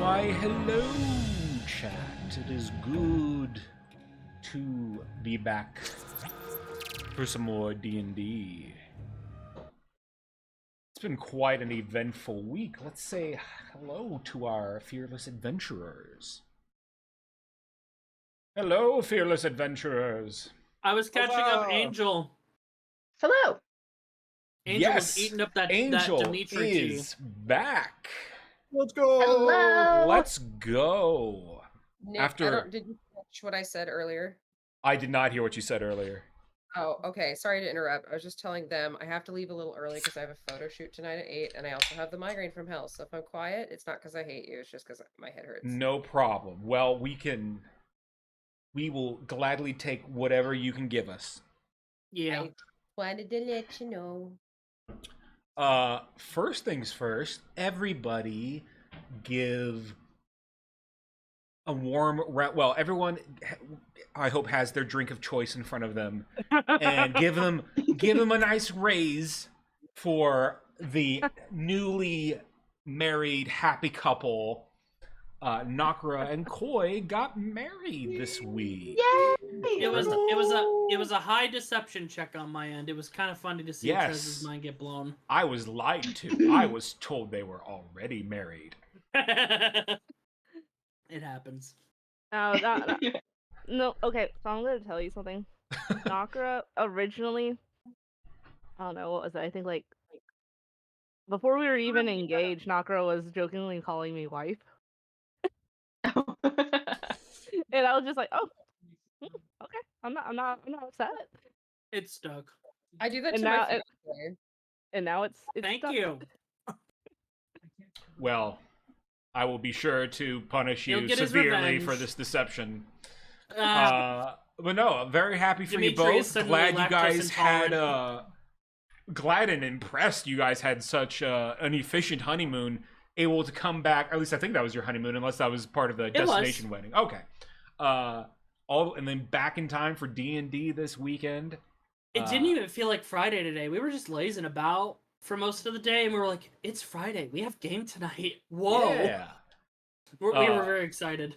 Why, hello, chat. It is good to be back for some more D&D. It's been quite an eventful week. Let's say hello to our fearless adventurers. Hello, fearless adventurers. I was catching up Angel. Hello. Angel was eating up that Dimitri is back. Let's go. Hello. Let's go. Nick, did you catch what I said earlier? I did not hear what you said earlier. Oh, okay. Sorry to interrupt. I was just telling them I have to leave a little early because I have a photo shoot tonight at 8, and I also have the migraine from hell. So if I'm quiet, it's not because I hate you. It's just because my head hurts. No problem. Well, we will gladly take whatever you can give us. Yeah. I wanted to let you know. First things first, everybody give a warm well, everyone I hope has their drink of choice in front of them and give them a nice raise for the newly married happy couple. Nakura and Koi got married this week. Yay! It was a high deception check on my end. It was kind of funny to see Trez's mind get blown. I was lied to. I was told they were already married. It happens. No, okay, so I'm gonna tell you something. Nakura originally, I don't know, what was it? I think like before we were even engaged, Nakura was jokingly calling me wife. And I was just like, oh, okay, I'm not upset. It's stuck. I do that And to now my fiance. And now it's Thank stuck. you. Well, I will be sure to punish you Get his severely revenge. for this deception. But no, I'm very happy for you both. Glad you guys had glad and impressed you guys had such an efficient honeymoon, able to come back. At least I think that was your honeymoon, unless that was part of the destination wedding. Okay. And then back in time for D&D this weekend. It didn't even feel like Friday today. We were just lazing about for most of the day, and we were like, it's Friday. We have game tonight. Whoa. Yeah. We were very excited.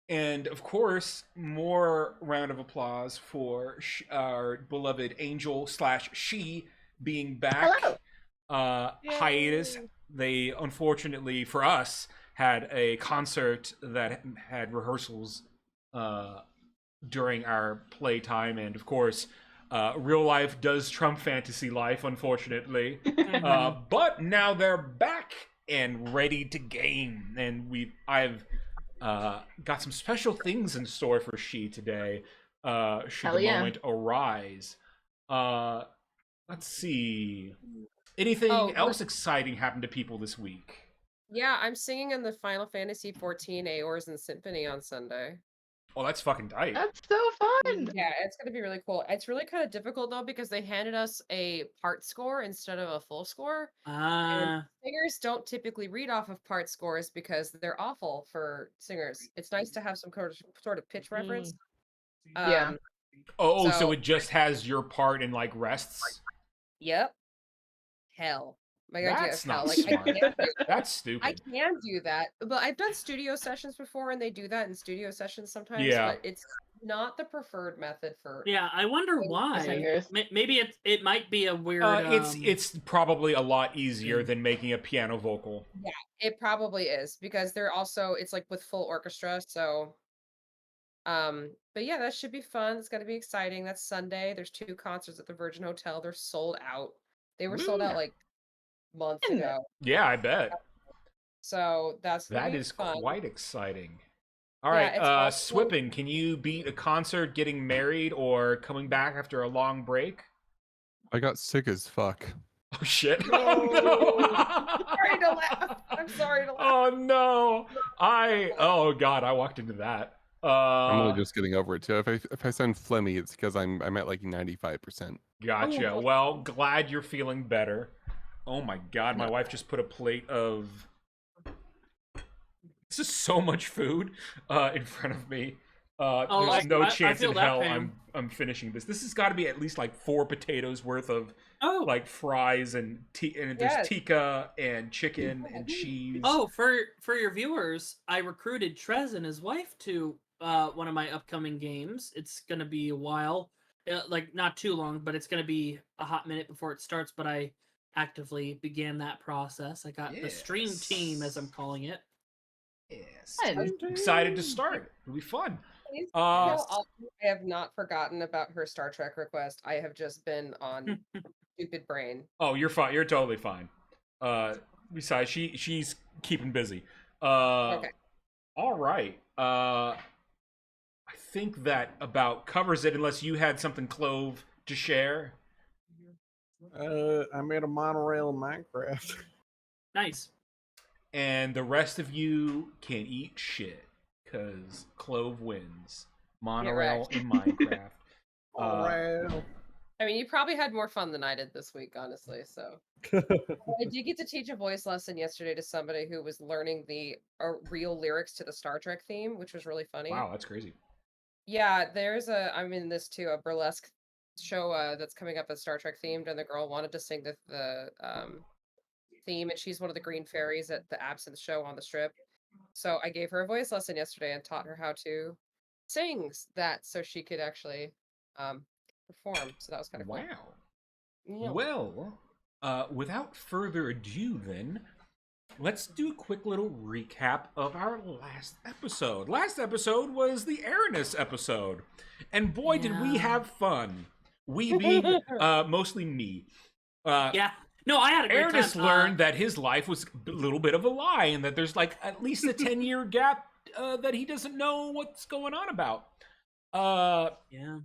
And, of course, more round of applause for our beloved Angel/She being back. Hello. Hiatus. They, unfortunately for us, had a concert that had rehearsals during our playtime. And, of course, real life does trump fantasy life, unfortunately. But now they're back and ready to game. And I've got some special things in store for She today. Should the moment arise. Let's see. Anything else exciting happened to people this week? Yeah, I'm singing in the Final Fantasy 14 Aeors and Symphony on Sunday. Oh, that's fucking tight. That's so fun. Yeah, it's gonna be really cool. It's really kind of difficult though because they handed us a part score instead of a full score. And singers don't typically read off of part scores because they're awful for singers. It's nice to have some sort of pitch reference. Yeah. So it just has your part in like rests? Yep. Hell. My idea That's of hell. not Like, smart. That's stupid. I can do that, but I've done studio sessions before, and they do that in studio sessions sometimes. Yeah. But it's not the preferred method for. Yeah, I wonder why. Singers. Maybe it might be a weird. It's probably a lot easier than making a piano vocal. Yeah, it probably is because they're also it's like with full orchestra. So, but yeah, that should be fun. It's gonna be exciting. That's Sunday. There's 2 concerts at the Virgin Hotel. They're sold out. They were sold out like months ago. Yeah, I bet. So that is fun. quite exciting. All right, Swippin, can you beat a concert, getting married, or coming back after a long break? I got sick as fuck. Oh shit! No. I'm sorry to laugh. I'm sorry to laugh. Oh no! Oh god, I walked into that. I'm only just getting over it too. If I sound phlegmy, it's because I'm at like 95%. Gotcha. Well, glad you're feeling better. Oh my god, my wife just put a plate of... This is so much food in front of me. Oh, There's no I chance feel in that hell pain. I'm finishing this. This has got to be at least like 4 potatoes worth of Oh, like fries and and there's Yes. tikka and chicken and cheese. oh, for your viewers, I recruited Trez and his wife to one of my upcoming games. It's gonna be a while, like not too long, but it's gonna be a hot minute before it starts. But I actively began that process. I got the stream team, as I'm calling it. Yes, Fun. I'm excited to start. It'll be fun. Please Uh, tell Alden I have not forgotten about her Star Trek request. I have just been on stupid brain. Oh, you're fine. You're totally fine. Besides, she's keeping busy. Okay. All right. I think that about covers it. Unless you had something, Clove, to share. I made a monorail in Minecraft. Nice. And the rest of you can eat shit because Clove wins. Monorail in Minecraft. Monorail. I mean, you probably had more fun than I did this week, honestly. So I did get to teach a voice lesson yesterday to somebody who was learning the real lyrics to the Star Trek theme, which was really funny. Wow, that's crazy. Yeah, I'm in this too, a burlesque show that's coming up as Star Trek themed, and the girl wanted to sing the theme, and she's one of the green fairies at the Absinthe show on the strip. So I gave her a voice lesson yesterday and taught her how to sing that so she could actually perform. So that was kind of Wow. cool. Yeah. Well, without further ado, then, let's do a quick little recap of our last episode. Last episode was the Aranus episode. And boy, did we Yeah. have fun. We being mostly me. Yeah. No, I had a great Aranus time. learned that his life was a little bit of a lie and that there's like at least a 10-year gap that he doesn't know what's going on about. Yeah.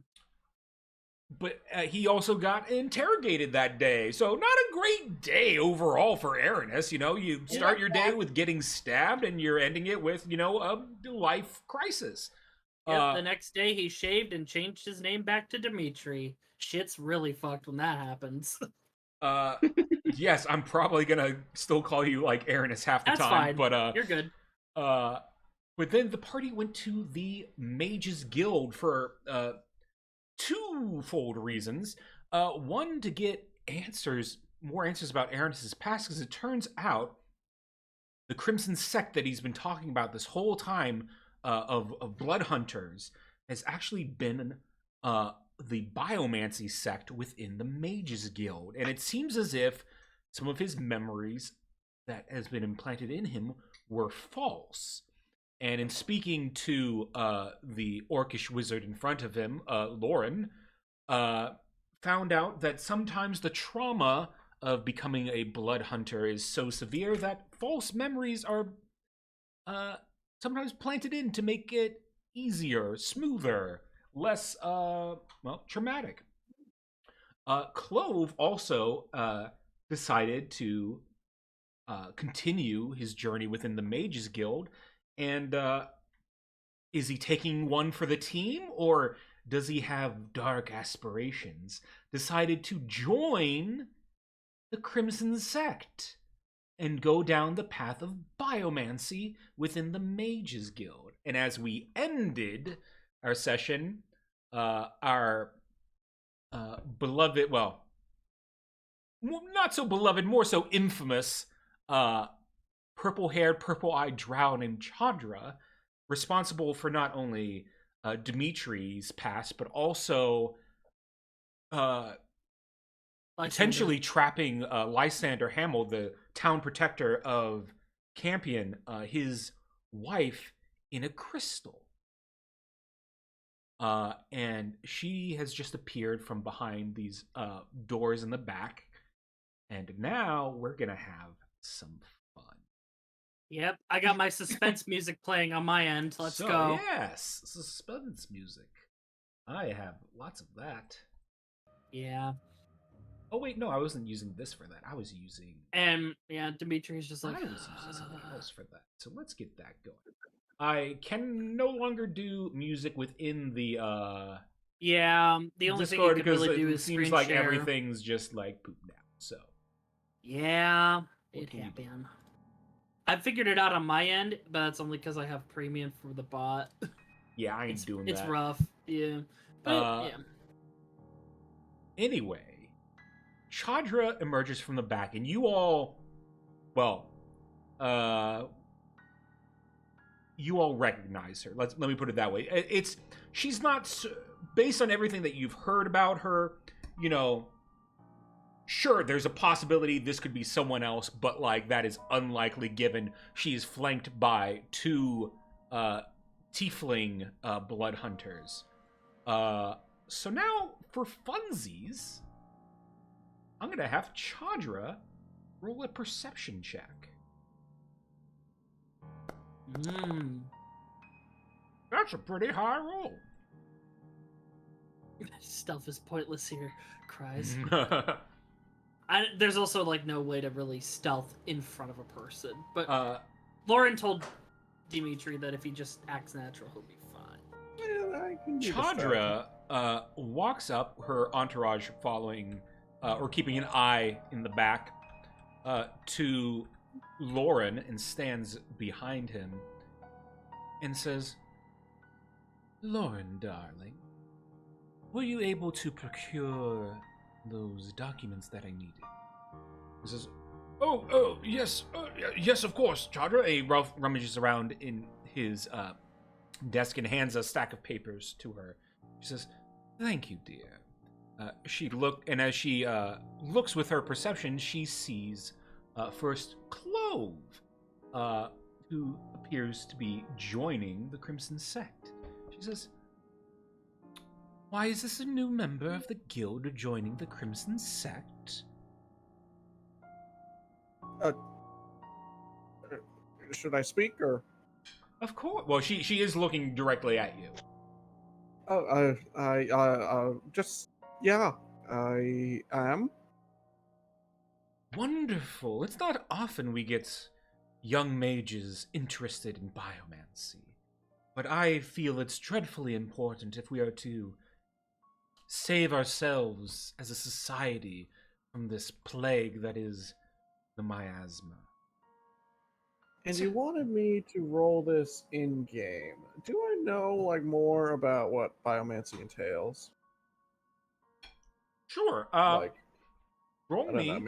But he also got interrogated that day. So not a great day overall for Aranus. You know, you start your day with getting stabbed and you're ending it with, you know, a life crisis. Yep, the next day he shaved and changed his name back to Dimitri. Shit's really fucked when that happens. Yes, I'm probably gonna still call you like Aranus half the That's time. fine. But You're good. but then the party went to the Mages Guild for twofold reasons. One, to get more answers about Aranus's past, because it turns out the Crimson Sect that he's been talking about this whole time of blood hunters has actually been the biomancy sect within the Mages Guild. And it seems as if some of his memories that has been implanted in him were false. And in speaking to the orcish wizard in front of him, Lauren, found out that sometimes the trauma of becoming a blood hunter is so severe that false memories are sometimes planted in to make it easier, smoother, less traumatic. Clove also decided to continue his journey within the Mages Guild. And is he taking one for the team, or does he have dark aspirations? Decided to join the Crimson Sect and go down the path of biomancy within the Mages Guild. And as we ended our session, our beloved, well, not so beloved, more so infamous, purple-haired, purple-eyed drow named Chandra, responsible for not only Dimitri's past, but also potentially trapping Lysander Hamill, the town protector of Campion, his wife, in a crystal. And she has just appeared from behind these doors in the back. And now we're going to have some fun. Yep, I got my suspense music playing on my end. Let's go. Yes, suspense music. I have lots of that. Yeah. Oh wait, no, I wasn't using this for that. I was using. And yeah, Dimitri's just like. I was using something else for that. So let's get that going. I can no longer do music within the Yeah, the only thing you Discord can because really do it is seems screen like share. everything's just like poop now. So Yeah, What it can you do? happened. I figured it out on my end, but that's only because I have premium for the bot. Yeah, I ain't doing It's that. rough. Yeah. But yeah. Anyway, Chandra emerges from the back, and you all, well, you all recognize her. Let me put it that way. She's not, based on everything that you've heard about her, you know, sure, there's a possibility this could be someone else, but like that is unlikely given she is flanked by two tiefling blood hunters. So now for funsies, I'm gonna have Chandra roll a perception check. That's a pretty high roll. Stealth is pointless here, cries. There's also like no way to really stealth in front of a person. But Lauren told Dimitri that if he just acts natural, he'll be fine. Yeah, I can do the Chandra walks up, her entourage following or keeping an eye in the back to Lauren, and stands behind him and says, "Lauren, darling, were you able to procure those documents that I needed?" He says, "Oh, yes, yes, of course, Chandra." Ralph rummages around in his desk and hands a stack of papers to her. She says, "Thank you, dear." And as she looks with her perception, she sees first Clove, who appears to be joining the Crimson Sect. She says, "Why is this a new member of the guild joining the Crimson Sect?" Should I speak or? Of course. Well, she is looking directly at you. I am. Wonderful. It's not often we get young mages interested in biomancy, but I feel it's dreadfully important if we are to save ourselves as a society from this plague that is the miasma. And you wanted me to roll this in game. Do I know like more about what biomancy entails? Sure. Roll I don't know,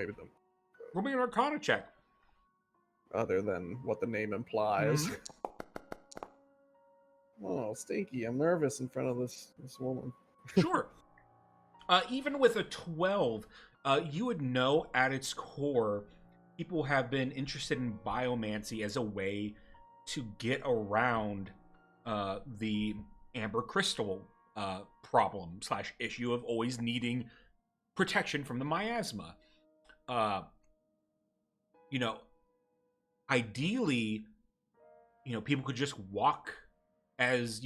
me an Arcana check. other than what the name implies. Mhm. Oh, Stinky, I'm nervous in front of this woman. Sure. Even with a 12, you would know at its core, people have been interested in biomancy as a way to get around the amber crystal problem / issue of always needing protection from the miasma. Ideally, people could just walk as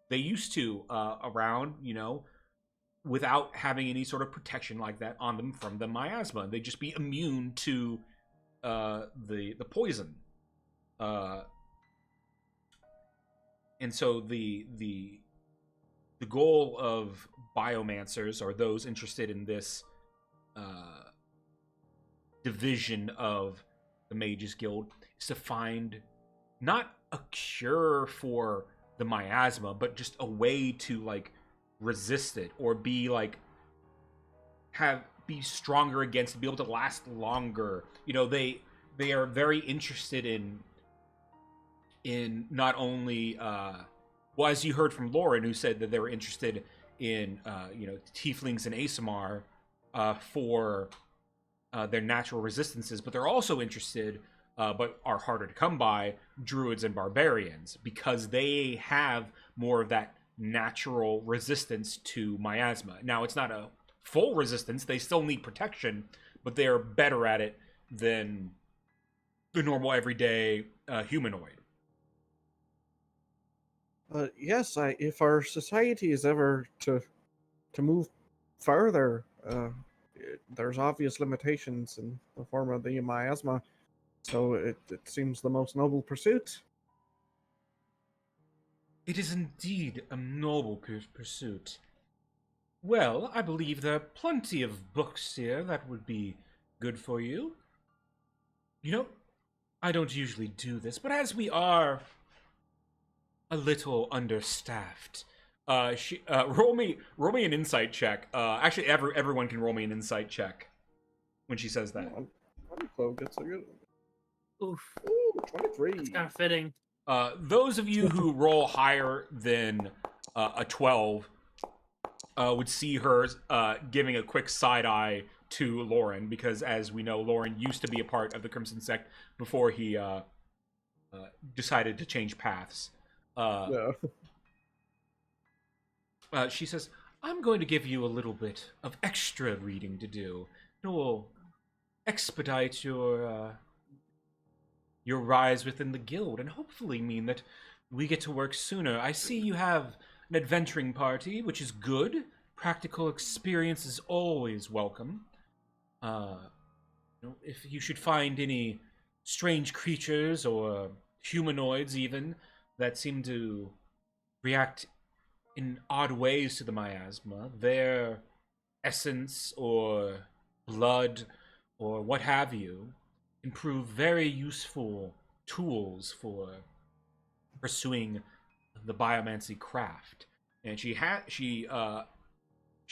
they used to around, without having any sort of protection like that on them from the miasma. They'd just be immune to the poison. And so the goal of biomancers, or those interested in this division of the Mages Guild, is to find not a cure for the miasma, but just a way to resist it, or be stronger against it, be able to last longer. They are very interested in not only as you heard from Lauren, who said that they were interested in tieflings and ASMR for their natural resistances, but they're also interested, but are harder to come by, druids and barbarians, because they have more of that natural resistance to miasma. Now, it's not a full resistance, they still need protection, but they're better at it than the normal everyday humanoid. Yes, if our society is ever to move further, there's obvious limitations in the form of the miasma, so it seems the most noble pursuit. It is indeed a noble pursuit. Well, I believe there are plenty of books here that would be good for you. I don't usually do this, but as we are a little understaffed. Roll me an insight check. Actually, everyone can roll me an insight check when she says that. Chloe gets a good. Oof. Ooh, 23. It's kind of fitting. Those of you who roll higher than a 12 would see her giving a quick side eye to Lauren, because as we know, Lauren used to be a part of the Crimson Sect before he decided to change paths. Yeah. She says, I'm going to give you a little bit of extra reading to do. It will expedite your rise within the guild, and hopefully mean that we get to work sooner. I see you have an adventuring party, which is good. Practical experience is always welcome. If you should find any strange creatures or humanoids even that seem to react in odd ways to the miasma, their essence or blood or what have you can prove very useful tools for pursuing the biomancy craft. And she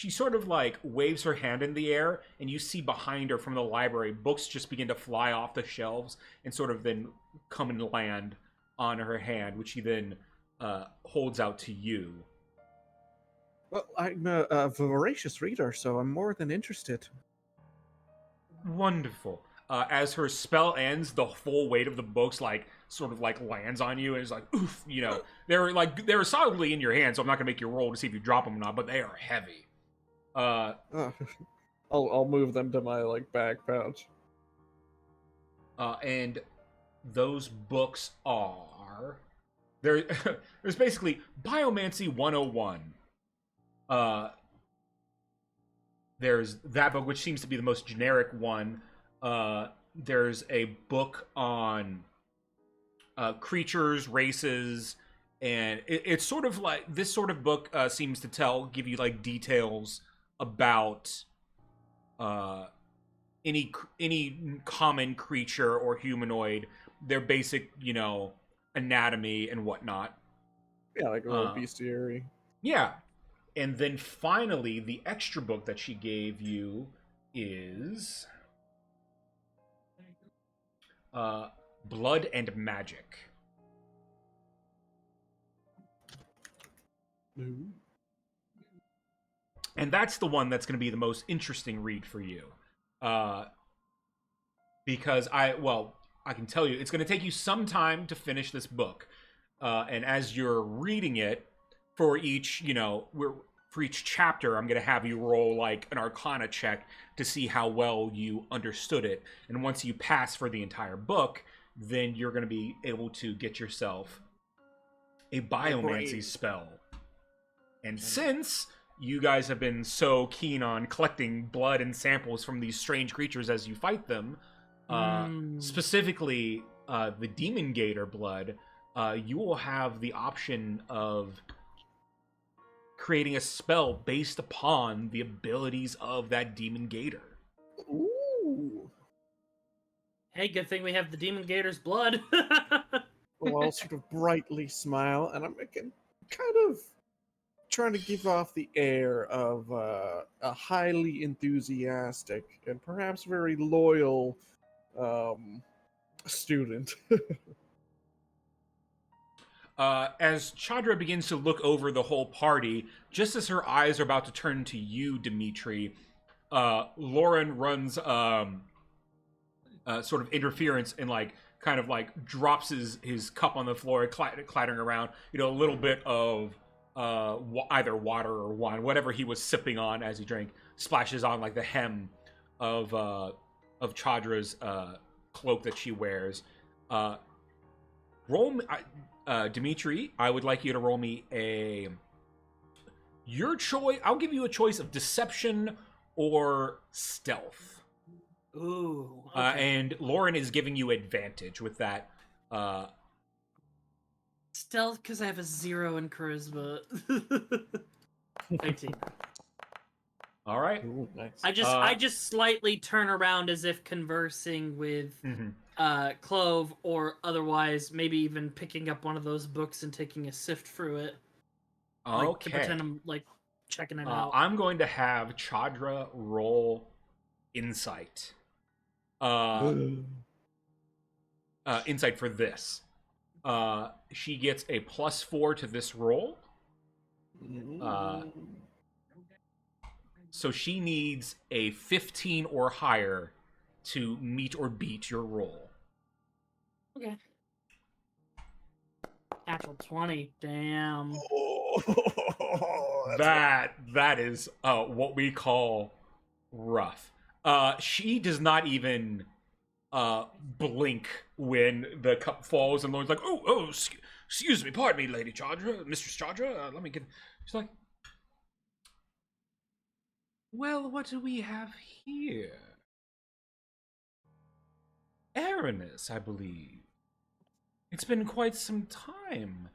sort of like waves her hand in the air, and you see behind her from the library books just begin to fly off the shelves and sort of then come and land on her hand, which she then holds out to you. Well, I'm a voracious reader, so I'm more than interested. Wonderful. As her spell ends, the full weight of the books sort of lands on you, and it's like, oof, they're solidly in your hand, so I'm not gonna make you roll to see if you drop them or not, but they are heavy. I'll move them to my back pouch. And those books are there's basically Biomancy 101. There's that book, which seems to be the most generic one. There's a book on creatures, races, and it's sort of like this sort of book seems to give you details about any common creature or humanoid, their basic anatomy and whatnot. Yeah, like a little bestiary. Yeah. And then finally, the extra book that she gave you is Blood and Magic. Ooh. And that's the one that's going to be the most interesting read for you. Because I can tell you, it's going to take you some time to finish this book. And as you're reading it, for each chapter, I'm going to have you roll an Arcana check to see how well you understood it. And once you pass for the entire book, then you're going to be able to get yourself a biomancy spell. And since you guys have been so keen on collecting blood and samples from these strange creatures as you fight them, specifically the Demon Gator blood, you will have the option of creating a spell based upon the abilities of that Demon Gator. Ooh. Hey, good thing we have the Demon Gator's blood. Well, I'll sort of brightly smile, and I'm kind of trying to give off the air of a highly enthusiastic and perhaps very loyal student. As Chandra begins to look over the whole party, just as her eyes are about to turn to you, Dimitri, Lauren runs sort of interference and drops his cup on the floor, clattering around. A little bit of either water or wine, whatever he was sipping on as he drank, splashes on the hem of Chandra's cloak that she wears. Dimitri, I would like you to roll me your choice. I'll give you a choice of deception or stealth. Ooh. Okay. And Lauren is giving you advantage with that. Stealth, because I have a 0 in charisma. 19. All right. Ooh, nice. I just slightly turn around as if conversing with Mhm. Clove, or otherwise maybe even picking up one of those books and taking a sift through it. Like, to Okay. pretend I'm like checking it out. I'm going to have Chandra roll insight. Insight for this. She gets a +4 to this roll. So she needs a 15 or higher to meet or beat your roll. Okay. Natural 20. Damn. That is what we call rough. She does not even blink when the cup falls, and Lauren's like, excuse me, pardon me, Lady Chandra, Mistress Chandra, let me get. She's like, well, what do we have here? Aranis, I believe. It's been quite some time.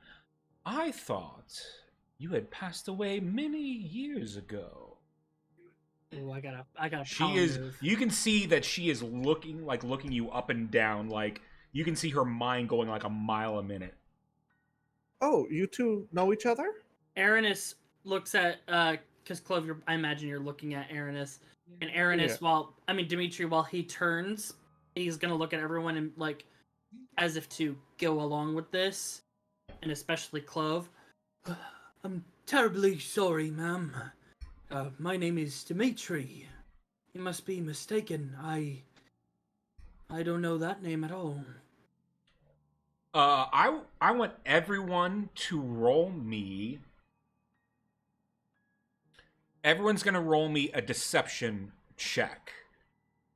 I thought you had passed away many years ago. Ooh, I gotta She power is. move. You can see that she is looking you up and down. Like you can see her mind going like a mile a minute. Oh, you two know each other? Aranis looks at because Clove, I imagine you're looking at Aranis, and Aranis, Dimitri, while he turns, he's gonna look at everyone and like as if to go along with this, and especially Clove. I'm terribly sorry, ma'am. My name is Dimitri. You must be mistaken. I don't know that name at all. I want everyone to roll me. Everyone's gonna roll me a deception check.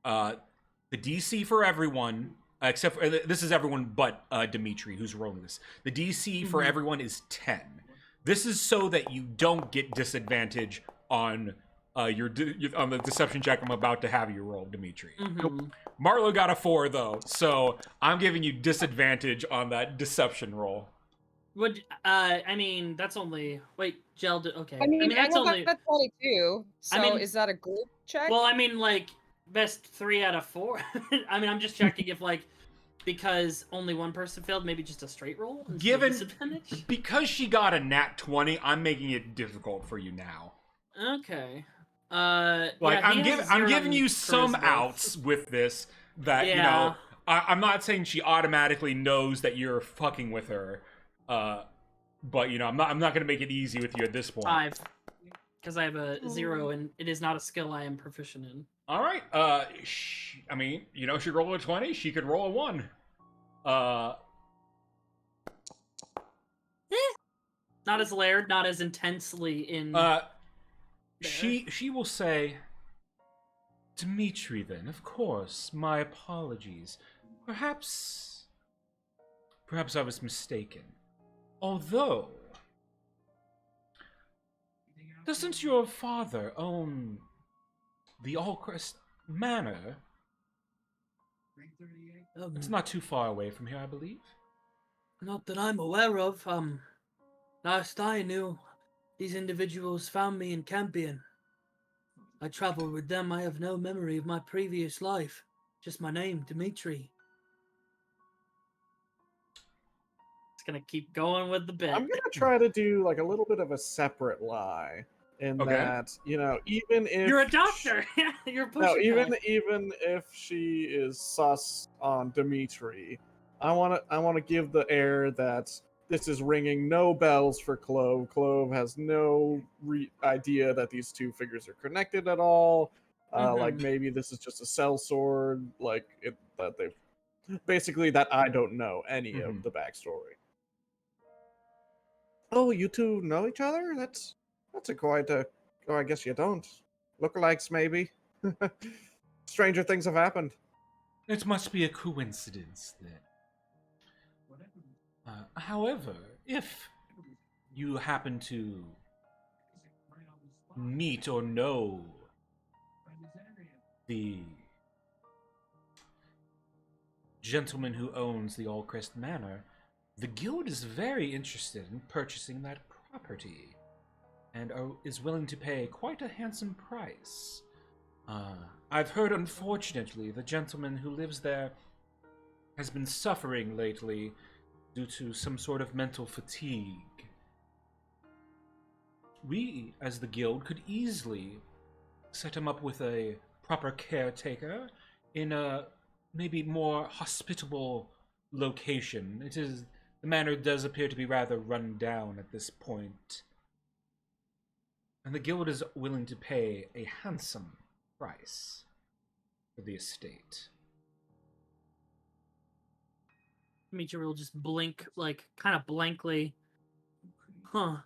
The DC for everyone, except for, this is everyone but Dimitri who's rolling this. The DC for everyone is 10. This is so that you don't get disadvantage on on the deception check I'm about to have you roll, Dimitri. Marlo got a 4 though, so I'm giving you disadvantage on that deception roll. Would that's only Gel. Okay, I mean that's Emma only. got 22. So is that a group check? Well, best 3 out of 4. I'm just checking if because only one person failed, maybe just a straight roll. Given disadvantage. Because she got a nat 20, I'm making it difficult for you now. Okay. I'm giving you some outs with this that I'm not saying she automatically knows that you're fucking with her, but I'm not gonna make it easy with you at this point. 5, because I have a 0 and it is not a skill I am proficient in. All right. She roll a 20. She could roll a 1. Not as layered, not as intensely in. She will say, Dimitri, then, of course, my apologies. Perhaps I was mistaken. Although, doesn't your father own the Allcrest Manor? It's not too far away from here, I believe. Not that I'm aware of. Last I knew, these individuals found me in Campion. I traveled with them. I have no memory of my previous life. Just my name, Dimitri. It's gonna keep going with the bit. I'm gonna try to do like a little bit of a separate lie in that, even if you're a doctor, you're pushing. No, even if she is sus on Dimitri, I wanna give the air that this is ringing no bells for Clove. Clove has no idea that these two figures are connected at all. Like maybe this is just a sellsword. That they basically that I don't know any of the backstory. Oh, you two know each other? That's a quite a. Oh, I guess you don't. Lookalikes, maybe. Stranger things have happened. It must be a coincidence, then. However, if you happen to meet or know the gentleman who owns the Allcrest Manor, the guild is very interested in purchasing that property. and is willing to pay quite a handsome price. I've heard, unfortunately, the gentleman who lives there has been suffering lately due to some sort of mental fatigue. We, as the guild, could easily set him up with a proper caretaker in a maybe more hospitable location. The manor does appear to be rather run down at this point, and the guild is willing to pay a handsome price for the estate. Michiru will just blink, like, kind of blankly. Huh.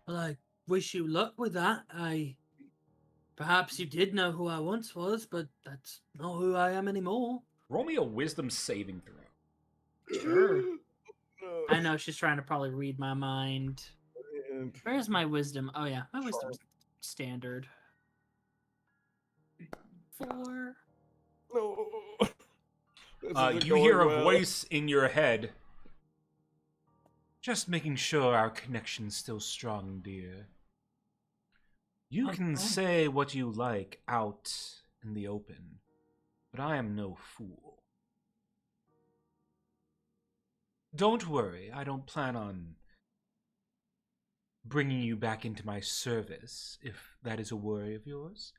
Well, I wish you luck with that. Perhaps you did know who I once was, but that's not who I am anymore. Roll me a wisdom saving throw. Sure. I know she's trying to probably read my mind. Where's my wisdom? Oh yeah, my wisdom's standard. 4. No. You hear a voice in your head. Just making sure our connection's still strong, dear. You can say what you like out in the open, but I am no fool. Don't worry, I don't plan on bringing you back into my service, if that is a worry of yours.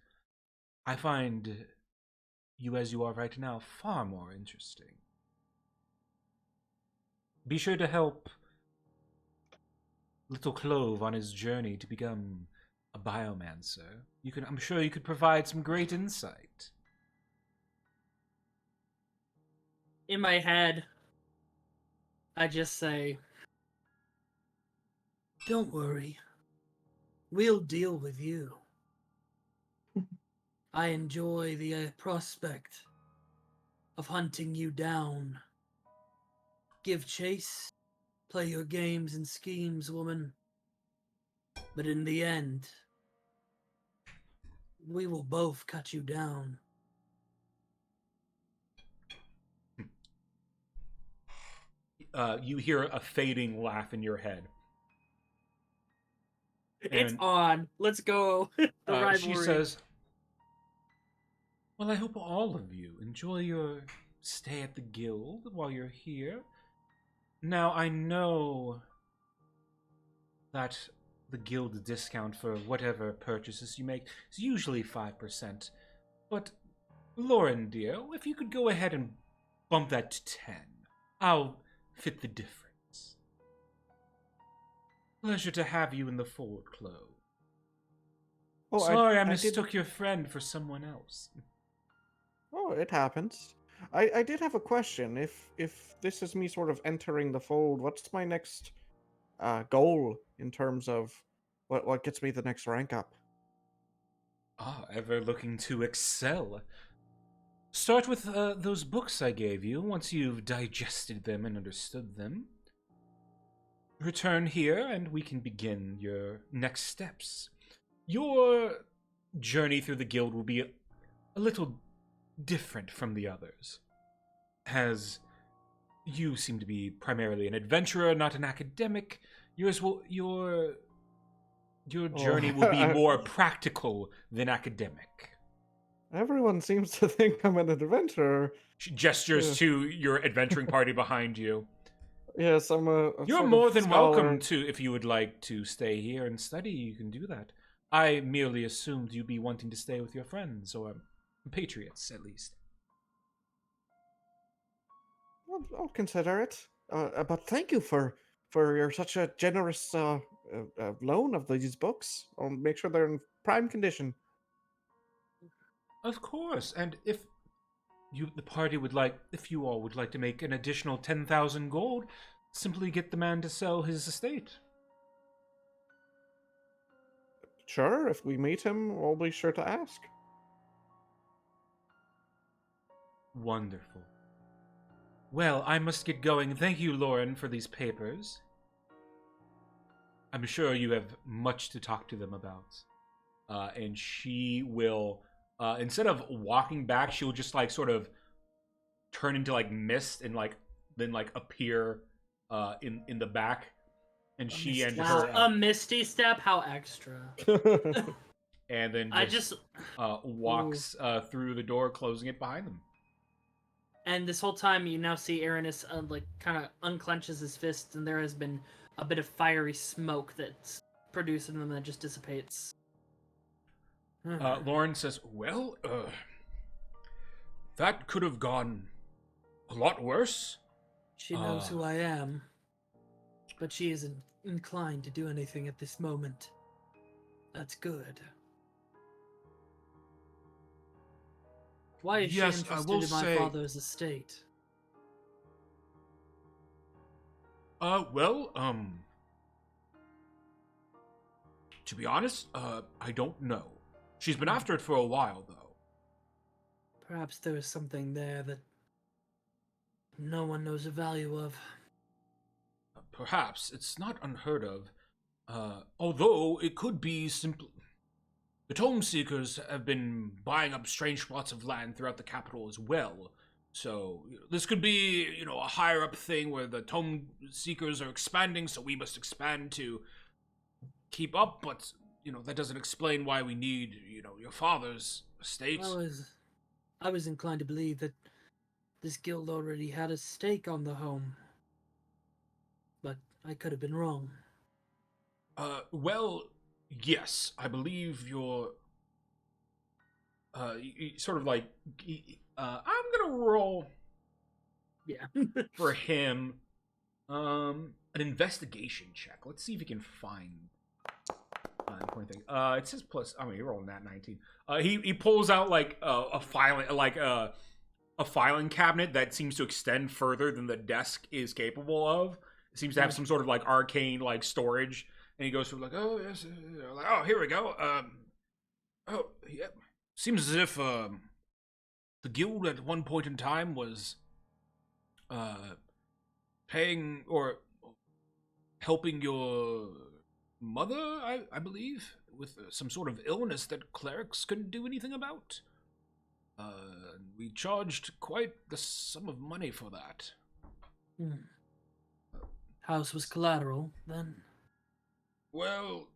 I find you as you are right now far more interesting. Be sure to help Little Clove on his journey to become a biomancer. I'm sure you could provide some great insight. In my head, I just say, don't worry. We'll deal with you. I enjoy the prospect of hunting you down. Give chase, play your games and schemes, woman. But in the end, we will both cut you down. You hear a fading laugh in your head. It's on. Let's go. The rivalry. She says, well, I hope all of you enjoy your stay at the guild while you're here. Now, I know that the guild discount for whatever purchases you make is usually 5%. But, Lauren, dear, if you could go ahead and bump that to 10, I'll fit the difference. Pleasure to have you in the fold, Clove. Oh, Sorry, I mistook your friend for someone else. Oh, it happens. I did have a question. If this is me sort of entering the fold, what's my next goal in terms of what gets me the next rank up? Ever looking to excel? Start with those books I gave you. Once you've digested them and understood them, return here and we can begin your next steps. Your journey through the guild will be a little different from the others, as you seem to be primarily an adventurer, not an academic. Your journey will be more practical than academic. Everyone seems to think I'm an adventurer. She gestures to your adventuring party behind you. Yes, I'm a You're sort more of than scholar. welcome to, if you would like to stay here and study, you can do that. I merely assumed you'd be wanting to stay with your friends, or compatriots, at least. I'll consider it. But thank you for your such a generous loan of these books. I'll make sure they're in prime condition. Of course, and if you all would like to make an additional 10,000 gold, simply get the man to sell his estate. Sure, if we meet him, we'll be sure to ask. Wonderful. Well, I must get going. Thank you, Lauren, for these papers. I'm sure you have much to talk to them about. And she will, instead of walking back, she'll just like sort of turn into like mist and then appear in the back. and she and Wow, her a Misty Step? How extra. and then I just, just... walks through the door, closing it behind them. And this whole time, you now see Aranis, like, kind of unclenches his fists, and there has been a bit of fiery smoke that's produced and then that just dissipates. Lauren says, well, that could have gone a lot worse. She knows who I am, but she isn't inclined to do anything at this moment. That's good. Why is Yes, she I interested will in my say- father's estate? Well, to be honest, I don't know. She's been after it for a while, though. Perhaps there is something there that no one knows the value of. Perhaps. It's not unheard of. Although, it could be simply... The Tome Seekers have been buying up strange plots of land throughout the capital as well. So, this could be, a higher-up thing where the Tome Seekers are expanding, so we must expand to keep up, but, that doesn't explain why we need, your father's estate. I was inclined to believe that this guild already had a stake on the home. But I could have been wrong. Well, yes, I believe you're, sort of like, I'm gonna roll Yeah. for him, an investigation check. Let's see if he can find, important thing. It says plus, he rolled that 19. He pulls out, like, a filing cabinet that seems to extend further than the desk is capable of. It seems to have some sort of, like, arcane, like, storage. And he goes through, like, oh, yes, like, oh, here we go. Oh, yeah. Seems as if, the guild at one point in time was, paying or helping your mother, I believe, with some sort of illness that clerics couldn't do anything about. We charged quite the sum of money for that. House was collateral, then? Well,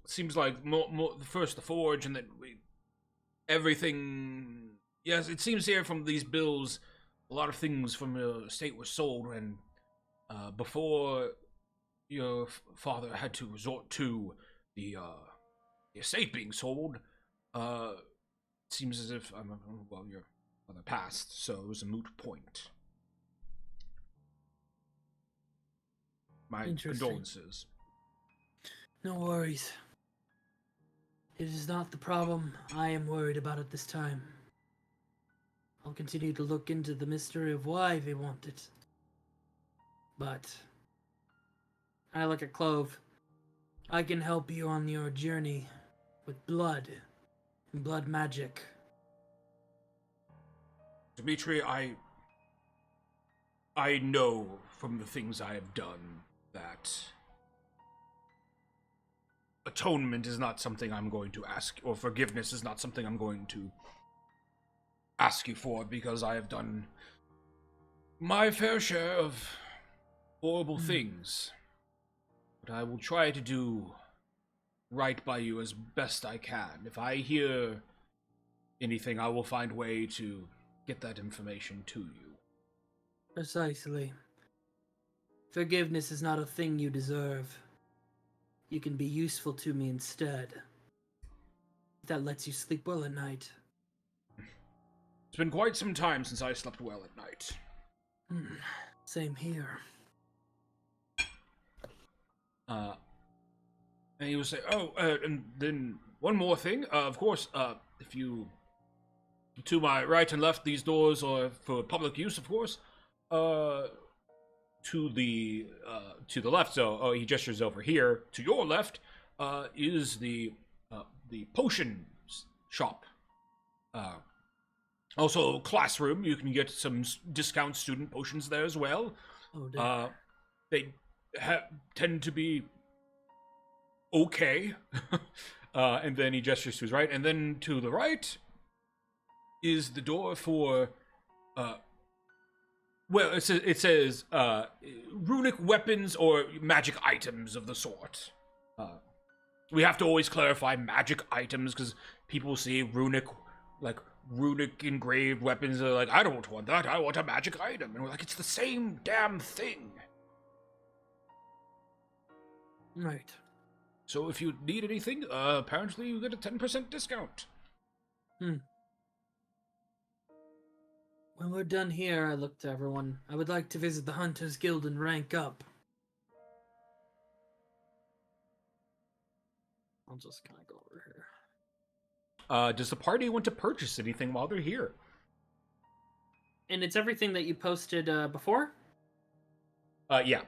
it seems like more first the forge, and then everything. Yes, it seems here from these bills, a lot of things from your estate were sold, and before your father had to resort to the estate being sold, it seems as if your father passed, so it was a moot point. My condolences. No worries. It is not the problem I am worried about at this time. I'll continue to look into the mystery of why they want it. But I look at Clove. I can help you on your journey with blood and blood magic. Dimitri, I know from the things I have done that atonement is not something I'm going to ask, or forgiveness is not something I'm going to ask you for, because I have done my fair share of horrible things. But I will try to do right by you as best I can. If I hear anything, I will find a way to get that information to you. Precisely. Forgiveness is not a thing you deserve. You can be useful to me instead. That lets you sleep well at night. It's been quite some time since I slept well at night. Same here. And he would say, and then one more thing. Of course, if you... To my right and left, these doors are for public use, of course. To the left, so he gestures over here. To your left is the potion shop. Also, classroom. You can get some discount student potions there as well. Oh, dear. They tend to be okay. And then he gestures to his right, and then to the right is the door for Well, it says runic weapons or magic items of the sort. We have to always clarify magic items because people see runic engraved weapons. Are like, I don't want that. I want a magic item, and we're like, it's the same damn thing. Right. So if you need anything, apparently you get a 10% discount. When we're done here, I look to everyone. I would like to visit the Hunters Guild and rank up. I'll just kind of go over here. Does the party want to purchase anything while they're here? And it's everything that you posted before? Yeah.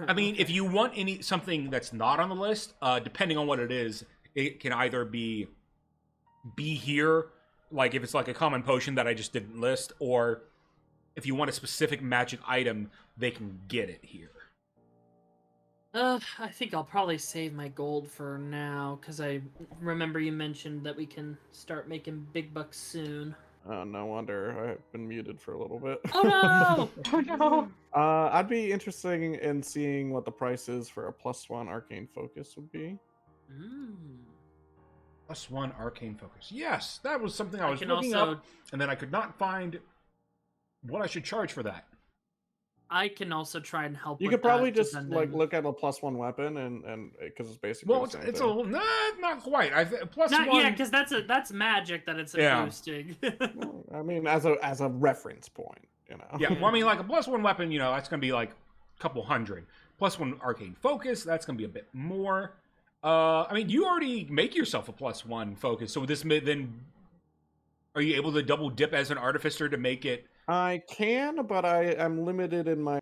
I mean, if you want something that's not on the list, depending on what it is, it can either be here, like if it's like a common potion that I just didn't list, or if you want a specific magic item, they can get it here. I think I'll probably save my gold for now, because I remember you mentioned that we can start making big bucks soon. No wonder I've been muted for a little bit. Oh no! Oh no! I'd be interested in seeing what the price is for a +1 arcane focus would be. +1 arcane focus. Yes, that was something I was can looking also- up, and then I could not find what I should charge for that. I can also try and help. You with could probably that, just depending. look at a +1 weapon and because it's basically Well, the same it's thing. not quite. +1. Yeah, because that's magic that it's Yeah. boosting. Well, I mean, as a reference point, you know. Yeah, well, I mean, like a +1 weapon, that's going to be like a couple hundred. +1 arcane focus, that's going to be a bit more. I mean, you already make yourself a +1 focus, so this then, are you able to double dip as an artificer to make it? I can, but I'm limited in my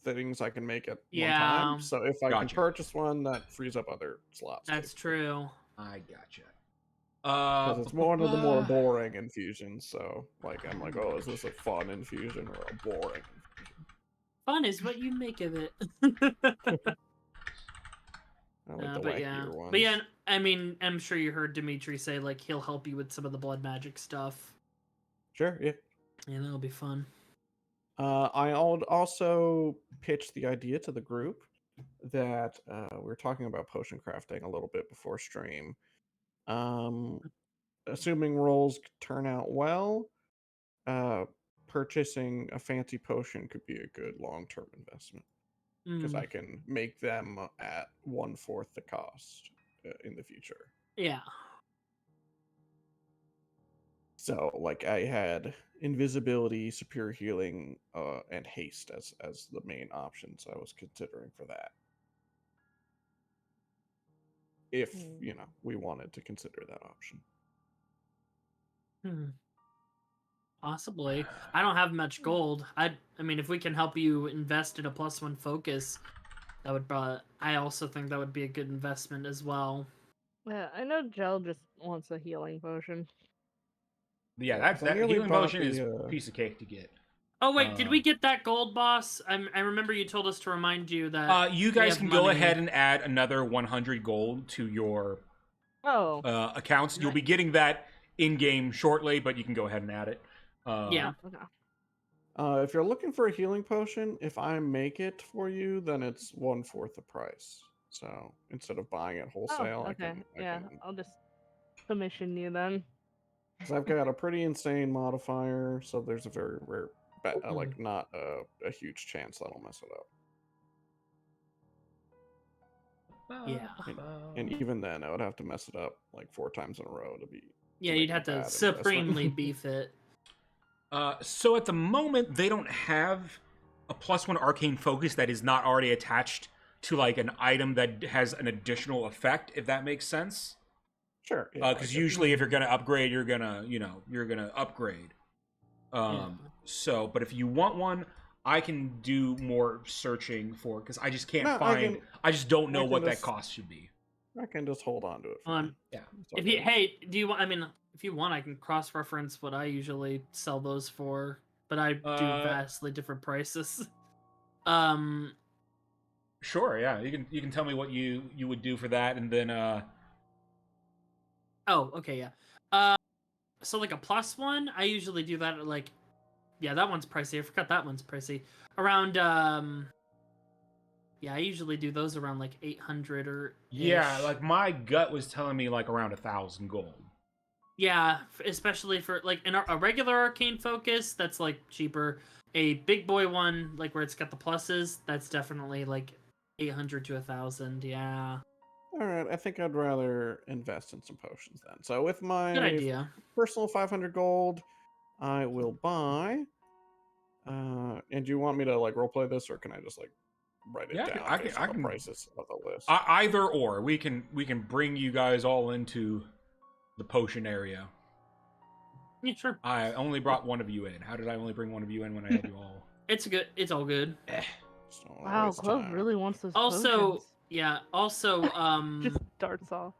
things I can make at one time. So if I can Gotcha. purchase one, that frees up other slots. That's true. I gotcha. Because it's one of the more boring infusions. So I'm like, oh, is this a fun infusion or a boring infusion? Fun is what you make of it. I like the but wackier ones. But yeah, I mean, I'm sure you heard Dimitri say like he'll help you with some of the blood magic stuff. Sure, yeah. Yeah, that'll be fun. I also pitched the idea to the group that we were talking about potion crafting a little bit before stream. Assuming rolls turn out well, purchasing a fancy potion could be a good long-term investment because I can make them at 1/4 the cost in the future. Yeah. So, I had invisibility, superior healing, and haste as the main options I was considering for that. If, we wanted to consider that option. Possibly. I don't have much gold. I mean, if we can help you invest in a +1 focus, that would I also think that would be a good investment as well. Yeah, I know Jel just wants a healing potion. Yeah, Yeah, that nearly healing bought potion is the, a piece of cake to get. Oh wait, did we get that gold, boss? I remember you told us to remind you that. You we guys have can go money. ahead and add another 100 gold to your accounts. You'll be getting that in-game shortly, but you can go ahead and add it. Yeah. Okay. If you're looking for a healing potion, if I make it for you, then it's 1/4 the price. So instead of buying it wholesale, Oh, okay. I'll just commission you then. Because I've got a pretty insane modifier, so there's a very rare, not a huge chance that'll mess it up. Yeah. And even then, I would have to mess it up 4 times in a row to be. Yeah, make you'd a have to bad supremely investment. beef it. So at the moment, they don't have a +1 arcane focus that is not already attached to an item that has an additional effect, if that makes sense. Sure. Because usually if you're gonna upgrade, you're gonna upgrade. So, but if you want one, I can do more searching for, because I just can't find. I just don't know what that cost should be. I can just hold on to it. Yeah. If you do you want? I mean, if you want, I can cross-reference what I usually sell those for, but I do vastly different prices. Sure. Yeah. You can tell me what you would do for that, and then. Oh, okay, yeah. So a +1, I usually do that at Yeah, that one's pricey. I forgot that one's pricey. Around yeah, I usually do those around like 800 or Yeah, ish. like my gut was telling me like around 1,000 gold. Yeah, especially for like a regular arcane focus, that's like cheaper. A big boy one, like where it's got the pluses, that's definitely like 800 to 1,000. Yeah, All right, I think I'd rather invest in some potions then. So with good my idea. personal 500 gold, I will buy. And do you want me to like roleplay this, or can I just like write it Yeah, down I can. based on the prices of the list? Either or. We can bring you guys all into the potion area. Yeah, sure. I only brought one of you in. How did I only bring one of you in when I had you all? It's good. It's all good. So Wow, it's Clove time. really wants those Also, potions. yeah. Also, Just darts off.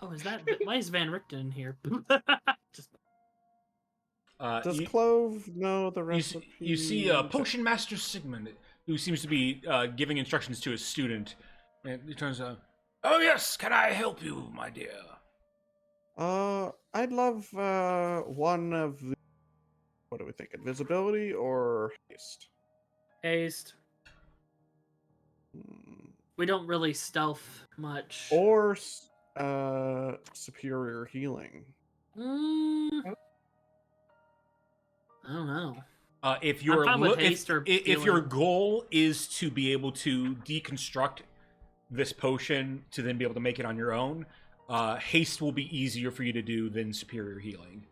oh, is that why is Van Richten in here? Just Does You, Clove know the you, recipe? you see Potion Master Sigmund, who seems to be giving instructions to a student, and he turns out, "Oh yes, can I help you, my dear?" I'd love one of the. What do we think? Invisibility or haste? haste. Hmm. We don't really stealth much. Or superior healing. Mm, I don't know. If I'm your fine with haste or if your healing. goal is to be able to deconstruct this potion to then be able to make it on your own, haste will be easier for you to do than superior healing.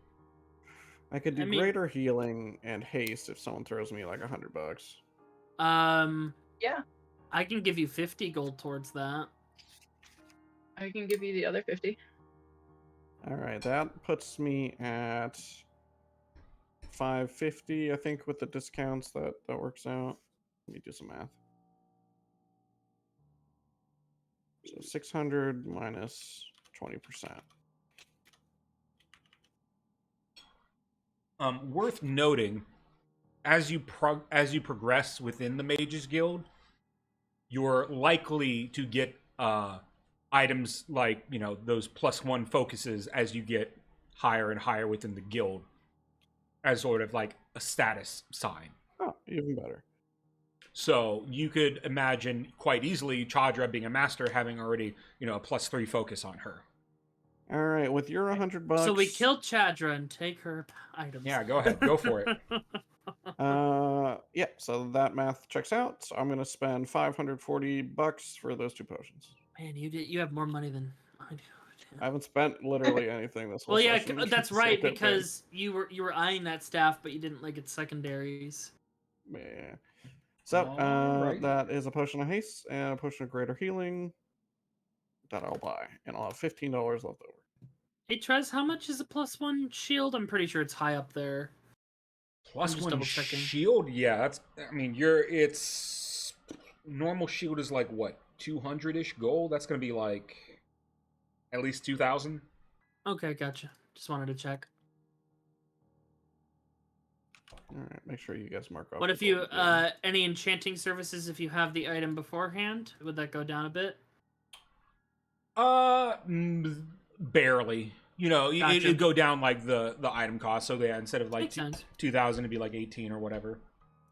I could do I mean- greater healing and haste if someone throws me like $100. Yeah, I can give you 50 gold towards that. I can give you the other 50. All right, that puts me at 550. I think with the discounts that works out. Let me do some math. So 600 minus 20%. Worth noting, as you progress within the Mages Guild, you're likely to get items like those +1 focuses as you get higher and higher within the guild, as sort of like a status sign. Oh, even better. So you could imagine quite easily Chadra being a master having already a +3 focus on her. All right, with your $100. So we kill Chadra and take her items. Yeah, go ahead, go for it. Yeah, so that math checks out. So I'm gonna spend $540 for those two potions. Man, you have more money than I do. I haven't spent literally anything this whole Well, yeah, session. that's so right, don't worry. because you were eyeing that staff, but you didn't like its secondaries. Yeah. So Alright. that is a potion of haste and a potion of greater healing that I'll buy, and I'll have $15 left over. Hey, Trez, how much is a +1 shield? I'm pretty sure it's high up there. just +1 double-checking. shield, yeah. That's. I mean, it's normal shield is like what 200-ish gold. That's gonna be like at least 2,000. Okay, gotcha. Just wanted to check. All right, make sure you guys mark off. What the if you gold again. any enchanting services if you have the item beforehand? Would that go down a bit? Barely. Gotcha. It'd go down like the item cost. So yeah, instead of like Makes sense. 2,000, it'd be like 18 or whatever.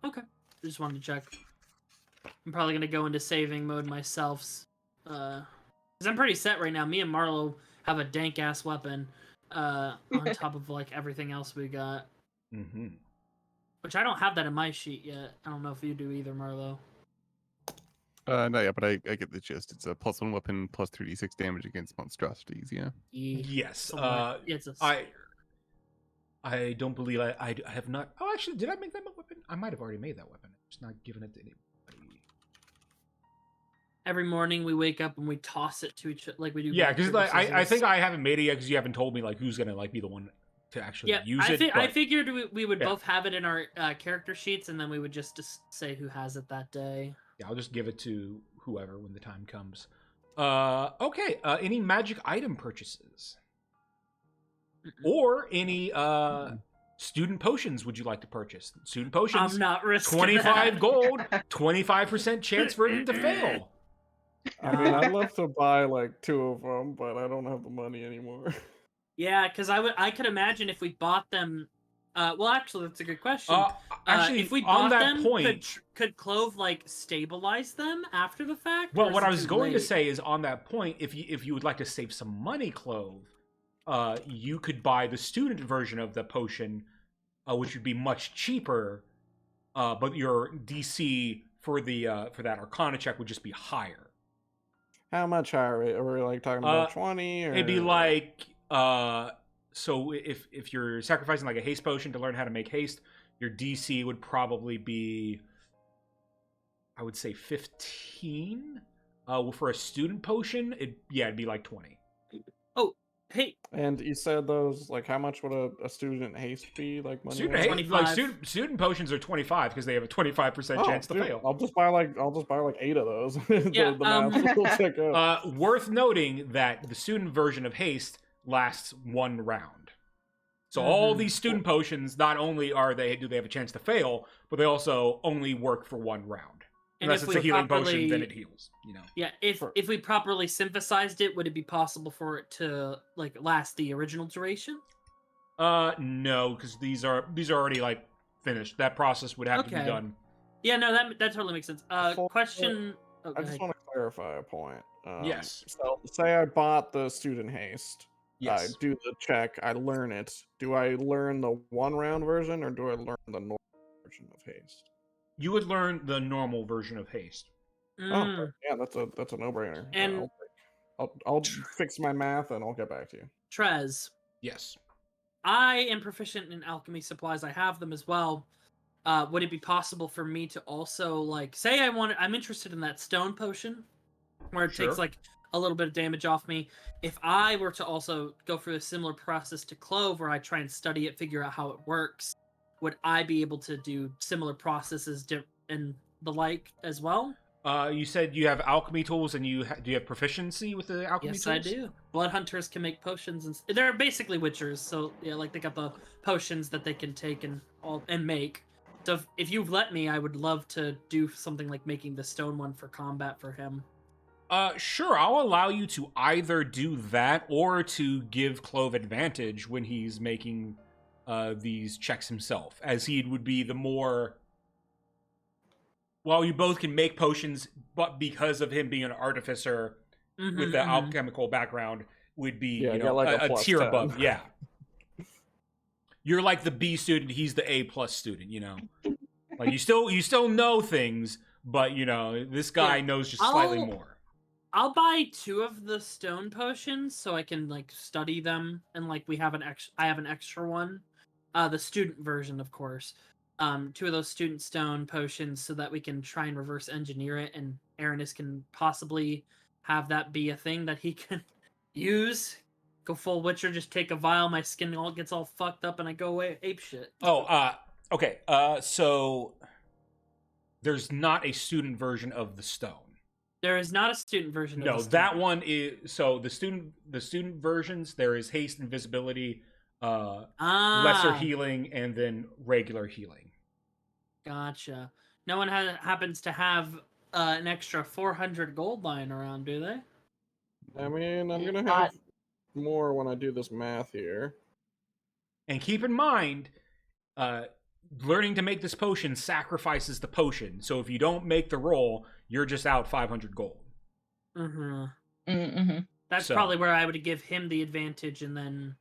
Okay. Just wanted to check. I'm probably gonna go into saving mode myself. Because I'm pretty set right now. Me and Marlo have a dank ass weapon. On top of like everything else we got. Mm-hmm. Which I don't have that in my sheet yet. I don't know if you do either, Marlo. Not yet, but I get the gist. It's a +1 weapon plus 3d6 damage against monstrosities. Yeah. Yes. It's a I don't believe I have not. Oh, actually, did I make that weapon? I might have already made that weapon. I'm just not giving it to anybody. Every morning we wake up and we toss it to each other like we do. Yeah, rock, because paper, like I scissors. think I haven't made it yet because you haven't told me like who's gonna like be the one to actually use it. I but- figured we would yeah. both have it in our character sheets, and then we would just say who has it that day. Yeah, I'll just give it to whoever when the time comes. Okay. Any magic item purchases or any student potions would you like to purchase? Student potions. I'm not risking 25 that. gold, 25% chance for them to fail. I mean, I'd love to buy like 2 of them, but I don't have the money anymore. Yeah, because I could imagine if we bought them Well, actually, that's a good question. Actually, if we on bought that them, point, could Clove like stabilize them after the fact? well, or what is I it was too going to late? say is on that point, if you would like to save some money, Clove, you could buy the student version of the potion, which would be much cheaper, but your DC for that Arcana check would just be higher. How much higher? Are we like talking about 20? Or... It'd be like so if you're sacrificing like a haste potion to learn how to make haste, your DC would probably be, I would say 15. For a student potion, it'd be like 20. Oh, hey. And you said those, like, how much would a student haste be? Like, money Student haste, like student potions are 25 because they have a 25% chance to fail. I'll just buy like 8 of those. Yeah, the math will check out. Worth noting that the student version of haste lasts 1 round. So all these student potions, not only do they have a chance to fail, but they also only work for 1 round. And unless if it's a we healing properly, potion, then it heals. Yeah, if we properly synthesized it, would it be possible for it to like last the original duration? No, because these are already like finished. That process would have to be done. Yeah, no, that totally makes sense. Question. I just want to clarify a point. Yes. So, say I bought the student haste. Yes. I do the check. I learn it. Do I learn the 1-round version, or do I learn the normal version of haste? You would learn the normal version of haste. Oh, yeah, that's a no-brainer. And I'll fix my math and I'll get back to you. Trez. Yes. I am proficient in alchemy supplies. I have them as well. Would it be possible for me to also like say I'm interested in that stone potion where it takes like a little bit of damage off me? If I were to also go through a similar process to Clove where I try and study it, figure out how it works, would I be able to do similar processes and the like as well? You said you have alchemy tools, and do you have proficiency with the alchemy tools? Yes, I do. Blood hunters can make potions, and they're basically witchers. So yeah, like they got the potions that they can take and make. So if you've let me, I would love to do something like making the stone one for combat for him. Sure. I'll allow you to either do that or to give Clove advantage when he's making these checks himself, as he would be the more. While you both can make potions, but because of him being an artificer with the alchemical background, would be like a tier 10 above. Yeah, you're like the B student; he's the A+ student. Like you still know things, but this guy knows just slightly more. I'll buy 2 of the stone potions so I can like study them, and like I have an extra one, the student version, of course. 2 of those student stone potions so that we can try and reverse engineer it, and Aranis can possibly have that be a thing that he can use. Go full Witcher, just take a vial, my skin gets all fucked up, and I go away ape shit. Okay. So there's not a student version of the stone. There is not a student version. No, that one is so the student versions. There is haste, invisibility, lesser healing, and then regular healing. Gotcha. No one happens to have an extra 400 gold lying around, do they? I mean, I'm gonna have more when I do this math here. And keep in mind, learning to make this potion sacrifices the potion. So if you don't make the roll, you're just out 500 gold. That's probably where I would give him the advantage, and then,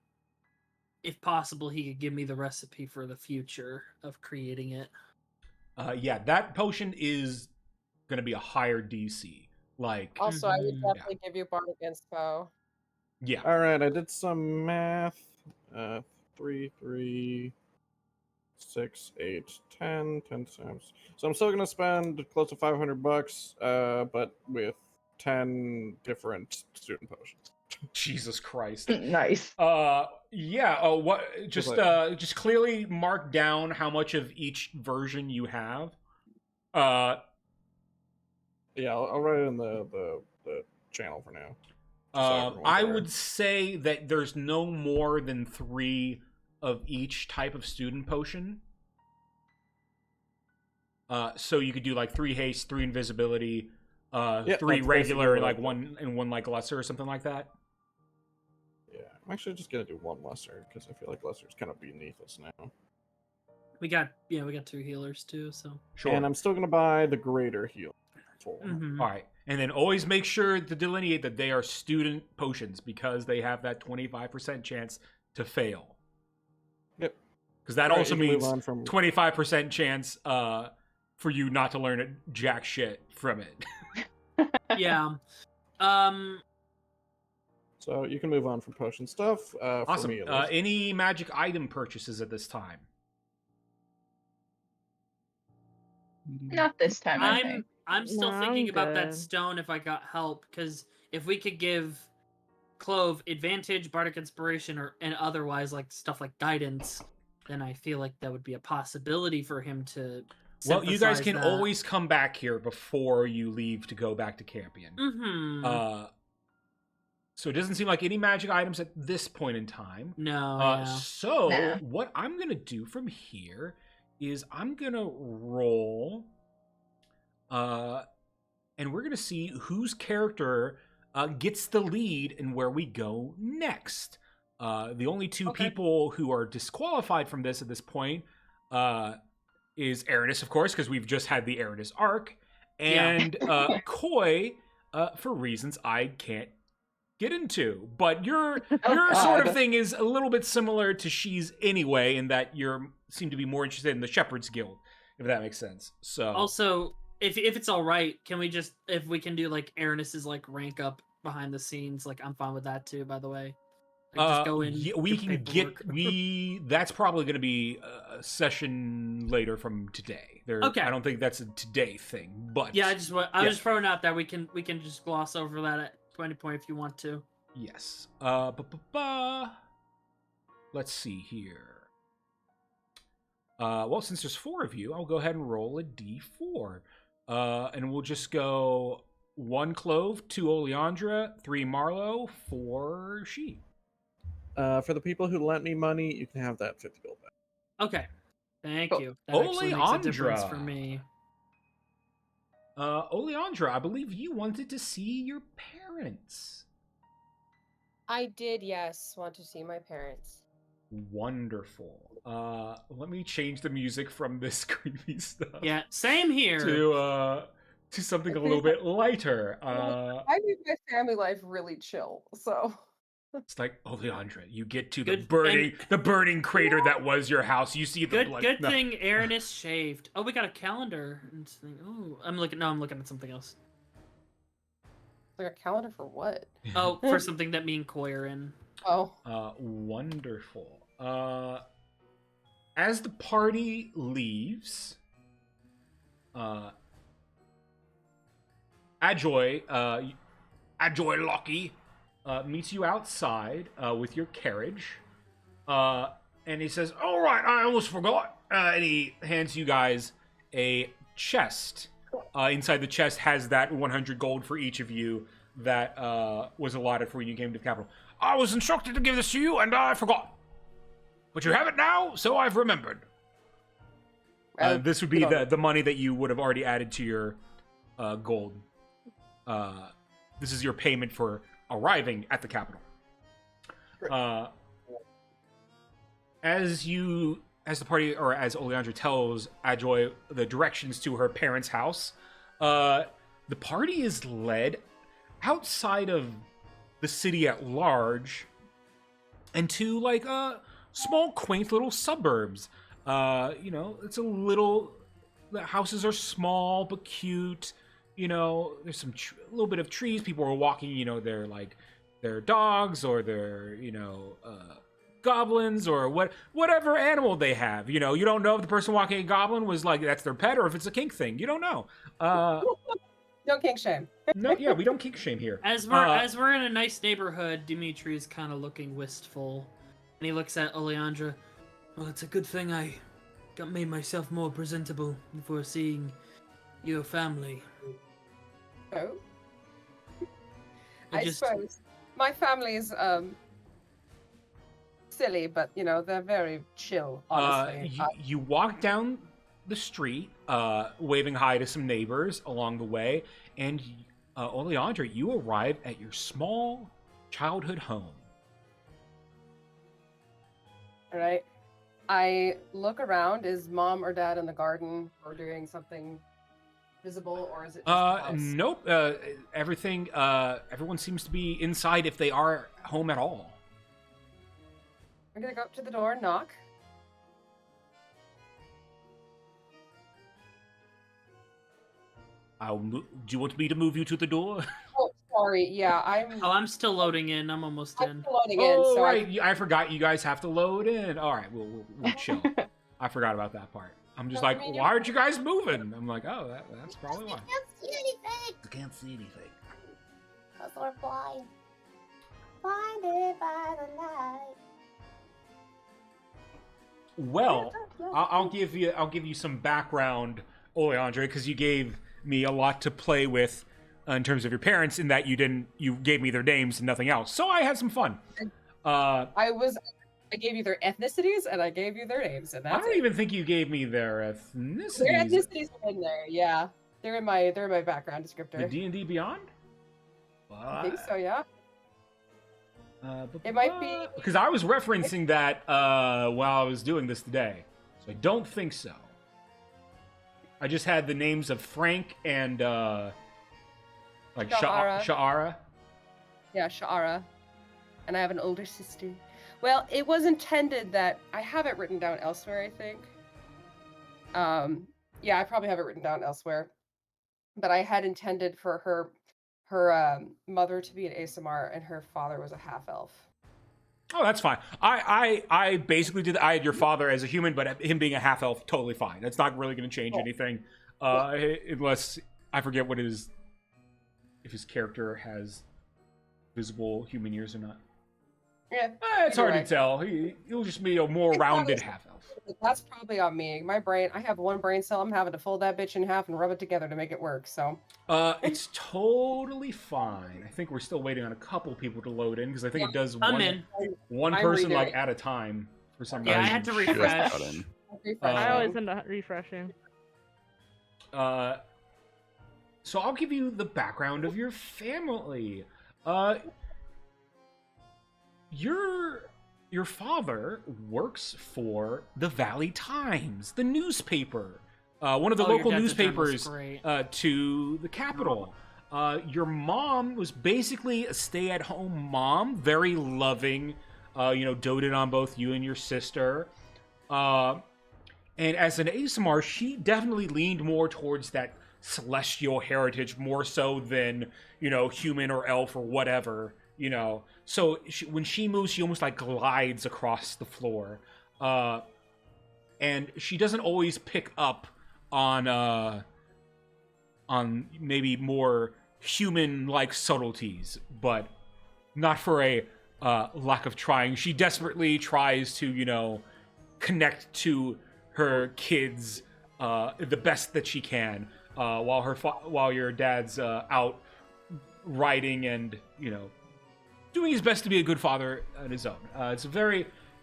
if possible, he could give me the recipe for the future of creating it. Yeah, that potion is going to be a higher DC. Like, also, I would definitely give you Bard against Foe. Yeah. All right, I did some math. 3, 3, 6, 8, 10 times. So I'm still gonna spend close to $500, but with 10 different student potions. Jesus Christ. Nice. Yeah. What? Just clearly mark down how much of each version you have. Yeah, I'll write it in the channel for now. I would say that there's no more than 3 of each type of student potion. So you could do like 3 haste, 3 invisibility, 3 regular, like one like lesser or something like that. Yeah, I'm actually just gonna do 1 lesser because I feel like lesser's kind of beneath us now. We got 2 healers too, so. Sure. And I'm still gonna buy the greater heal. Mhm. All right. And then always make sure to delineate that they are student potions because they have that 25% chance to fail. Yep. Because that Right, also you can move means on from 25% chance for you not to learn jack shit from it. Yeah. So you can move on from potion stuff. For Awesome. me, at least. Any magic item purchases at this time? Not this time, I think. I'm still No, thinking I'm about that good. stone if I got help, because if we could give Clove advantage, bardic inspiration, and otherwise like stuff like guidance, then I feel like that would be a possibility for him to. Well, you guys synthesize can that. always come back here before you leave to go back to Campion. Mm-hmm. So it doesn't seem like any magic items at this point in time. No. Yeah. So Nah. what I'm gonna do from here is I'm gonna roll, and we're gonna see whose character gets the lead and where we go next. The only two Okay. people who are disqualified from this at this point is Aranis, of course, because we've just had the Aranis arc, and Koi, for reasons I can't get into. But your sort of God. thing is a little bit similar to She's anyway, in that you seem to be more interested in the Shepherd's Guild, if that makes sense. So Also, if it's all right, can we just, if we can do like Aranis's like rank up behind the scenes, like I'm fine with that too. By the way, like, just go in. yeah, we do can paperwork. that's probably going to be a session later from today. Okay. I don't think that's a today thing, but Yeah, I was Yeah. just throwing out that we can just gloss over that at 20 point if you want to. yes. Let's see here. Well, since there's 4 of you, I'll go ahead and roll a d4. And we'll just go 1 Clove, 2 Oleandra, 3 Marlowe, 4 She. For the people who lent me money, you can have that 50 gold back. Okay, thank Cool. you. That actually makes a difference Oleandra. for me. Oleandra, I believe you wanted to see your parents. I did, yes, want to see my parents. Wonderful. Let me change the music from this creepy stuff. Yeah, same here. To something a little bit lighter. I made my family life really chill, so. It's like, Oleandra, you get to Good- the burning crater that was your house. You see the Good, blood. good No. thing Aranis shaved. Oh, we got a calendar. Oh, I'm looking at something else. Like a calendar for what? Oh, for something that me and Koi are in. Oh. Wonderful. As the party leaves, Ajoy Locky meets you outside with your carriage, and he says, "All right, I almost forgot." And he hands you guys a chest. Inside the chest has that 100 gold for each of you that was allotted for when you came to the capital. I was instructed to give this to you, and I forgot. But you have it now, so I've remembered. This would be the money that you would have already added to your gold. This is your payment for arriving at the capital. As the party, or as Oleandra tells Ajoy the directions to her parents' house, the party is led outside of the city at large into like small, quaint little suburbs. It's a little. The houses are small but cute. There's some a little bit of trees. People are walking. They're like their dogs or their goblins or whatever animal they have. You don't know if the person walking a goblin was like that's their pet or if it's a kink thing. You don't know. No kink shame. No, yeah, we don't kink shame here. As we're in a nice neighborhood, Dimitri is kind of looking wistful, and he looks at Oleandra. Well, it's a good thing I made myself more presentable before seeing your family. Oh. I I just- suppose my family is silly, but they're very chill. Honestly, You walk down the street, waving hi to some neighbors along the way, and Oleandra, you arrive at your small childhood home. all right. I look around. Is mom or dad in the garden or doing something visible, or is it just the house? Nope. Everything. Everyone seems to be inside if they are home at all. I'm gonna go up to the door and knock. Do you want me to move you to the door? Oh, sorry. Yeah, Oh, I'm still loading in. I'm almost I'm in. still loading in. Oh, So right. I forgot you guys have to load in. All right, we'll chill. I forgot about that part. I'm just No, I like, mean, why aren't you guys moving? I'm like, oh, that's probably why. I can't see anything. I can't see anything. Because we're blind. Blinded by the light. Well, I'll give you some background, Oleandre, because you gave me a lot to play with in terms of your parents. In that you gave me their names and nothing else, so I had some fun. I gave you their ethnicities and I gave you their names, and that's I don't it. even think you gave me their ethnicities. Their ethnicities are in there. Yeah, they're in my background descriptor. The D&D Beyond. I think so. Yeah. It might be- because I was referencing that while I was doing this today, so I don't think so. I just had the names of Frank and like Sha'ara. Sha'ara. Yeah, Sha'ara. And I have an older sister. Well, it was intended that I have it written down elsewhere, I think. Yeah, I probably have it written down elsewhere. But I had intended for her mother to be an ASMR and her father was a half-elf. Oh, that's fine. I basically did. I had your father as a human, but him being a half elf, totally fine. That's not really going to change anything, unless I forget what if his character has visible human ears or not. Yeah, It's hard to tell. He'll just be a more rounded half elf. That's probably on me. My brain, I have one brain cell. I'm having to fold that bitch in half and rub it together to make it work. So It's totally fine. I think we're still waiting on a couple people to load in because I think it does I'm in. one I'm person redoing like it. at a time for some Yeah, I reason. had to Just refresh. got in. I always end up refreshing. So I'll give you the background of your family. Your father works for the Valley Times, the newspaper, one of the Oh, your local dad's a newspapers journalist, great. to the capital. Your mom was basically a stay-at-home mom, very loving, doted on both you and your sister. And as an ASMR, she definitely leaned more towards that celestial heritage more so than, human or elf or whatever, So when she moves, she almost like glides across the floor. And she doesn't always pick up on maybe more human-like subtleties, but not for a lack of trying. She desperately tries to, connect to her kids the best that she can, while your dad's out riding and doing his best to be a good father on his own.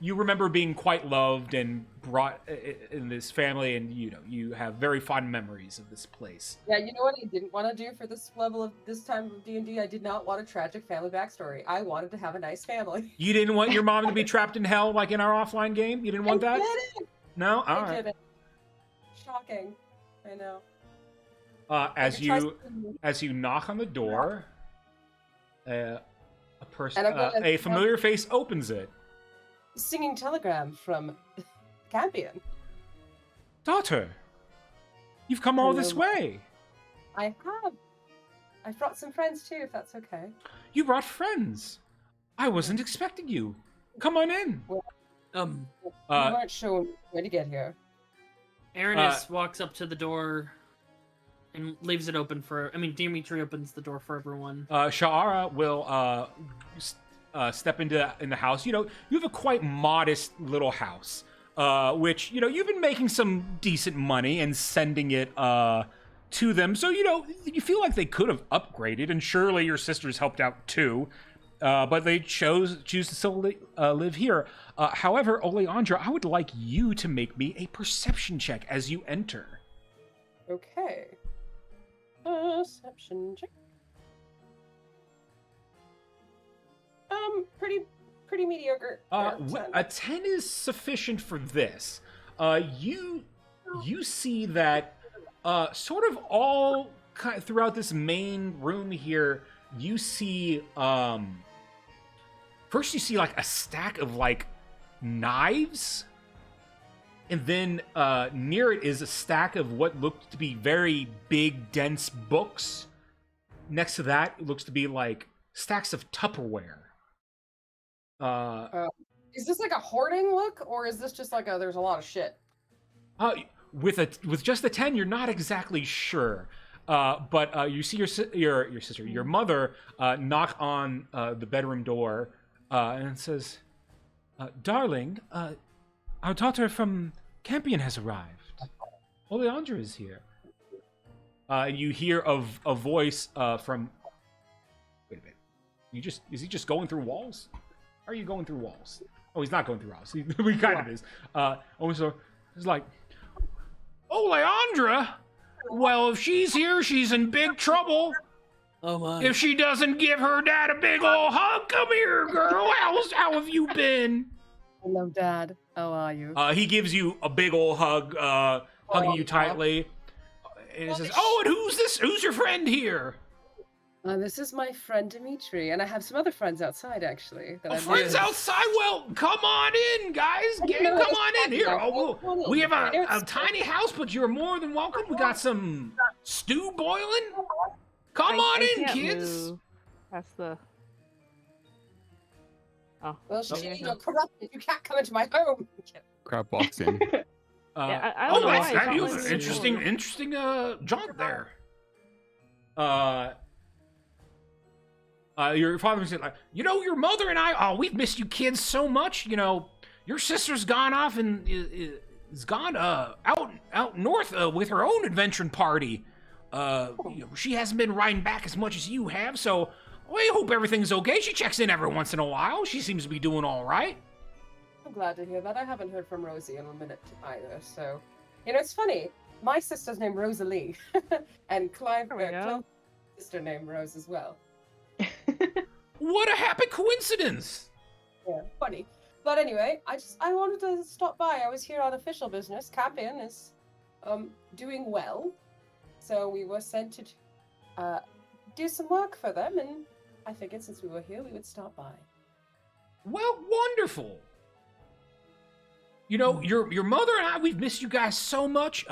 You remember being quite loved and brought in this family, and you have very fond memories of this place. Yeah, you know what I didn't want to do for this time of D&D? I did not want a tragic family backstory. I wanted to have a nice family. You didn't want your mom to be trapped in hell like in our offline game? You didn't want that? Didn't. No? All I right. didn't. Shocking. I know. As you knock on the door, a person, And I'm gonna- a familiar face opens it. Singing telegram from Campion. Daughter, you've come all this Hello. way. I have. I brought some friends too, if that's okay. You brought friends. I wasn't expecting you. Come on in. We Um, weren't sure where to get here. Aranis walks up to the door and leaves it open Dimitri opens the door for everyone. Sha'ara will step in the house. You have a quite modest little house, which you've been making some decent money and sending it to them. So you feel like they could have upgraded, and surely your sisters helped out too. But they choose to still live here. However, Oleandra, I would like you to make me a perception check as you enter. Okay. Perception check. pretty mediocre. A 10 is sufficient for this. You see that sort of all throughout this main room here, you see first you see like a stack of like knives, and then near it is a stack of what looked to be very big, dense books. Next to that, it looks to be like stacks of Tupperware. Is this like a hoarding look, or is this just like a there's a lot of shit? With just the 10, you're not exactly sure. But you see your mother knock on the bedroom door and says, "Darling, our daughter from Campion has arrived. Oleandra is here." And you hear a voice from. Wait a minute. Is he just going through walls? Are you going through walls? Oh, he's not going through walls. He kind of is. Also, it's like, Oleandra. Well, if she's here, she's in big trouble. Oh my! If she doesn't give her dad a big ol' hug, come here, girl. How have you been? Hello, Dad. How are you? He gives you a big ol' hug, hugging you tightly, and he says, "Oh, and who's this? Who's your friend here?" This is my friend Dimitri, and I have some other friends outside actually. Friends outside? Well, come on in, guys. Come on in here. We have a tiny house, but you're more than welcome. We got some stew boiling. Come on in, kids. Move. That's the. Oh. Well, you're corrupted. You can't come into my home. Crab walks in. Yeah, I don't know that's why that. You it's have not an interesting jaunt there. Your father said, like, your mother and I, we've missed you kids so much. Your sister's gone off and is gone out north with her own adventuring party. She hasn't been riding back as much as you have, so we hope everything's okay. She checks in every once in a while. She seems to be doing all right. I'm glad to hear that. I haven't heard from Rosie in a minute either, so... it's funny. My sister's named Rosalie, and Clive's sister named Rose as well. What a happy coincidence! Yeah, funny. But anyway, I wanted to stop by. I was here on official business. Campion is doing well, so we were sent to do some work for them, and I figured since we were here, we would stop by. Well, wonderful. Your mother and I, we've missed you guys so much.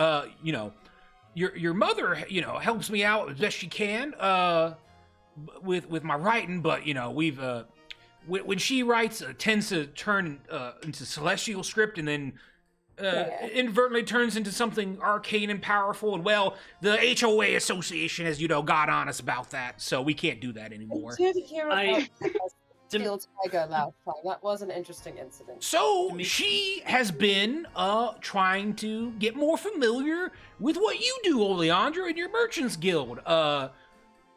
Your mother, helps me out as best she can with my writing, but we've when she writes, tends to turn into celestial script, and then inadvertently turns into something arcane and powerful. And well, the HOA Association has got on us about that, so we can't do that anymore. I did hear about Steel Tiger last time. That was an interesting incident. So she has been trying to get more familiar with what you do, Oleandra, in your Merchants Guild.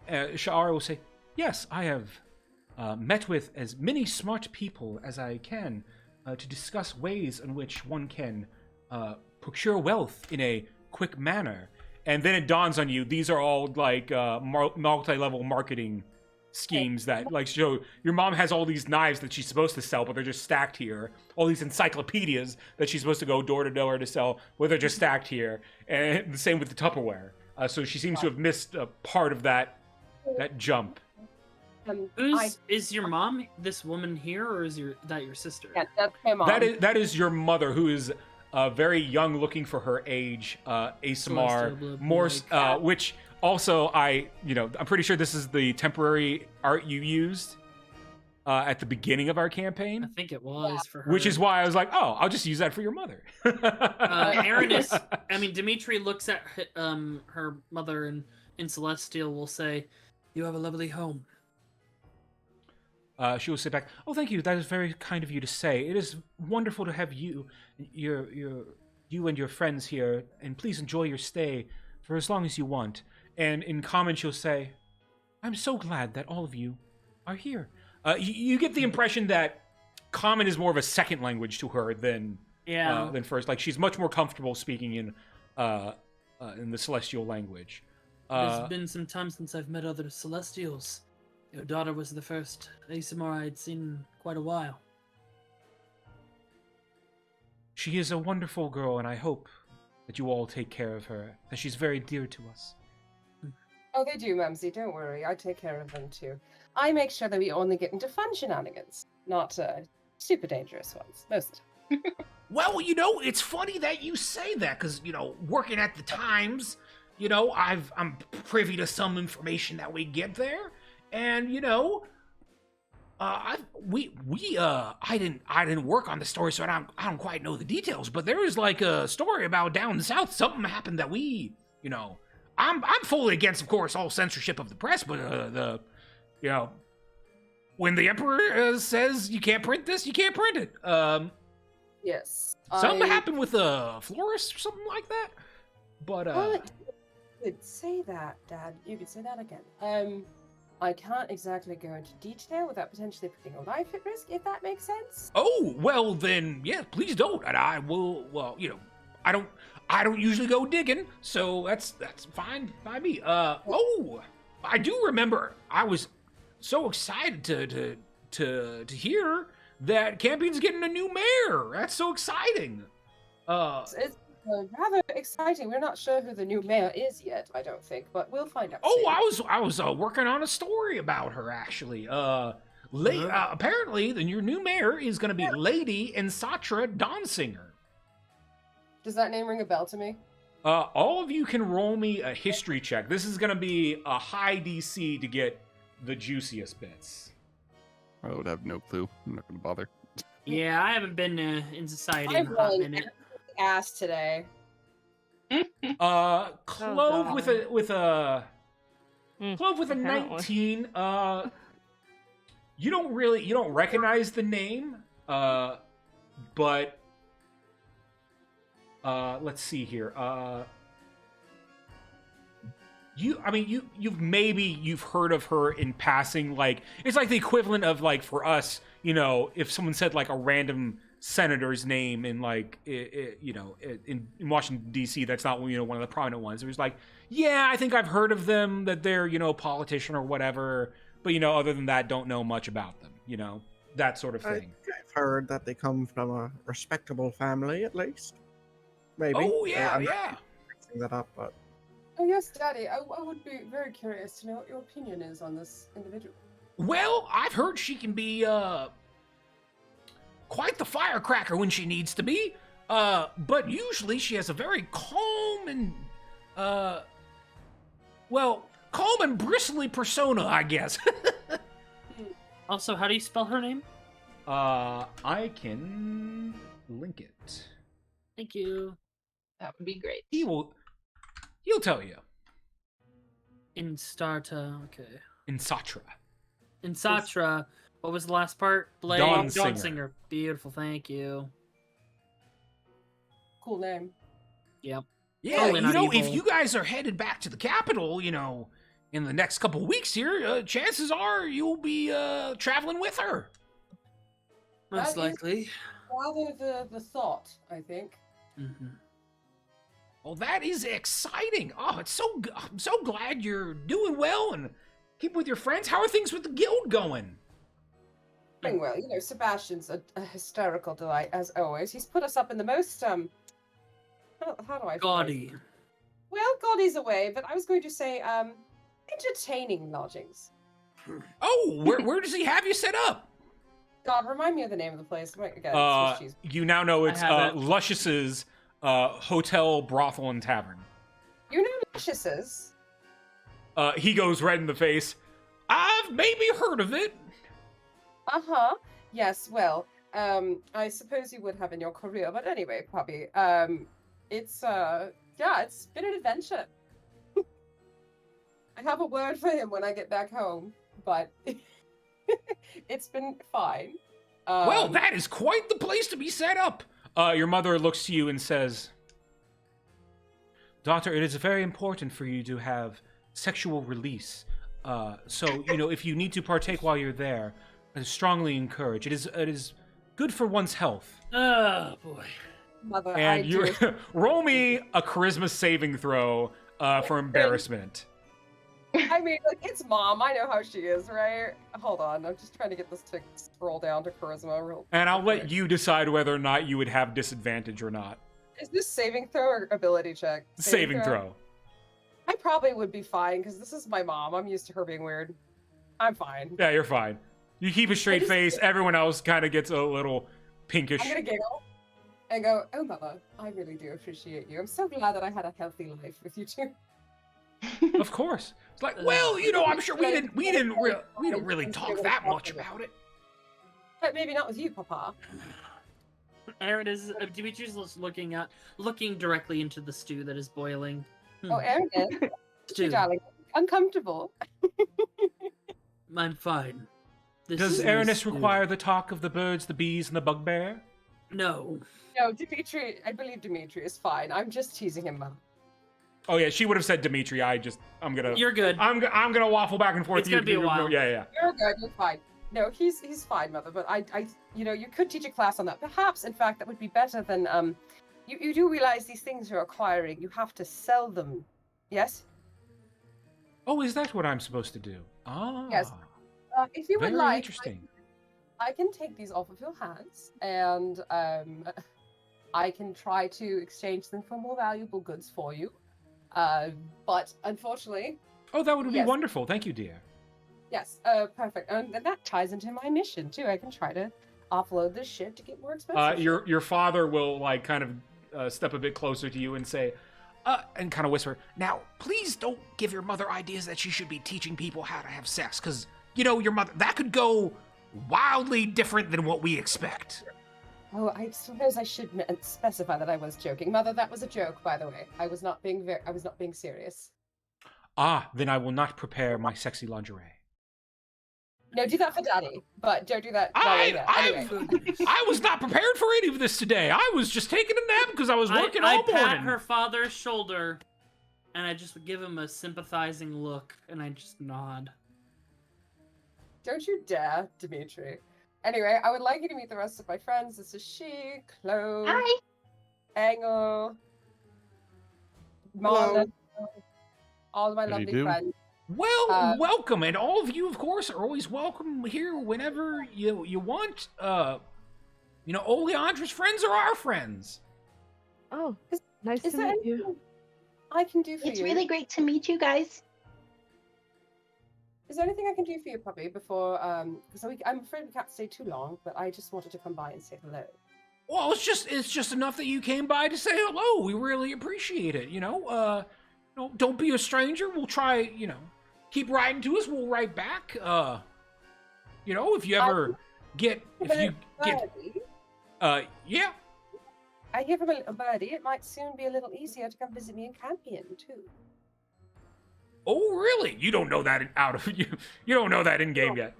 Sha'ara will say, "Yes, I have met with as many smart people as I can to discuss ways in which one can procure wealth in a quick manner." And then it dawns on you, these are all like multi-level marketing schemes that like show your mom has all these knives that she's supposed to sell, but they're just stacked here. All these encyclopedias that she's supposed to go door to door to sell, but they're just stacked here. And the same with the Tupperware. So she seems to have missed a part of that jump. Is your mom this woman here, or is that your sister? Yeah, that's my mom. That is your mother, who is very young, looking for her age. ASMR, more, which also I'm pretty sure this is the temporary art you used at the beginning of our campaign. I think it was for her. Which is why I was like, oh, I'll just use that for your mother. Dimitri looks at her mother, and in Celestial will say, "You have a lovely home." She will sit back. "Oh, thank you. That is very kind of you to say. It is wonderful to have you and your friends here, and please enjoy your stay for as long as you want." And in common, she'll say, "I'm so glad that all of you are here." You get the impression that common is more of a second language to her than first. Like, she's much more comfortable speaking in the Celestial language. It's been some time since I've met other Celestials. Your daughter was the first ASMR I'd seen in quite a while. She is a wonderful girl, and I hope that you all take care of her, as she's very dear to us. Oh, they do, Mumsy. Don't worry. I take care of them too. I make sure that we only get into fun shenanigans, not super dangerous ones, most of the time. Well, you know, it's funny that you say that, because, you know, working at the Times, you know, I'm privy to some information that we get there, and, you know, I didn't work on the story, so I don't quite know the details, but there is like a story about down south, something happened that we, you know, I'm fully against, of course, all censorship of the press, but you know, when the emperor says you can't print this, you can't print it. Yes. Something happened with a florist or something like that. But You could say that, Dad. You could say that again. I can't exactly go into detail without potentially putting your life at risk, if that makes sense. Oh, well then, yeah, please don't, and I will. Well, you know, I don't usually go digging, so that's fine by me. Oh, I do remember. I was so excited to hear that Campion's getting a new mayor. That's so exciting. It's rather exciting. We're not sure who the new mayor is yet, I don't think, but we'll find out. Oh, soon. I was working on a story about her actually. Apparently, your new mayor is going to be Lady Insatra Donsinger. Does that name ring a bell to me? All of you can roll me a history check. This is going to be a high DC to get the juiciest bits. I would have no clue. I'm not going to bother. Yeah, I haven't been in society I'm in a hot rolling minute. ass today. Clove with a Clove with a apparently. 19. You don't recognize the name. But let's see here. You've heard of her in passing. Like, it's like the equivalent of, like, for us, you know, if someone said like a random senator's name in, like, in Washington D.C. that's not, you know, one of the prominent ones. It was like, yeah, I think I've heard of them, that they're, you know, a politician or whatever, but, you know, other than that, don't know much about them. You know, that sort of thing. I've heard that they come from a respectable family, at least. Maybe. Oh yeah, I'm yeah. not mixing that up, but Oh yes, Daddy. I would be very curious to know what your opinion is on this individual. Well, I've heard she can be quite the firecracker when she needs to be. But usually she has a very calm and calm and bristly persona, I guess. Also, how do you spell her name? I can link it. Thank you. That would be great. He'll tell you. Instarta. Okay. Insatra. Insatra. What was the last part? Blade. Dawnsinger. Dawnsinger. Beautiful. Thank you. Cool name. Yep. Yeah, Totally you not know, if evil. you guys are headed back to the capital, you know, in the next couple weeks here, chances are you'll be traveling with her. Most That is- likely. Rather the thought, I think. Mm-hmm. Well, that is exciting. Oh, I'm so glad you're doing well and keep with your friends. How are things with the guild going? Doing well. You know, Sebastian's a hysterical delight, as always. He's put us up in the most, how do I phrase Gaudy. it? Well, Gaudy's away, but I was going to say, entertaining lodgings. Oh, where does he have you set up? God, remind me of the name of the place. Again, Swiss cheese. You now know it's I have it. Luscious's Hotel, Brothel, and Tavern. You know Lucius's. He goes red in the face. I've maybe heard of it. Uh-huh. Yes, well, I suppose you would have in your career, but anyway, puppy, it's been an adventure. I have a word for him when I get back home, but it's been fine. Well, that is quite the place to be set up. Your mother looks to you and says, Daughter, it is very important for you to have sexual release. So, you know, if you need to partake while you're there, I strongly encourage. It is good for one's health. Oh, boy. Mother, And you roll me a charisma saving throw for embarrassment. I mean, like, it's mom. I know how she is, right? Hold on. I'm just trying to get this to scroll down to charisma real And I'll let quick. you decide whether or not you would have disadvantage or not. Is this saving throw or ability check? Saving throw. I probably would be fine because this is my mom. I'm used to her being weird. I'm fine. Yeah, you're fine. You keep a straight just- face. Everyone else kind of gets a little pinkish. I'm gonna giggle and go, "Oh, mother, I really do appreciate you. I'm so glad that I had a healthy life with you two." Of course. It's like, well, you know, I'm sure we didn't really talk that much about it. But maybe not with you, Papa. Aaron is Dimitri's just looking directly into the stew that is boiling. Oh, Aaron is. Stew. Darling, uncomfortable. I'm fine. This Does is my Aranis stew. require the talk of the birds, the bees, and the bugbear? No. No, Dimitri. I believe Dimitri is fine. I'm just teasing him, Mom. Oh yeah, she would have said Dimitri. I'm gonna. You're good. I'm gonna waffle back and forth. It's gonna be a while. Yeah. You're good. You're fine. No, he's fine, mother. But you know, you could teach a class on that. Perhaps, in fact, that would be better than You do realize these things you're acquiring. You have to sell them. Yes. Oh, is that what I'm supposed to do? Ah. Yes. If you would Very like, interesting. I can take these off of your hands, and I can try to exchange them for more valuable goods for you. But unfortunately, Oh, that would be Yes. wonderful. Thank you, dear. yes, perfect. And that ties into my mission too. I can try to offload this shit to get more expensive. Your father will like kind of step a bit closer to you and say, and kind of whisper, "Now, please don't give your mother ideas that she should be teaching people how to have sex, because you know your mother that could go wildly different than what we expect." Oh, I suppose I should specify that I was joking, Mother. That was a joke, by the way. I was not being serious. Ah, then I will not prepare my sexy lingerie. No, do that for Daddy, but don't do that. Anyway. I was not prepared for any of this today. I was just taking a nap because I was working I all morning. pat her father's shoulder, and I just give him a sympathizing look, and I just nod. Don't you dare, Dimitri. Anyway, I would like you to meet the rest of my friends. This is she, Chloe, Hi. Engel, Hello. Marlon, all my How do you lovely do? friends. Well, welcome, and all of you, of course, are always welcome here whenever you want. You know, Oleandra's friends are our friends. Oh, nice Is to there meet you. anything I can do for It's you? really great to meet you guys. Is there anything I can do for you, puppy, before because I'm afraid we can't stay too long, but I just wanted to come by and say hello. Well, it's just enough that you came by to say hello. We really appreciate it. You know, don't be a stranger. We'll try. You know, keep writing to us. We'll write back. You know, if you ever get, yeah. I hear from a little birdie. It might soon be a little easier to come visit me in Campion too. Oh, really? You don't know that out of you. You don't know that in game yet.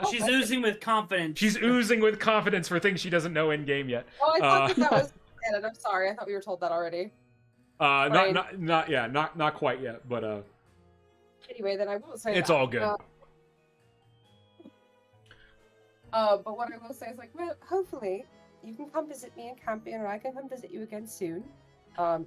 She's oozing with confidence. She's oozing with confidence for things she doesn't know in game yet. Oh, I thought that was canon. I'm sorry. I thought we were told that already. Not quite yet, but Anyway, then I won't say it's that. all good. But what I will say is, like, well, hopefully you can come visit me in Campion, or I can come visit you again soon.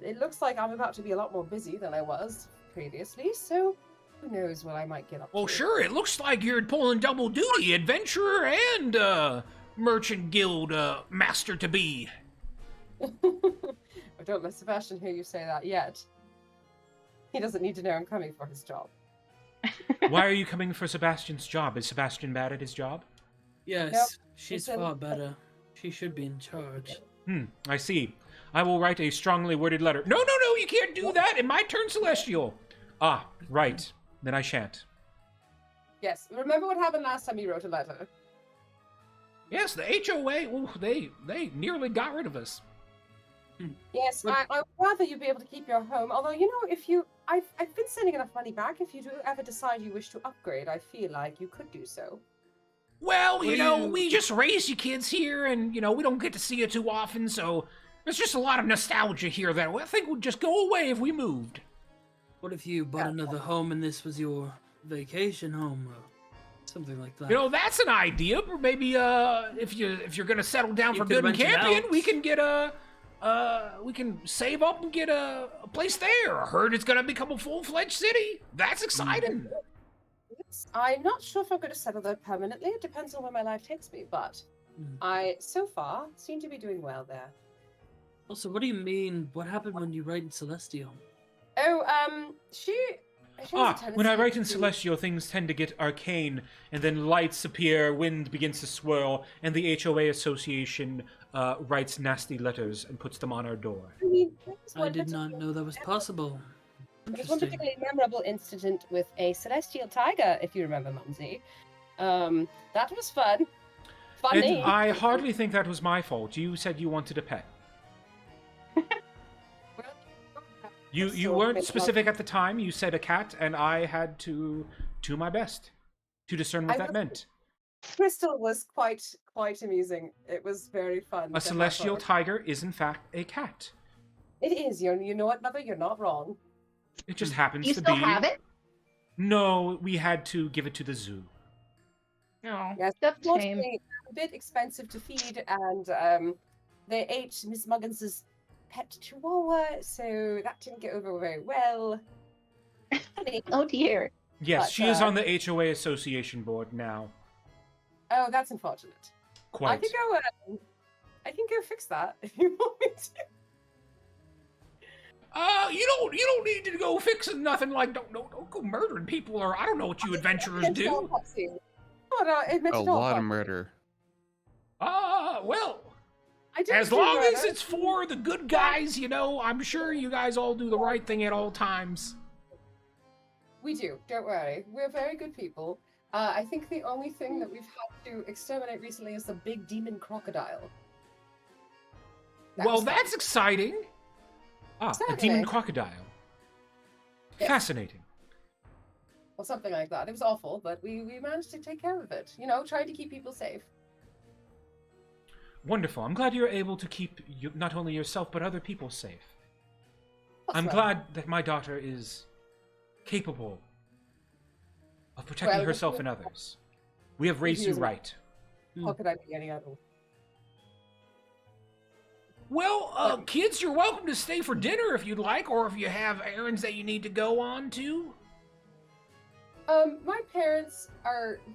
It looks like I'm about to be a lot more busy than I was previously, so who knows what I might get up Well, to. sure. It looks like you're pulling double duty, adventurer and merchant guild master to be. I don't let Sebastian hear you say that yet. He doesn't need to know I'm coming for his job. Why are you coming for Sebastian's job? Is Sebastian bad at his job? Yes, Yep, she's it's far better. She should be in charge. I see. I will write a strongly worded letter. No, you can't do that. In my turn, Celestial. Ah, right. Then I shan't. Yes, remember what happened last time you wrote a letter? Yes, the HOA, ooh, they nearly got rid of us. Yes, I would rather you be able to keep your home. Although, you know, I've been sending enough money back. If you do ever decide you wish to upgrade, I feel like you could do so. Well, What you do know, you- we just raise you kids here, and, you know, we don't get to see you too often, so there's just a lot of nostalgia here that I think would just go away if we moved. What if you bought another home and this was your vacation home, or something like that? You know, that's an idea, but maybe if you're gonna settle down You for could good in rent it Campion, out. we can get we can save up and get a place there. I heard it's gonna become a full-fledged city. That's exciting. Yes, I'm not sure if I'm going to settle there permanently. It depends on where my life takes me, but I, so far, seem to be doing well there. Also, what do you mean? What happened when you write in Celestial? Oh, she has a When I tendency write in to- Celestial, things tend to get arcane, and then lights appear, wind begins to swirl, and the HOA Association writes nasty letters and puts them on our door. I mean, there was I one did not particular- know that was possible. There's one Interesting. particularly memorable incident with a celestial tiger, if you remember, Mumsy. That was fun. Funny. And I hardly think that was my fault. You said you wanted a pet. You So weren't maybe specific at the time. You said a cat, and I had to do my best to discern what I that was- meant. Crystal was quite amusing. It was very fun. A to have celestial her. tiger is, in fact, a cat. It is. You know what, Mother? You're not wrong. It just happens You to still be. have it? No, we had to give it to the zoo. No. Yes, That's a shame. unfortunately, a bit expensive to feed, and they ate Miss Muggins's pet chihuahua, so that didn't get over very well. Funny. Oh dear. Yes, But, she is on the HOA Association board now. Oh, that's unfortunate. I Quite. can go fix that if you want me to. You don't need to go fixing nothing. Like, don't go murdering people, or I don't know what you adventurers do. Oh, no, admit A it all, lot of Potsy. murder. Well, I did as do long as murder. it's for the good guys, I'm sure you guys all do the right thing at all times. We do, don't worry. We're very good people. I think the only thing that we've had to exterminate recently is the big demon crocodile. That Well, was fun. that's exciting. A demon Certainly. crocodile. Yes. Fascinating. Or something like that. It was awful, but we managed to take care of it. You know, trying to keep people safe. Wonderful. I'm glad you're able to keep not only yourself, but other people safe. I'm Well, glad that my daughter is capable of protecting Well, herself and others. We have raised you Refusing. right. How could I be any other? Well, kids, you're welcome to stay for dinner if you'd like, or if you have errands that you need to go on to. My parents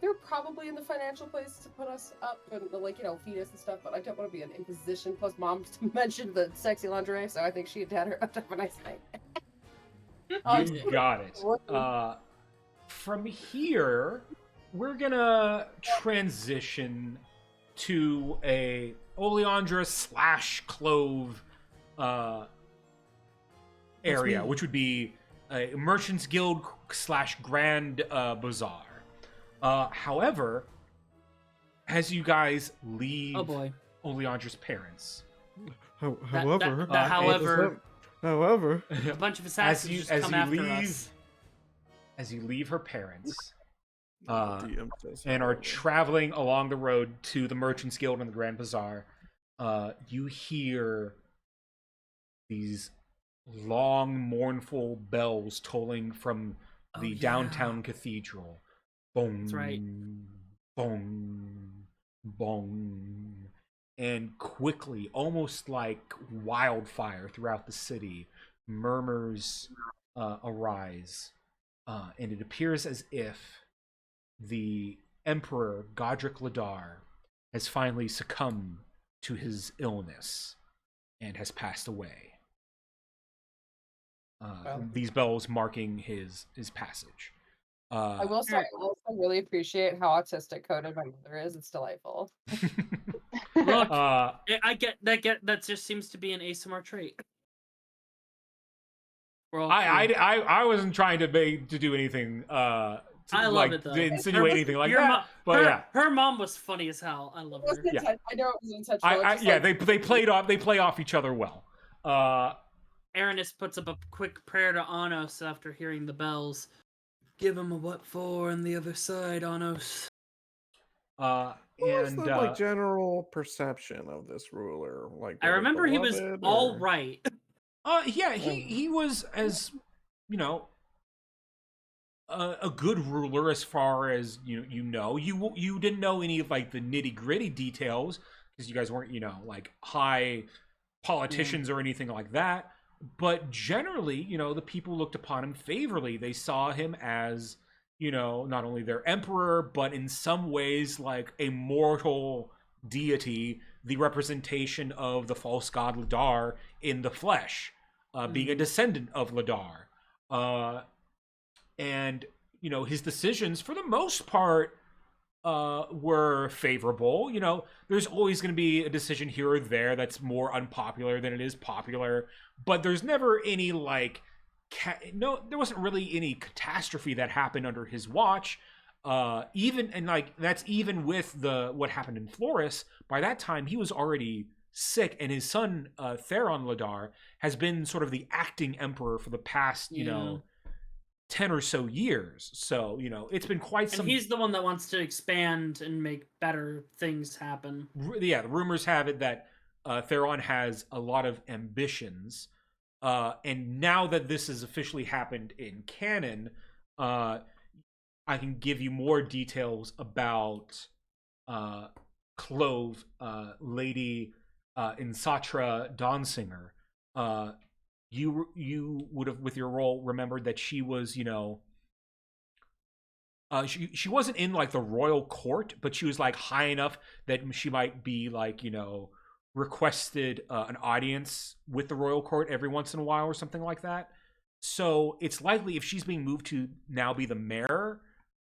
they're probably in the financial place to put us up and, like, you know, feed us and stuff, but I don't want to be an imposition. Plus, Mom mentioned the sexy lingerie, so I think she and Dad are up to have a nice night. You got it. From here, we're gonna transition to a Oleandra / Clove area, which would be a Merchants Guild / Grand Bazaar. However, as you guys leave Oh boy. Oleandra's parents, However, however, a as bunch of assassins just come after us. you leave her parents, DM says and are however. traveling along the road to the Merchants Guild and the Grand Bazaar, you hear these long, mournful bells tolling from Oh, the yeah. downtown cathedral. Bong, That's right. bong, bong. And quickly, almost like wildfire throughout the city, murmurs arise. And it appears as if the Emperor Godric Ladar has finally succumbed to his illness and has passed away. These bells marking his passage. I will say, I also really appreciate how autistic coded my mother is. It's delightful. Look, uh, I get that just seems to be an ASMR trait. We're all I wasn't trying to do anything to, I love like, it, though. to insinuate anything like Your that. mo- But her, yeah, her mom was funny as hell. I love her. Yeah. I know it was intentional. it's just yeah, like- they play off each other well. Aranis puts up a quick prayer to Anos after hearing the bells. Give him a what for on the other side, Anos. What's And the like general perception of this ruler? Like, I were they remember he was beloved, all or- right. yeah, he was, as you know, a good ruler as far as you didn't know any of like the nitty gritty details because you guys weren't like high politicians or anything like that. But generally, the people looked upon him favorably. They saw him as, not only their emperor, but in some ways like a mortal deity, the representation of the false god Ladar in the flesh, being a descendant of Ladar. And, his decisions, for the most part, were favorable. There's always going to be a decision here or there that's more unpopular than it is popular, but there's never any there wasn't really any catastrophe that happened under his watch. That's even with what happened in Florus. By that time, he was already sick, and his son Theron Ladar has been sort of the acting emperor for the past 10 or so years. So, it's been quite some... And he's the one that wants to expand and make better things happen. Yeah, the rumors have it that Theron has a lot of ambitions. And now that this has officially happened in canon, I can give you more details about Clove, Lady Insatra Dawnsinger. You would have, with your role, remembered that she was, she wasn't in like the royal court, but she was like high enough that she might be like, requested an audience with the royal court every once in a while or something like that. So it's likely, if she's being moved to now be the mayor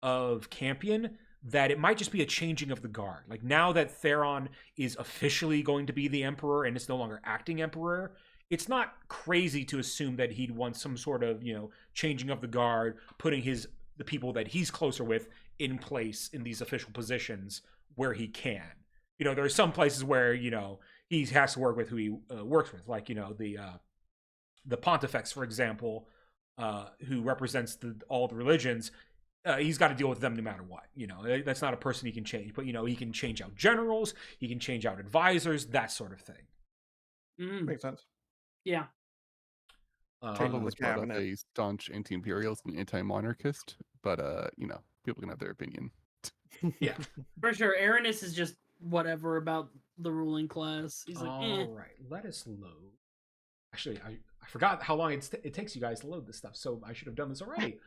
of Campion, that it might just be a changing of the guard. Like, now that Theron is officially going to be the emperor and it's no longer acting emperor, it's not crazy to assume that he'd want some sort of, changing of the guard, putting the people that he's closer with in place in these official positions where he can. There are some places where, he has to work with who he works with, like, the Pontifex, for example, who represents all the religions. He's got to deal with them no matter what. That's not a person he can change, but, he can change out generals, he can change out advisors, that sort of thing. Makes sense. Yeah. Taylor was brought up a staunch anti-imperialist and anti-monarchist, but people can have their opinion. Yeah, for sure. Aranis is just whatever about the ruling class. He's like, all right, let us load. Actually, I forgot how long it takes you guys to load this stuff, so I should have done this already.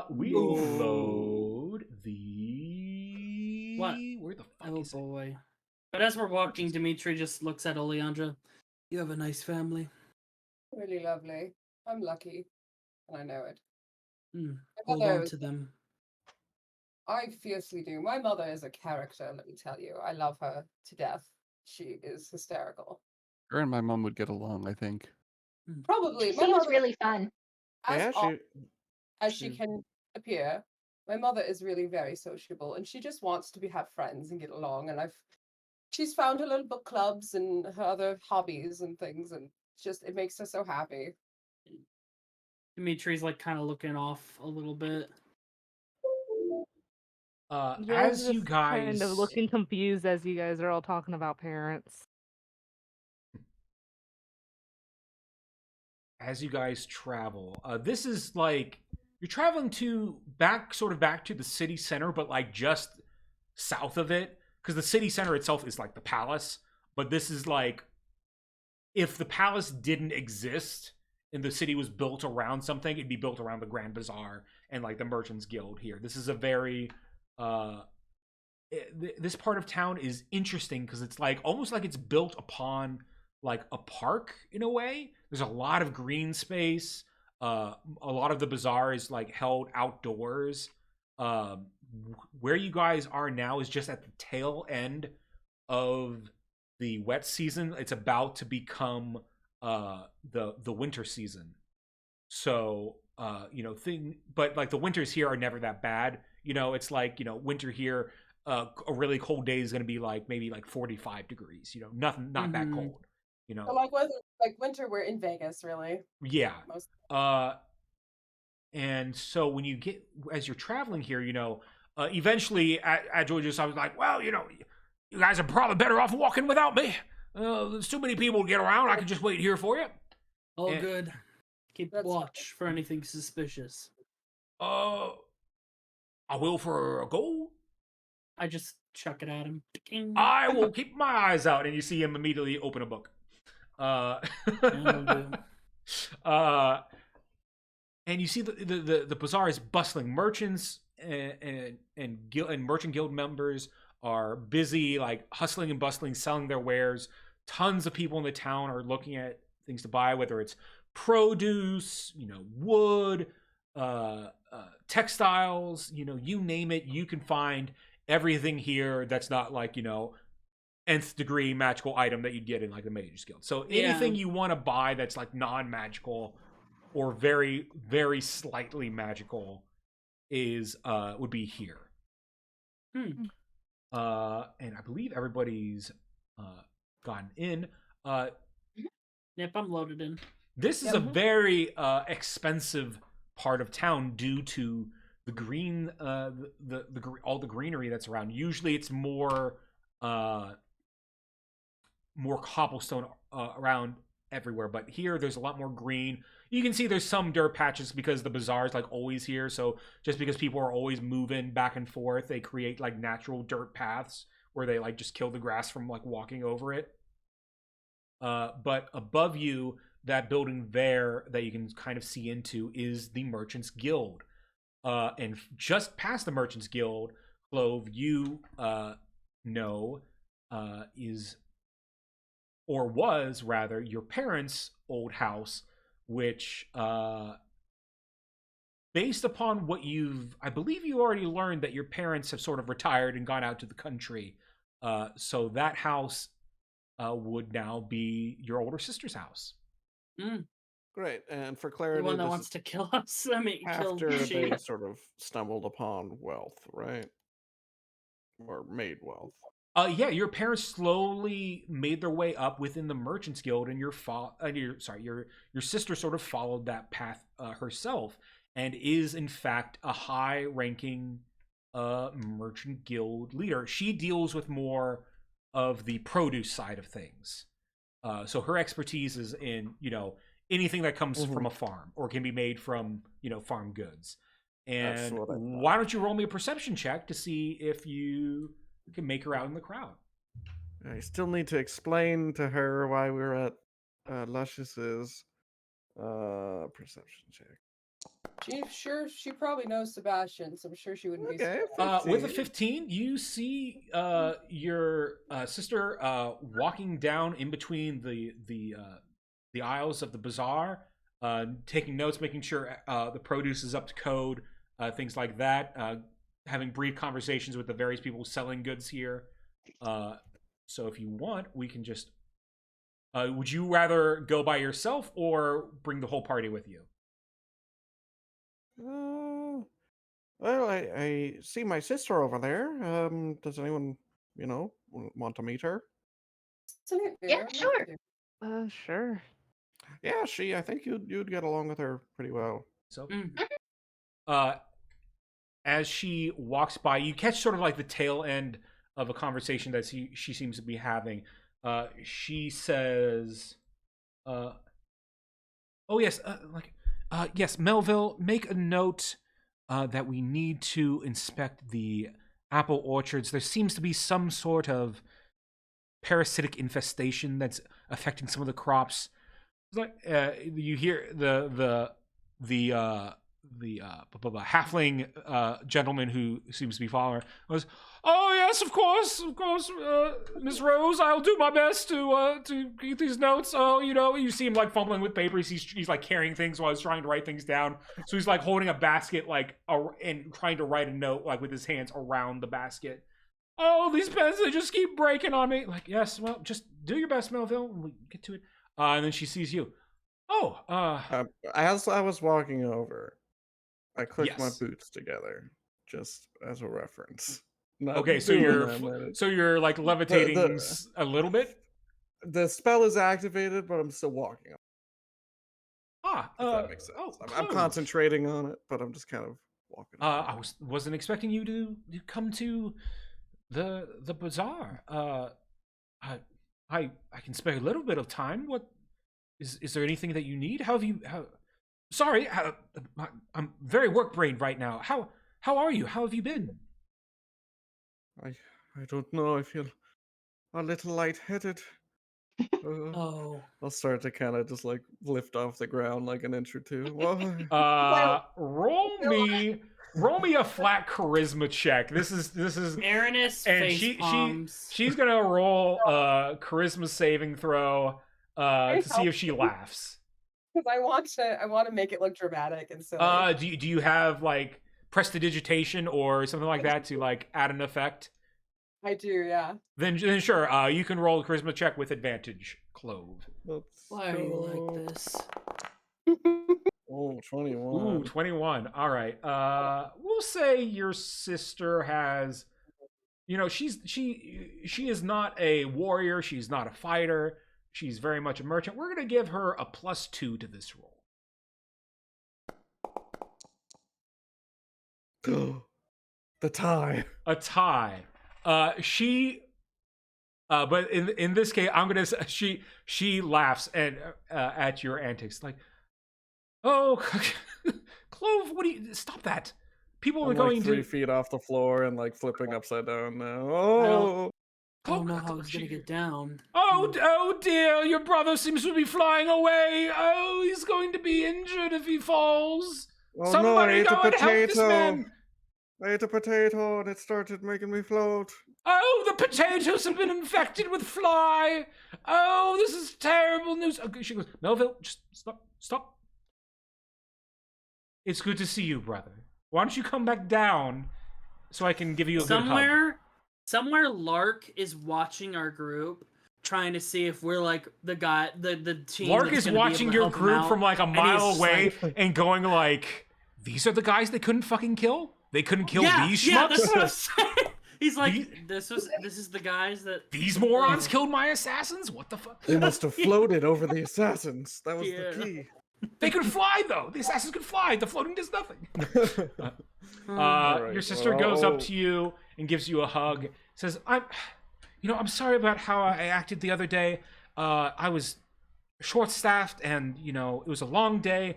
We load the... What? Where the fuck is boy. It? But as we're walking, Dimitri just looks at Oleandra. You have a nice family. Really lovely. I'm lucky, and I know it. Hold on to them. I fiercely do. My mother is a character, let me tell you. I love her to death. She is hysterical. Her and my mom would get along, I think. Probably. She seems really fun. As she can appear, my mother is really very sociable, and she just wants to have friends and get along. And she's found her little book clubs and her other hobbies and things, and it makes her so happy. Dimitri's like kind of looking off a little bit. As you guys kind of looking confused as you guys are all talking about parents. As you guys travel, this is like you're traveling back to the city center, but like just south of it, because the city center itself is like the palace. But this is like, if the palace didn't exist and the city was built around something, it'd be built around the Grand Bazaar and like the Merchants Guild here. This is a very this part of town is interesting because it's like almost like it's built upon like a park in a way. There's a lot of green space. A lot of the bazaar is like held outdoors. Where you guys are now is just at the tail end of the wet season. It's about to become the winter season. So but like the winters here are never that bad. It's like, winter here, a really cold day is going to be like maybe like 45 degrees, not that cold, So like winter, we're in Vegas, really. Yeah. And so when as you're traveling here, eventually at Georgia's, I was like, well, you guys are probably better off walking without me. There's too many people to get around. I can just wait here for you. All good. Keep watch for anything suspicious. I will for a gold. I just chuck it at him. I will keep my eyes out, and you see him immediately open a book. That'll do. And you see the bazaar is bustling. Merchants and merchant guild members are busy, like hustling and bustling, selling their wares. Tons of people in the town are looking at things to buy, whether it's produce, wood, textiles, you name it. You can find everything here that's not like nth degree magical item that you'd get in like the Mage's Guild. So anything you want to buy that's like non-magical or very, very slightly magical is would be here. And I believe everybody's gotten in. Yep, I'm loaded in. This is a very expensive part of town due to the green, all the greenery that's around. Usually, it's more cobblestone around everywhere, but here there's a lot more green. You can see there's some dirt patches because the bazaar is like always here. So just because people are always moving back and forth, they create like natural dirt paths where they like just kill the grass from like walking over it. But above you, that building there that you can kind of see into is the Merchants Guild. And just past the Merchants Guild, Clove, you know, is, or was rather, your parents' old house, which, based upon what I believe you already learned that your parents have sort of retired and gone out to the country. So that house would now be your older sister's house. Great. And for clarity, The one that this wants is to kill us. I mean, kill after she. they sort of stumbled upon wealth, right? Or made wealth. Yeah, your parents slowly made their way up within the Merchants Guild, and your sister sort of followed that path herself, and is in fact a high-ranking Merchant Guild leader. She deals with more of the produce side of things, so her expertise is in anything that comes from a farm or can be made from farm goods. And why don't you roll me a perception check to see if you can make her out in the crowd. I still need to explain to her why we're at Luscious's perception check. She probably knows Sebastian, so I'm sure she wouldn't be. With a 15, you see your sister walking down in between the aisles of the bazaar, taking notes, making sure the produce is up to code, things like that. Having brief conversations with the various people selling goods here. So if you want, we can just... would you rather go by yourself or bring the whole party with you? Well, I see my sister over there. Does anyone, want to meet her? Yeah, sure. Sure. Yeah, I think you'd get along with her pretty well. So, as she walks by, you catch sort of like the tail end of a conversation that she seems to be having. She says, "Oh yes, yes, Melville, make a note that we need to inspect the apple orchards. There seems to be some sort of parasitic infestation that's affecting some of the crops." It's like you hear the halfling gentleman who seems to be following her goes, "Oh yes, of course, Miss Rose. I'll do my best to get these notes. Oh, you see him like fumbling with papers. He's like carrying things while he's trying to write things down. So he's like holding a basket and trying to write a note like with his hands around the basket. Oh, these pens, they just keep breaking on me. Like, yes, well, just do your best, Melville. We'll get to it." And then she sees you. As I was walking over, I clicked my Yes. boots together, just as a reference. Okay, so you're like levitating a little bit. The spell is activated, but I'm still walking. If that makes sense. I'm concentrating on it, but I'm just kind of walking. I wasn't expecting you to come to the bazaar. I can spare a little bit of time. What is there anything that you need? Sorry, I'm very work brained right now. How are you? How have you been? I don't know. I feel a little lightheaded. Oh. I'll start to kind of just like lift off the ground like an inch or two. Whoa. Roll me a flat charisma check. This is Aaronus and face palms. she's gonna roll a charisma saving throw to see if she laughs. Because I want to make it look dramatic and silly. Do you have like prestidigitation or something like that to like add an effect? I do, yeah. Then sure, you can roll a charisma check with advantage, Clove. Why are you like this? Oh, 21. Ooh, 21. All right. We'll say your sister has, she is not a warrior. She's not a fighter. She's very much a merchant. We're gonna give her a +2 to this roll. The tie. A tie. But in this case, I'm gonna she laughs at your antics, like, oh, Clove, what do you stop that? People are I'm going like 3 to feet off the floor and like flipping upside down now. Oh, I don't know how he's gonna get down. Oh dear, your brother seems to be flying away. Oh, he's going to be injured if he falls. oh Somebody no, I ate go a and help this potato. man. I ate a potato and it started making me float. Oh, the potatoes have been infected with fly. Oh, this is terrible news. Okay, she goes, Melville, just stop. It's good to see you, brother. Why don't you come back down so I can give you a good hug? Somewhere Lark is watching our group, trying to see if we're like the team. Lark that's is gonna be watching able to your help him group out, from like a and mile he's away like, and going like, these are the guys they couldn't fucking kill? They couldn't kill these yeah, schmucks? that's what I'm saying. He's like, this is the guys that These morons killed my assassins? What the fuck? They must have floated over the assassins. That was Yeah. the key. They could fly, though. The assassins could fly. The floating does nothing. Right, Your sister goes up to you and gives you a hug. Says, I'm sorry about how I acted the other day. I was short-staffed, and it was a long day,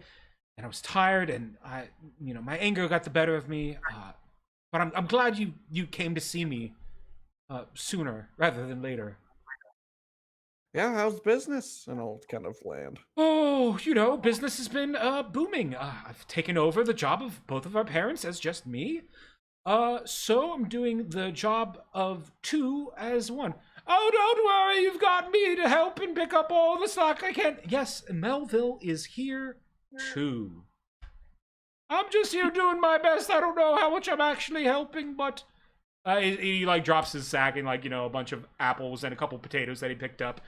and I was tired, and my anger got the better of me. But I'm glad you came to see me sooner rather than later. Yeah, how's business? And I'll kind of land. Oh, business has been booming. I've taken over the job of both of our parents as just me. So I'm doing the job of 2 as 1. Oh, don't worry, you've got me to help and pick up all the slack I can. Yes, Melville is here too. I'm just here doing my best. I don't know how much I'm actually helping, but he like drops his sack and like a bunch of apples and a couple potatoes that he picked up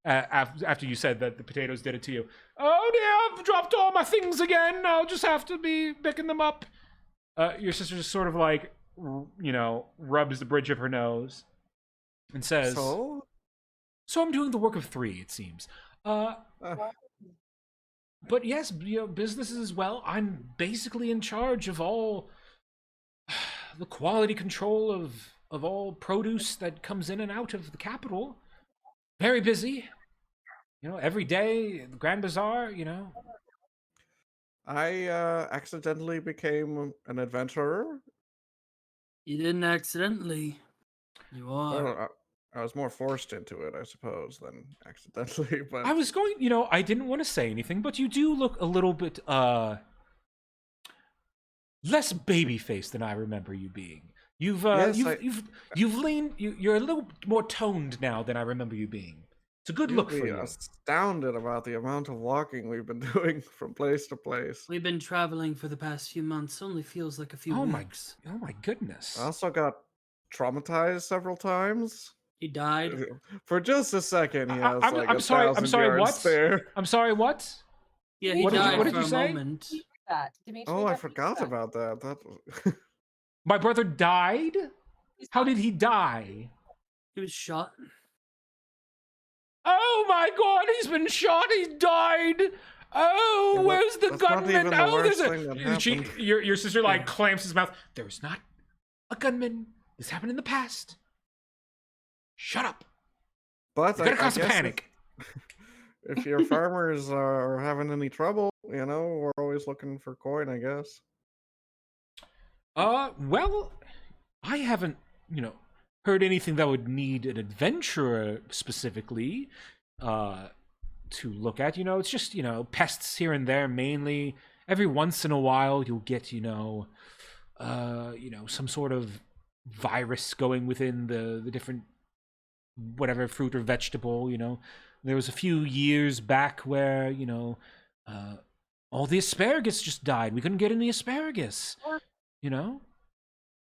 after you said that the potatoes did it to you. Oh dear, I've dropped all my things again. I'll just have to be picking them up. Your sister just sort of like rubs the bridge of her nose and says, So I'm doing the work of 3, it seems. But yes, businesses as well. I'm basically in charge of all the quality control of all produce that comes in and out of the capital. Very busy. Every day, the Grand Bazaar, I accidentally became an adventurer. You didn't accidentally. You are. I was more forced into it, I suppose, than accidentally. But I was going, I didn't want to say anything, but you do look a little bit less baby-faced than I remember you being. You've leaned. You're a little more toned now than I remember you being. It's a good look for you. Astounded about the amount of walking we've been doing from place to place. We've been traveling for the past few months. Only feels like a few weeks. Oh my goodness! I also got traumatized several times. He died for just a second. He has I'm sorry. What? There. I'm sorry. What? Yeah, he died for a moment. Oh, I forgot about that. That. My brother died? How did he die? He was shot. Oh my god, he's been shot, he died! Oh, where's the gunman? Oh, there's your sister like clamps his mouth. There's not a gunman. This happened in the past. Shut up. But you're gonna cause a panic. If your farmers are having any trouble, we're always looking for coin, I guess. Well, I haven't, heard anything that would need an adventurer specifically to look at. It's just, pests here and there mainly. Every once in a while you'll get, some sort of virus going within the different whatever fruit or vegetable. There was a few years back where, all the asparagus just died. We couldn't get any asparagus,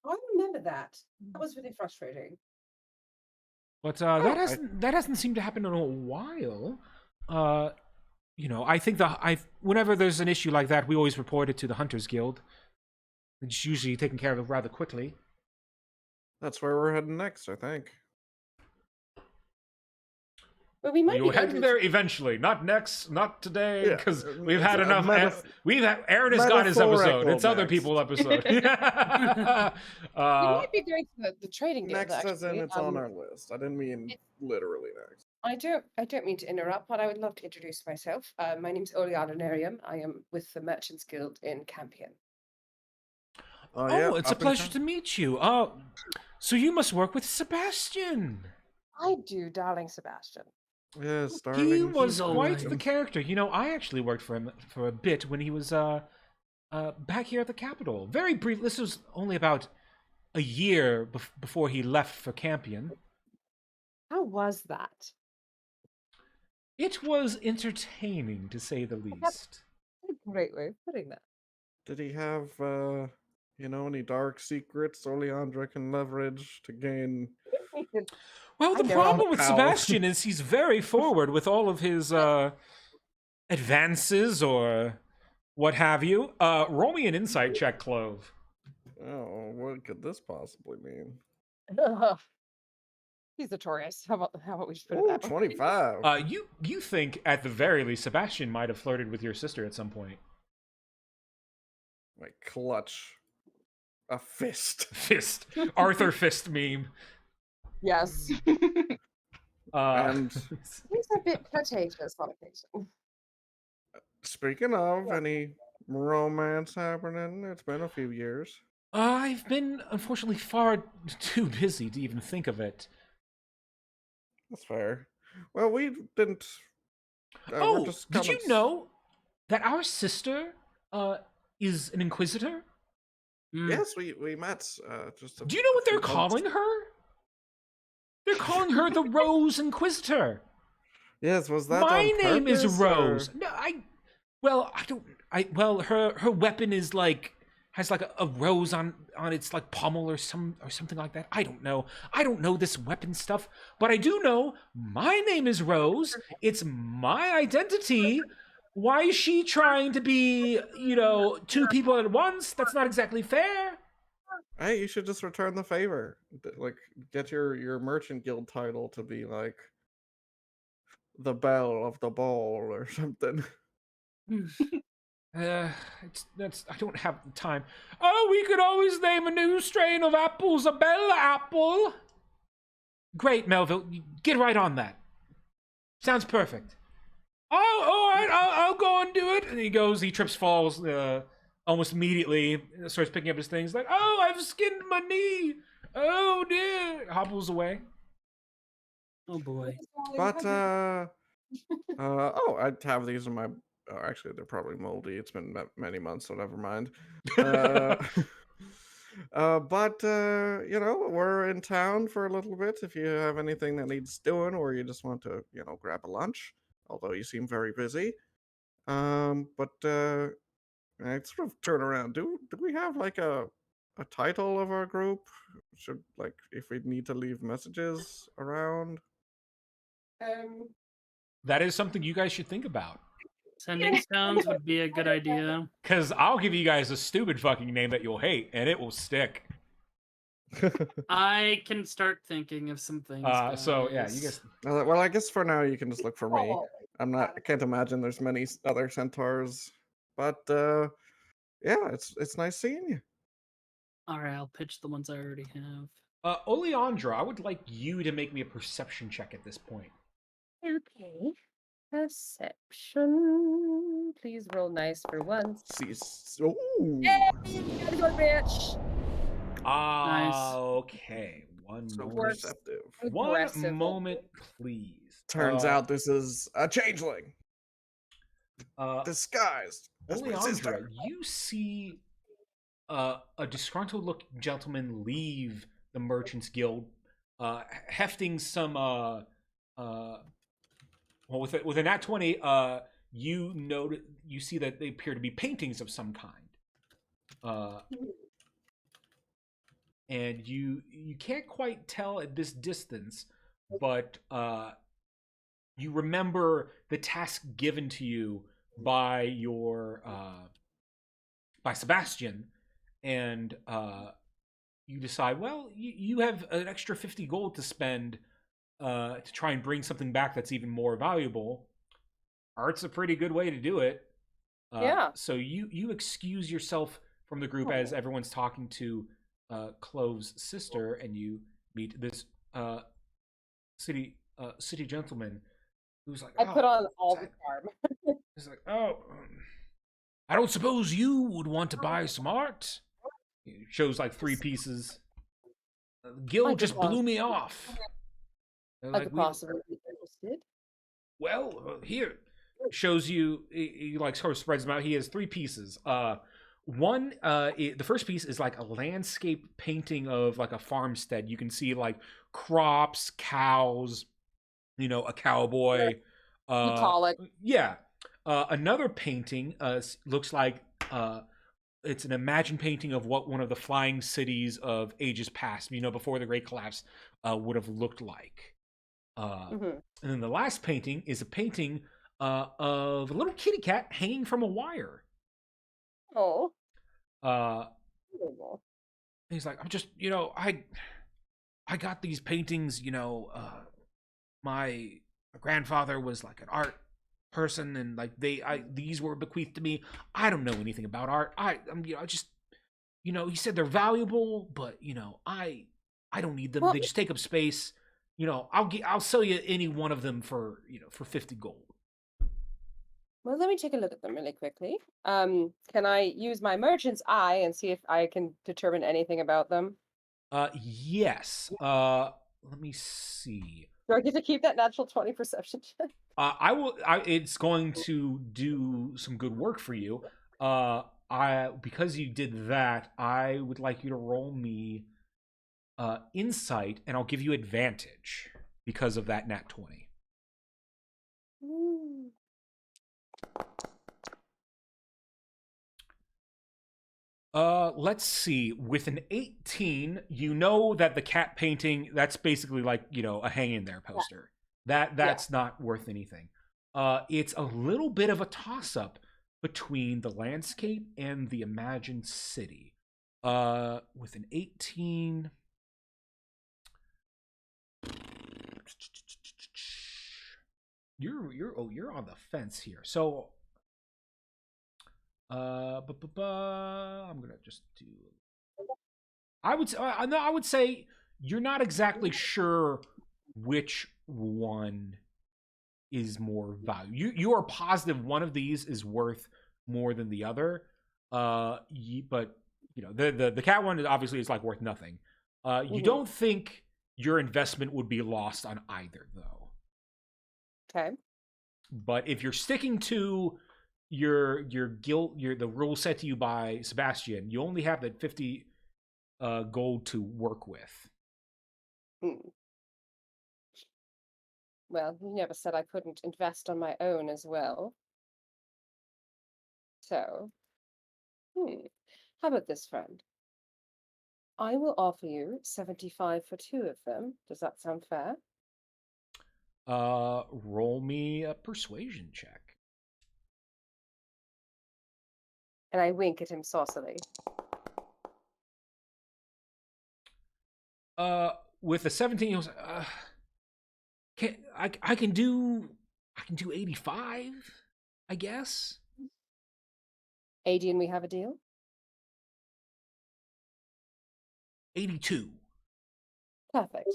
I remember that. That was really frustrating. But that hasn't seemed to happen in a while. I think whenever there's an issue like that, we always report it to the Hunters Guild. It's usually taken care of rather quickly. That's where we're heading next, I think. But we might You're be heading there eventually, not next, not today, because we've had enough. Aaron has got his episode. It's other people's episode. We might be going to the trading guild. Next, as in actually. it's on our list. I didn't mean literally next. I don't mean to interrupt, but I would love to introduce myself. My name's Oleana Nerium. I am with the Merchants Guild in Campion. Oh, it's a pleasure to meet you. So you must work with Sebastian. I do, darling Sebastian. Yes, darling. He was all quite right. the character. I actually worked for him for a bit when he was back here at the capital. Very brief. This was only about a year before he left for Campion. How was that? It was entertaining, to say the least. A great way of putting that. Did he have, any dark secrets Oleandra can leverage to gain? Well, the I know. problem with Ow. Sebastian is he's very forward with all of his advances or what have you. Roll me an insight check, Clove. Oh, what could this possibly mean? He's notorious. How about we just put it Oh, that way? 25. You think at the very least Sebastian might have flirted with your sister at some point. Like clutch. A fist. Fist. Arthur Fist meme. Yes. And He's a bit flirtatious on occasion. speaking of, any romance happening? It's been a few years. I've been, unfortunately, far too busy to even think of it. That's fair. Well, we didn't. Oh, did you know that our sister is an Inquisitor? Yes, we met. Just. Do you know what they're few months- calling her? They're calling her the Rose Inquisitor. Yes, was that My on name is purpose, Rose. or- No, her weapon is has a rose on its pommel or something like that. I don't know. I don't know this weapon stuff, but I do know my name is Rose. It's my identity. Why is she trying to be, two people at once? That's not exactly fair. Hey, you should just return the favor. Like, get your merchant guild title to be like the belle of the ball or something. I don't have the time. Oh, we could always name a new strain of apples a Bella apple. Great, Melville. Get right on that. Sounds perfect. Oh, all right, I'll go and do it. And he trips, falls, almost immediately starts picking up his things like, oh, I've skinned my knee. Oh, dear. Hobbles away. Oh boy. But, I have these in my... Oh, actually, they're probably moldy. It's been many months, so never mind. We're in town for a little bit. If you have anything that needs doing, or you just want to, grab a lunch, although you seem very busy. I sort of turn around. Do we have a title of our group? Should if we need to leave messages around? That is something you guys should think about. Sending stones would be a good idea. Because I'll give you guys a stupid fucking name that you'll hate, and it will stick. I can start thinking of some things. So yeah, you guys. Well, I guess for now you can just look for me. I can't imagine there's many other centaurs, but it's nice seeing you. All right, I'll pitch the ones I already have. Oleandra, I would like you to make me a perception check at this point. Okay. Perception. Please roll nice for once. Ooh. Hey, you gotta go, bitch. Nice. Okay. One So moment. perceptive. One Aggressive. moment, please. Turns out this is a changeling uh, disguised as my Oleandra, sister. you see a disgruntled-looking gentleman leave the Merchants Guild, hefting some well, with a nat 20, you see that they appear to be paintings of some kind. And you can't quite tell at this distance, but you remember the task given to you by your by Sebastian, and you decide, well, you have an extra 50 gold to spend to try and bring something back that's even more valuable. Art's a pretty good way to do it. Yeah. So you excuse yourself from the group as everyone's talking to Clove's sister, and you meet this city gentleman who's like, I put on all the charm. he's like, oh, I don't suppose you would want to buy some art? He shows like 3 pieces. The guild just blew me off. I could possibly be interested. Well, here shows you. He like sort of spreads them out. He has 3 pieces. One, the first piece is like a landscape painting of like a farmstead. You can see like crops, cows, a cowboy. Bucolic. Yeah. Another painting looks like it's an imagined painting of what one of the flying cities of ages past, before the Great Collapse, would have looked like. And then the last painting is a painting of a little kitty cat hanging from a wire. Oh. He's like, I'm just, I got these paintings, my grandfather was like an art person, and like these were bequeathed to me. I don't know anything about art. I'm just, he said they're valuable, but I don't need them. They just take up space. I'll sell you any one of them for 50 gold. Well, let me take a look at them really quickly. Can I use my merchant's eye and see if I can determine anything about them? Yes. Let me see. Do I get to keep that natural 20 perception check? I will. It's going to do some good work for you. Because you did that, I would like you to roll me insight, and I'll give you advantage because of that nat 20. Let's see. With an 18, you know that the cat painting, that's basically like, a hang in there poster. That's not worth anything. It's a little bit of a toss-up between the landscape and the imagined city. With an 18, you're on the fence here. So I'm gonna just do. I would say you're not exactly sure which one is more value. You are positive one of these is worth more than the other. But the cat one obviously is like worth nothing. You don't think your investment would be lost on either, though. Okay. But if you're sticking to your the rule set to you by Sebastian, you only have that 50 gold to work with. Well, you never said I couldn't invest on my own as well. So, how about this, friend? I will offer you 75 for 2 of them. Does that sound fair? Roll me a persuasion check. And I wink at him saucily. With a 17, he was I can do 85, I guess. Adian, we have a deal? 82. Perfect.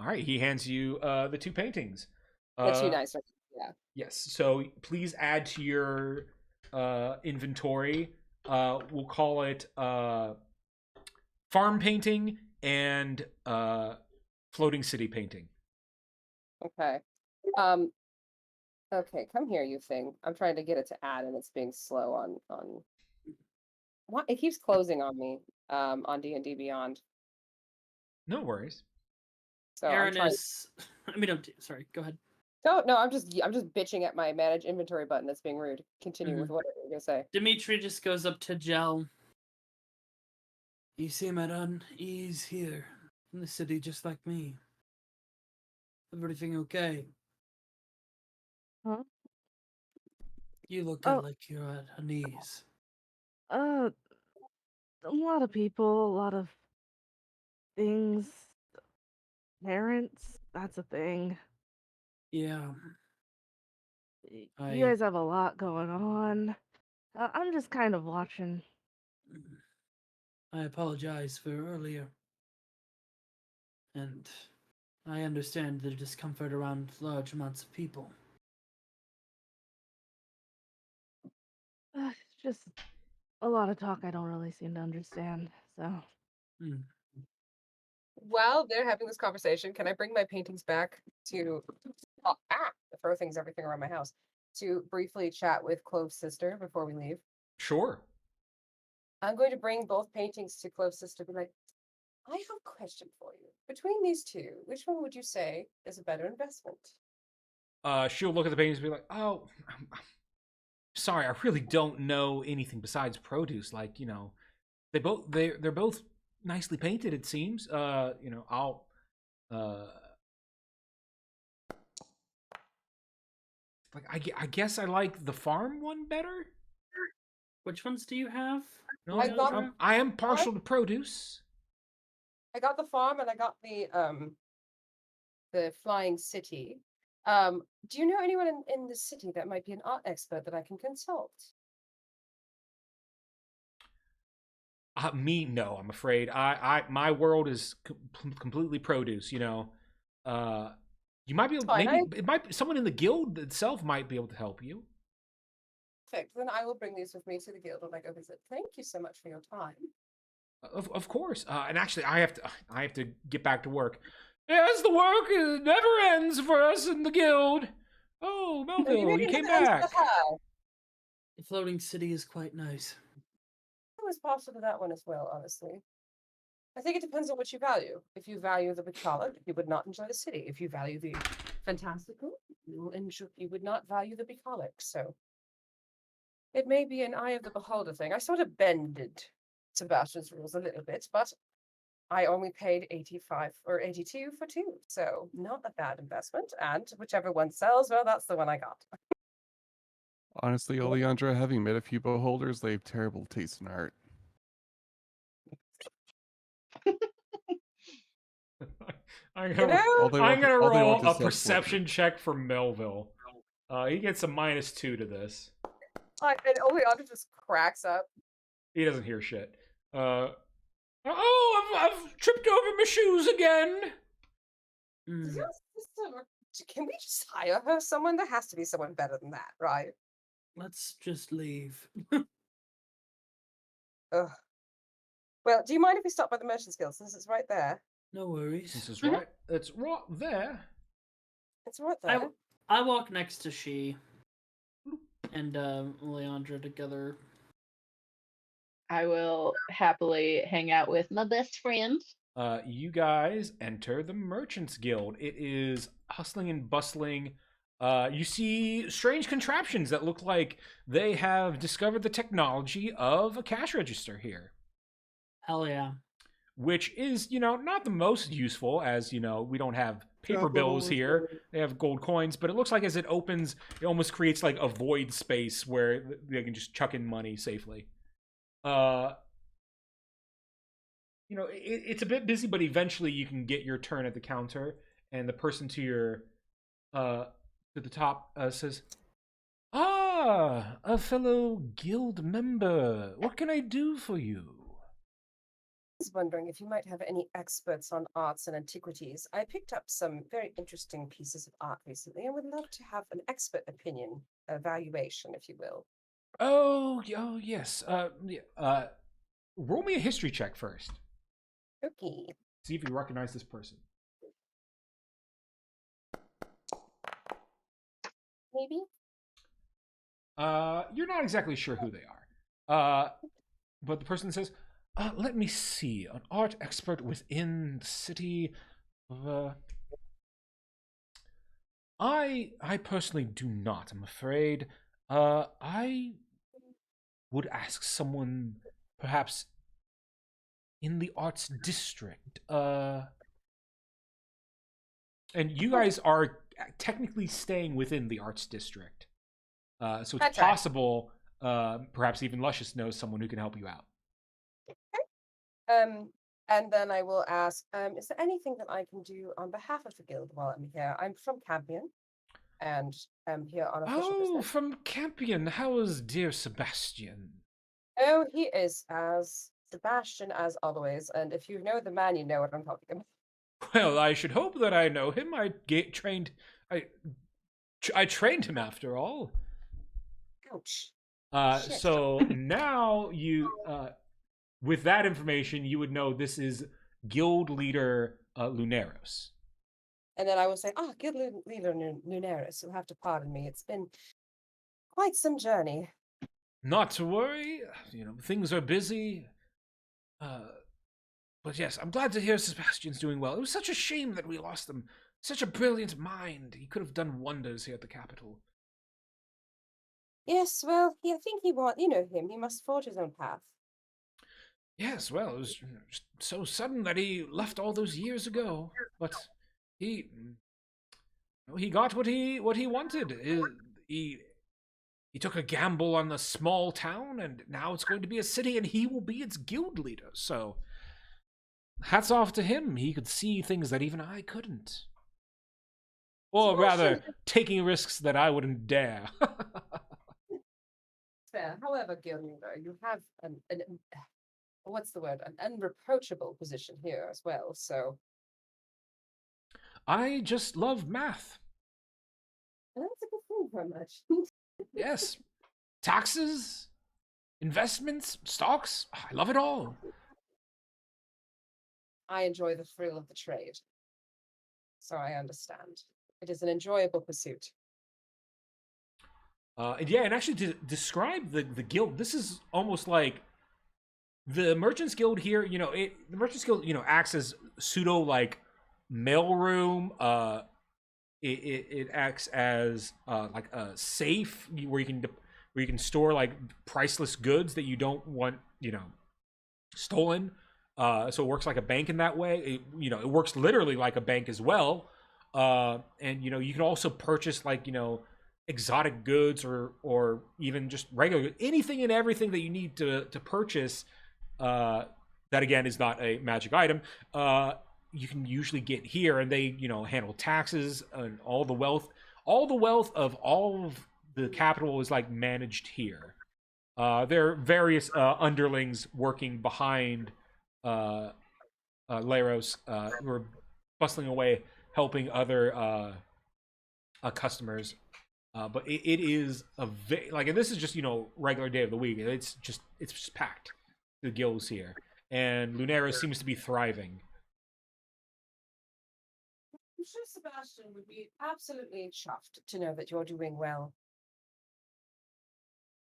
All right, he hands you the 2 paintings. That's you nice, yeah. Yes, so please add to your inventory. We'll call it farm painting and floating city painting. Okay. Okay, come here, you thing. I'm trying to get it to add, and it's being slow on. What? It keeps closing on me. On D&D Beyond. No worries. So Aaron I'm trying. is. I mean, sorry. Go ahead. No, I'm just bitching at my manage inventory button. That's being rude. Continue with whatever you're gonna say. Dimitri just goes up to Gel. You seem at unease here in the city, just like me. Everything okay? Huh? You look Oh. like you're at unease. A lot of people, a lot of things. Parents, that's a thing. Yeah. You guys have a lot going on. I'm just kind of watching. I apologize for earlier. And I understand the discomfort around large amounts of people. It's just a lot of talk I don't really seem to understand, so. While they're having this conversation, can I bring my paintings back to throw everything around my house to briefly chat with Clove's sister before we leave? Sure. I'm going to bring both paintings to Clove's sister. Be like, I have a question for you. Between these two, which one would you say is a better investment? She'll look at the paintings and be like, "Oh, I'm sorry, I really don't know anything besides produce. Like, you know, they're both nicely painted. It seems. You know, I'll like I guess I like the farm one better. Which ones do you have? No, I am partial to produce. I got the farm and I got the flying city. Do you know anyone in the city that might be an art expert that I can consult? Me, no, I'm afraid. My world is completely produce. You know, you might be able, it might be someone in the guild itself might be able to help you. Perfect. Then I will bring these with me to the guild when I go visit. Thank you so much for your time. Of course. And actually, I have to get back to work. Yes, the work never ends for us in the guild. Oh, Melville, you came back. The floating city is quite nice. I was partial to that one as well, honestly. I think it depends on what you value. If you value the bucolic, you would not enjoy the city. If you value the fantastical, you would not value the bucolic. So it may be an eye of the beholder thing. I sort of bended Sebastian's rules a little bit, but I only paid 85 or 82 for two, so not a bad investment. And whichever one sells, well, that's the one I got. Honestly, Oleandra, having met a few beholders, they have terrible taste in art. I'm gonna roll a perception check for Melville. He gets a -2 to this. And Oleandra just cracks up. He doesn't hear shit. I've tripped over my shoes again. Can we just hire her someone? There has to be someone better than that, right? Let's just leave. Ugh. Well, do you mind if we stop by the Merchant's Guild since it's right there? No worries. This is right. It's right there. It's right there. I walk next to she and Leandra together. I will happily hang out with my best friend. You guys enter the Merchant's Guild. It is hustling and bustling. You see strange contraptions that look like they have discovered the technology of a cash register here. Hell yeah. Which is, you know, not the most useful, as, you know, we don't have paper bills here. They have gold coins, but it looks like as it opens, it almost creates like a void space where they can just chuck in money safely. You know, it's a bit busy, but eventually you can get your turn at the counter, and the person to your to the top says, "Ah, a fellow guild member. What can I do for you?" I was wondering if you might have any experts on arts and antiquities. I picked up some very interesting pieces of art recently and would love to have an expert opinion, evaluation, if you will. Oh yes. Roll me a history check first. Okay. See if you recognize this person. Maybe. You're not exactly sure who they are. But the person says, let me see, an art expert within the city of, I personally do not, I'm afraid. I would ask someone, perhaps, in the arts district. And you guys are technically staying within the arts district. So it's That's right. possible, perhaps even Luscious knows someone who can help you out. And then I will ask, is there anything that I can do on behalf of the guild while I'm here? I'm from Campion, and I'm here on official Oh, business. from Campion, how is dear Sebastian? Oh, he is as Sebastian as always, and if you know the man, you know what I'm talking about. Well, I should hope that I know him. I trained him after all. Ouch. Shit. So now you, with that information, you would know this is guild leader Luneros. And then I will say, guild leader Nuneris, you'll have to pardon me. It's been quite some journey. Not to worry, things are busy. But yes, I'm glad to hear Sebastian's doing well. It was such a shame that we lost him. Such a brilliant mind. He could have done wonders here at the capital. Yes, well, I think you know him. He must forge his own path. Yes, well, it was just so sudden that he left all those years ago. But he got what he wanted. He took a gamble on the small town, and now it's going to be a city, and he will be its guild leader. So, hats off to him. He could see things that even I couldn't. Or rather, taking risks that I wouldn't dare. Fair. However, guild leader, you have an what's the word? An unreproachable position here as well. So I just love math. that's a good thing very much. Yes. Taxes, investments, stocks. I love it all. I enjoy the thrill of the trade. So I understand. It is an enjoyable pursuit. And actually to describe the guild, this is almost like the Merchants Guild here, the Merchants Guild, acts as pseudo like mailroom. It acts as like a safe where you can store like priceless goods that you don't want, stolen. So it works like a bank in that way. It works literally like a bank as well. And you can also purchase like, exotic goods or even just regular, anything and everything that you need to purchase, that again is not a magic item, you can usually get here, and they handle taxes and all the wealth of all of the capital is like managed here. There are various underlings working behind Leros, who are bustling away helping other customers. But it is and this is just regular day of the week. It's just packed. The guilds here, and Lunera seems to be thriving. I'm sure Sebastian would be absolutely chuffed to know that you're doing well.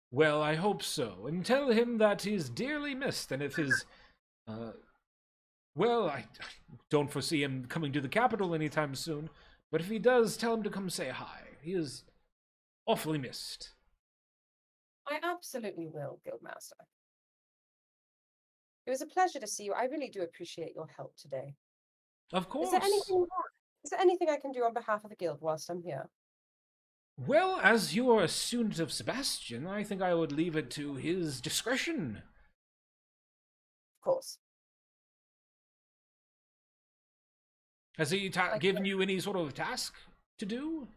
Well, I hope so, and tell him that he is dearly missed. And if his, well, I don't foresee him coming to the capital anytime soon. But if he does, tell him to come say hi. He is awfully missed. I absolutely will, Guildmaster. It was a pleasure to see you. I really do appreciate your help today. Of course. Is there anything I can do on behalf of the guild whilst I'm here? Well, as you are a student of Sebastian, I think I would leave it to his discretion. Of course. Has he given you any sort of task to do?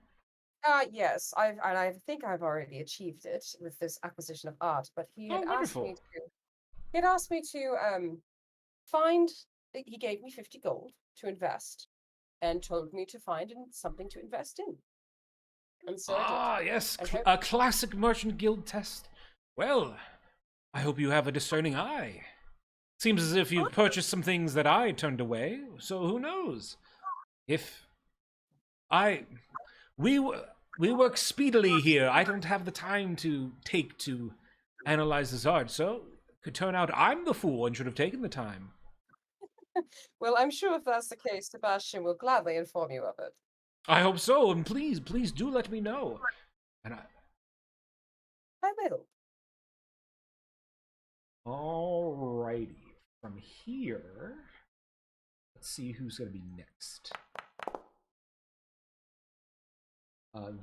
Yes, I think I've already achieved it with this acquisition of art. But he had asked me to find. He gave me 50 gold to invest, and told me to find something to invest in. And so I did. Yes, a classic Merchant Guild test. Well, I hope you have a discerning eye. Seems as if you've purchased some things that I turned away, so who knows? If we work speedily here. I don't have the time to analyze this art, so it could turn out I'm the fool and should have taken the time. Well, I'm sure if that's the case, Sebastian will gladly inform you of it. I hope so, and please do let me know. And I will. alrighty, from here, let's see who's gonna be next.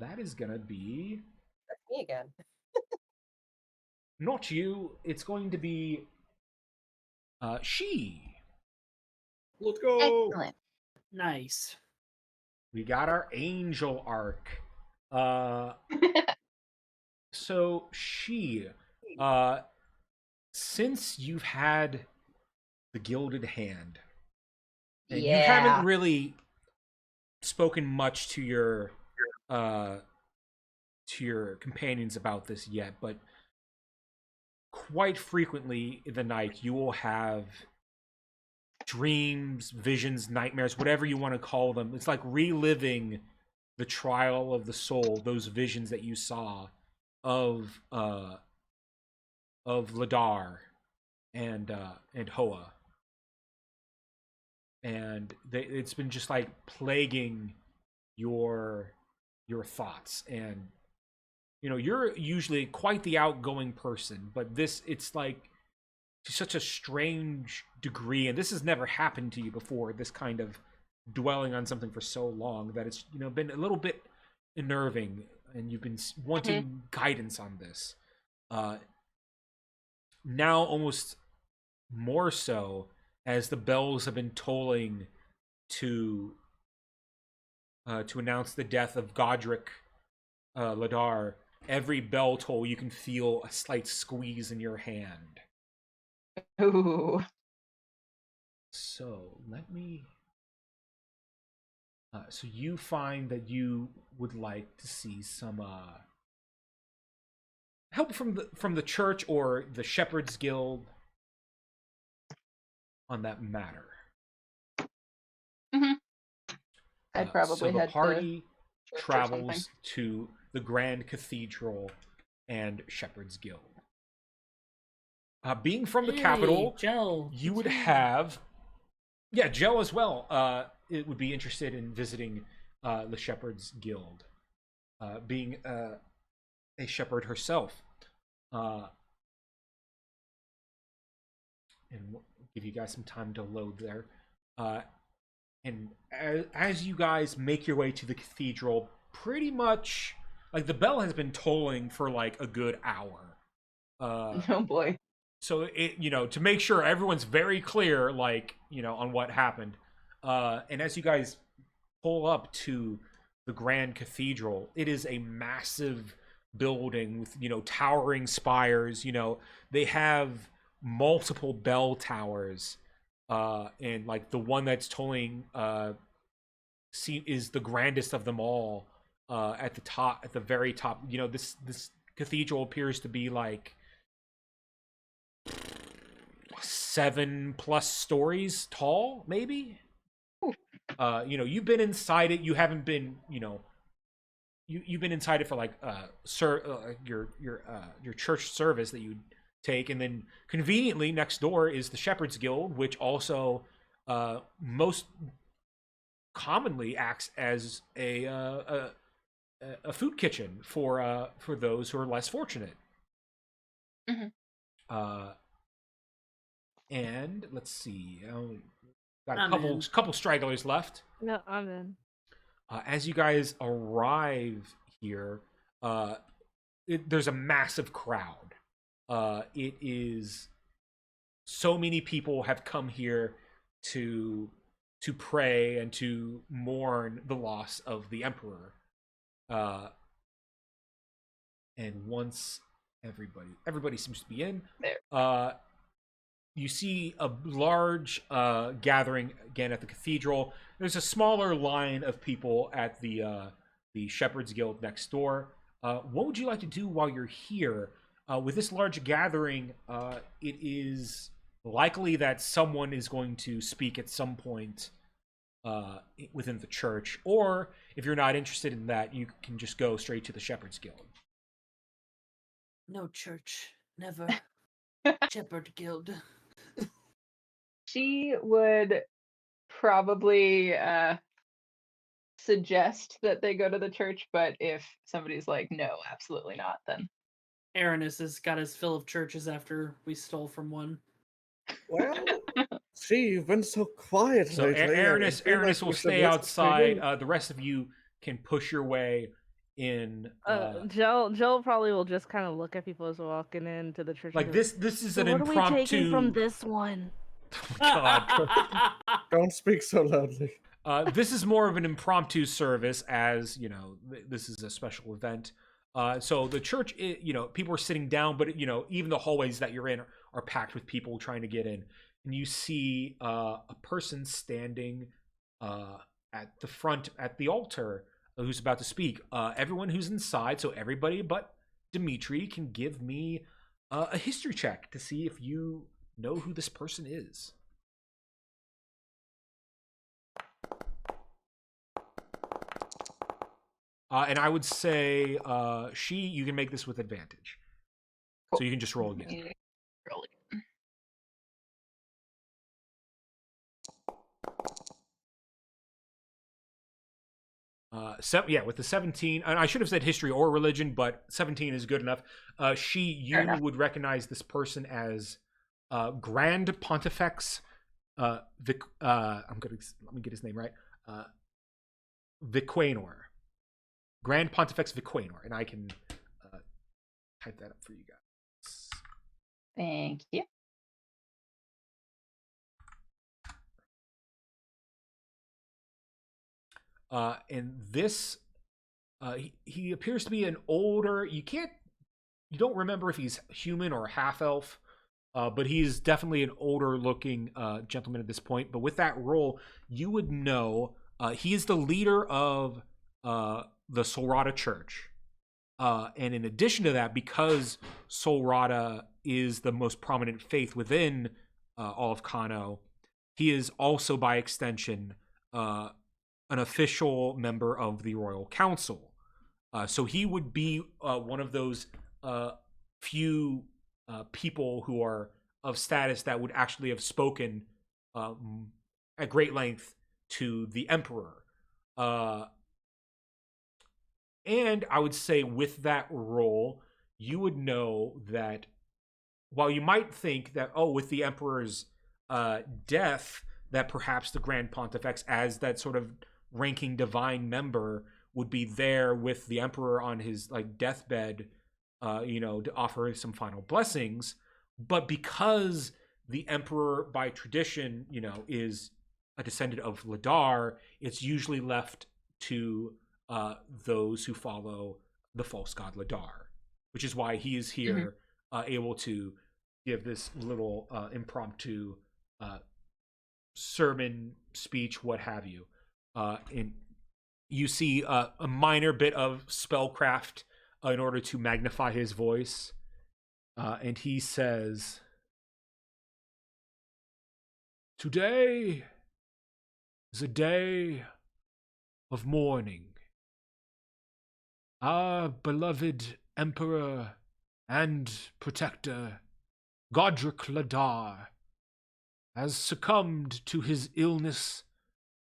That is gonna be That's me again. not you. It's going to be she. Let's go. Excellent. Nice. We got our angel arc. So she, since you've had the Gilded Hand, and you haven't really spoken much to your companions about this yet, but quite frequently in the night you will have dreams, visions, nightmares, whatever you want to call them. It's like reliving the trial of the soul, those visions that you saw of Ladar and Hoa. And it's been just like plaguing your thoughts. And you know, you're usually quite the outgoing person, but it's like to such a strange degree, and this has never happened to you before, this kind of dwelling on something for so long, that it's, you know, been a little bit unnerving, and you've been wanting guidance on this. Now almost more so, as the bells have been tolling to announce the death of Godric Ladar. Every bell toll, you can feel a slight squeeze in your hand. Ooh. So let me. So you find that you would like to see some help from the church or the Shepherd's Guild on that matter. Mm-hmm. I'd probably so the head party to travels to the Grand Cathedral and Shepherd's Guild. Being from the capital, Joe, you would have, Joe as well. It would be interested in visiting the Shepherd's Guild, being a shepherd herself. And we'll give you guys some time to load there. And as you guys make your way to the cathedral, pretty much, like, the bell has been tolling for like a good hour. Oh boy. So it, you know, to make sure everyone's very clear, like, you know, on what happened. And as you guys pull up to the Grand Cathedral, it is a massive building with, you know, towering spires. You know, they have multiple bell towers. And like the one that's tolling is the grandest of them all. At the top, at the very top, you know, this cathedral appears to be like 7+ stories tall, maybe. You know, you've been inside it. You haven't been, you know, you've been inside it for like your church service that you take, and then conveniently next door is the Shepherd's Guild, which also most commonly acts as a food kitchen for those who are less fortunate. Mm-hmm. And let's see, got a couple stragglers left. No, I'm in. As you guys arrive here, there's a massive crowd. It is so many people have come here to pray and to mourn the loss of the emperor. And once everybody seems to be in, you see a large gathering again at the cathedral. There's a smaller line of people at the Shepherd's Guild next door. What would you like to do while you're here? With this large gathering, it is likely that someone is going to speak at some point within the church, or if you're not interested in that, you can just go straight to the Shepherd's Guild. No church, never. Shepherd Guild. She would probably suggest that they go to the church, but if somebody's like, no, absolutely not, then Aranis has got his fill of churches after we stole from one. Well, gee, you've been so quiet So lately. Aranis will stay outside. The rest of you can push your way in. Joe probably will just kind of look at people as we're walking into the church. Like and be this is "So an what impromptu. are we taking from this one?" God. Don't speak so loudly. This is more of an impromptu service, as you know. This is a special event. So the church, people are sitting down, but even the hallways that you're in are packed with people trying to get in. And you see a person standing at the front at the altar who's about to speak. Everyone who's inside, so everybody but Dimitri, can give me a history check to see if you know who this person is. And I would say you can make this with advantage. Cool. So you can just roll again. Roll again. With the 17, and I should have said history or religion, but 17 is good enough. You would recognize this person as Grand Pontifex let me get his name right. Viquanor. Grand Pontifex Viquanor, and I can type that up for you guys. Thank you. And this, he appears to be an older. You don't remember if he's human or half elf, but he's definitely an older looking gentleman at this point. But with that role, you would know he is the leader of the Solrata Church. And in addition to that, because Solrata is the most prominent faith within all of Kano, he is also, by extension, an official member of the Royal Council. So he would be one of those few people who are of status that would actually have spoken at great length to the Emperor. And I would say with that role, you would know that while you might think that, with the Emperor's death, that perhaps the Grand Pontifex, as that sort of ranking divine member, would be there with the Emperor on his deathbed, to offer some final blessings. But because the Emperor, by tradition, is a descendant of Ladar, it's usually left to those who follow the false god Ladar, which is why he is here, able to give this little impromptu sermon speech, what have you. And you see a minor bit of spellcraft in order to magnify his voice. And he says, "Today is a day of mourning. Our beloved Emperor and Protector, Godric Ladar, has succumbed to his illness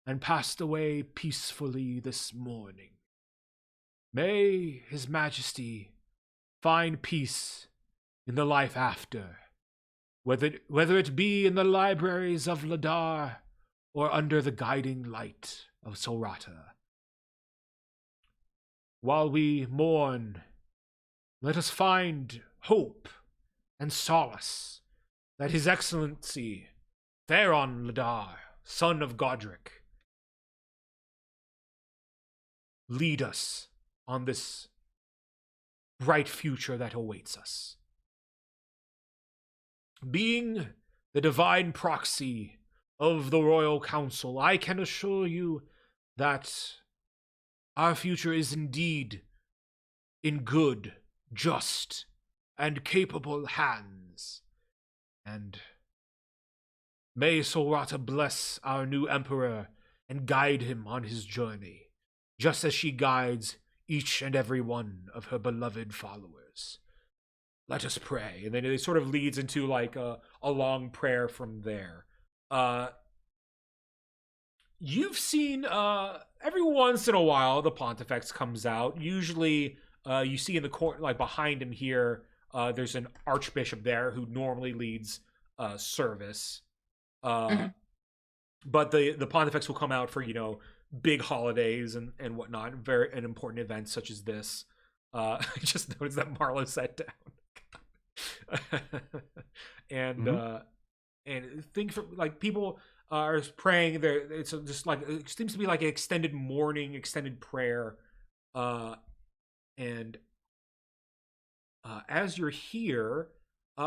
and passed away peacefully this morning. May His Majesty find peace in the life after, whether it be in the libraries of Ladar or under the guiding light of Solrata. While we mourn, let us find hope and solace that His Excellency Theron Ladar, son of Godric, lead us on this bright future that awaits us. Being the divine proxy of the Royal Council, I can assure you that our future is indeed in good, just, and capable hands. And May Sorata bless our new emperor and guide him on his journey, just as she guides each and every one of her beloved followers. Let us pray. And then it sort of leads into like a long prayer from there. You've seen every once in a while the Pontifex comes out. Usually you see in the court, like behind him here, there's an archbishop there who normally leads service. But the Pontifex will come out for, big holidays and whatnot, and important events such as this. I just noticed that Marlo sat down. And think for like people are praying there. It's just like it seems to be like an extended mourning, extended prayer. And as you're here,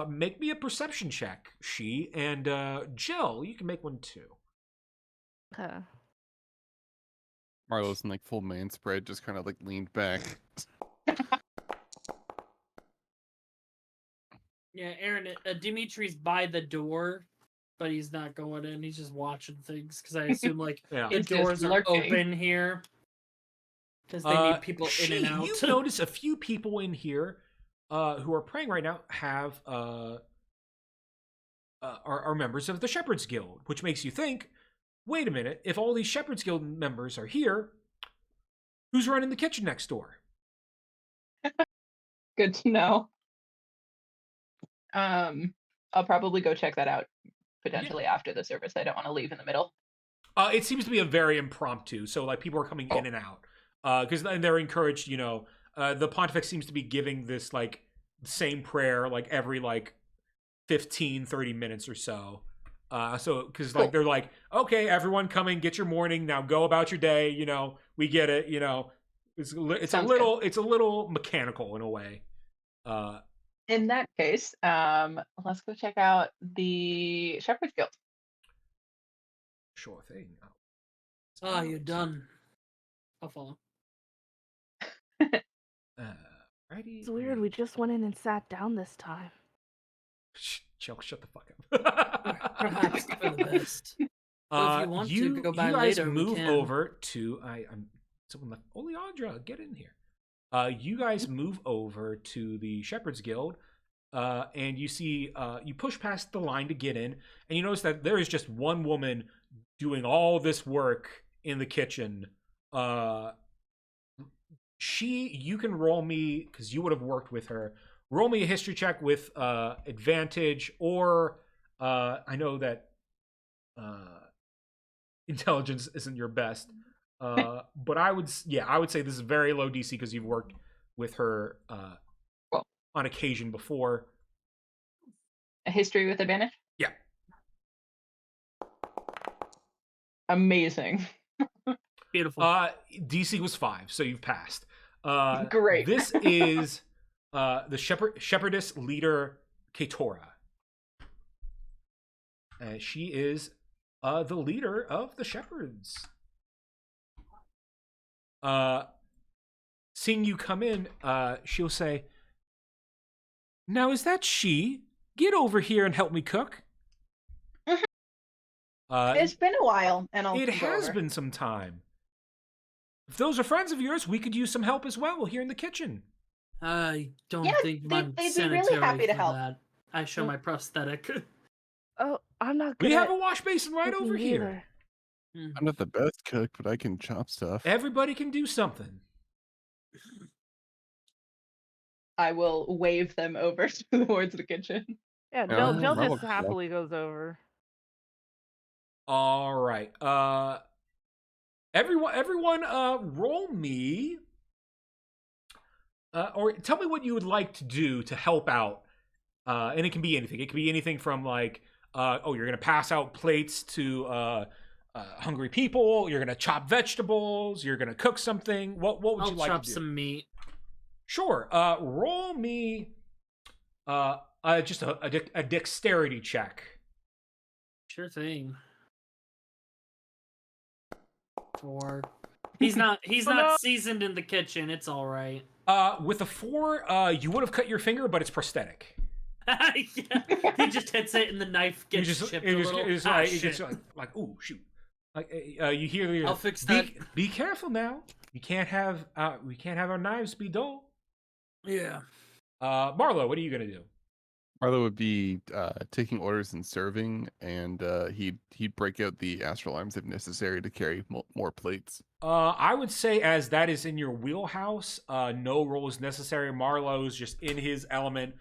make me a perception check, she, and Jill, you can make one too. Okay. Marlo's in like full man spread, just kind of like leaned back. Yeah, Aaron, Dimitri's by the door, but he's not going in. He's just watching things because I assume like Yeah. the He's just doors are lurking. open here because they need people in and out. You notice a few people in here who are praying right now have are members of the Shepherd's Guild, which makes you think, wait a minute, if all these Shepherd's Guild members are here, who's running the kitchen next door? Good to know. I'll probably go check that out potentially after the service. I don't want to leave in the middle. It seems to be a very impromptu, so like people are coming in and out because they're encouraged. The Pontifex seems to be giving this like same prayer like every like 15-30 minutes or so. So because like they're like, okay, everyone come in, get your morning, now go about your day. We get it. It's a little mechanical in a way. In that case, let's go check out the Shepherd's Guild. Sure thing. You're done. I'll follow. Righty. It's weird. We just went in and sat down this time. Jill, shut the fuck up. Perhaps for the best. If you want to go by you guys later, we move can. over to I'm someone left. Oleandra, get in here. You guys move over to the Shepherd's Guild, and you see you push past the line to get in, and you notice that there is just one woman doing all this work in the kitchen. You can roll me because you would have worked with her. Roll me a history check with advantage, or I know that intelligence isn't your best, but I would say this is very low DC because you've worked with her on occasion before. A history with advantage? Yeah. Amazing. Beautiful. DC was 5, so you've passed. Great. This is the shepherdess leader Katora. She is the leader of the shepherds. Seeing you come in, she'll say, "Now is that she? Get over here and help me cook." It's been a while, and I'll It go has over. been some time. If those are friends of yours, we could use some help as well here in the kitchen. I don't Yeah, think they'd I'm be really sanitary happy to for help. that. I show my prosthetic. Oh, I'm not good We have at a wash basin right cooking over here. either. I'm not the best cook, but I can chop stuff. Everybody can do something. I will wave them over towards the kitchen. Yeah, Yeah, Jill I'll just go. happily goes over. All right. Everyone, roll me. Or tell me what you would like to do to help out. And it can be anything. It can be anything from like, you're gonna pass out plates to hungry people. You're gonna chop vegetables. You're gonna cook something. What would I'll you like chop to do? some meat. Sure. Roll me. Just a dexterity check. Sure thing. 4. He's not seasoned in the kitchen. It's all right. With a 4, you would have cut your finger, but it's prosthetic. Yeah, he just hits it and the knife gets chipped a little. It's like, it gets like, ooh, shoot. Like you hear the I'll fix that. Be careful now. We can't have our knives be dull. Yeah. Marlo, what are you gonna do? Marlo would be taking orders and serving, and he'd break out the astral arms if necessary to carry more plates. I would say, as that is in your wheelhouse, no role is necessary. Marlo's just in his element,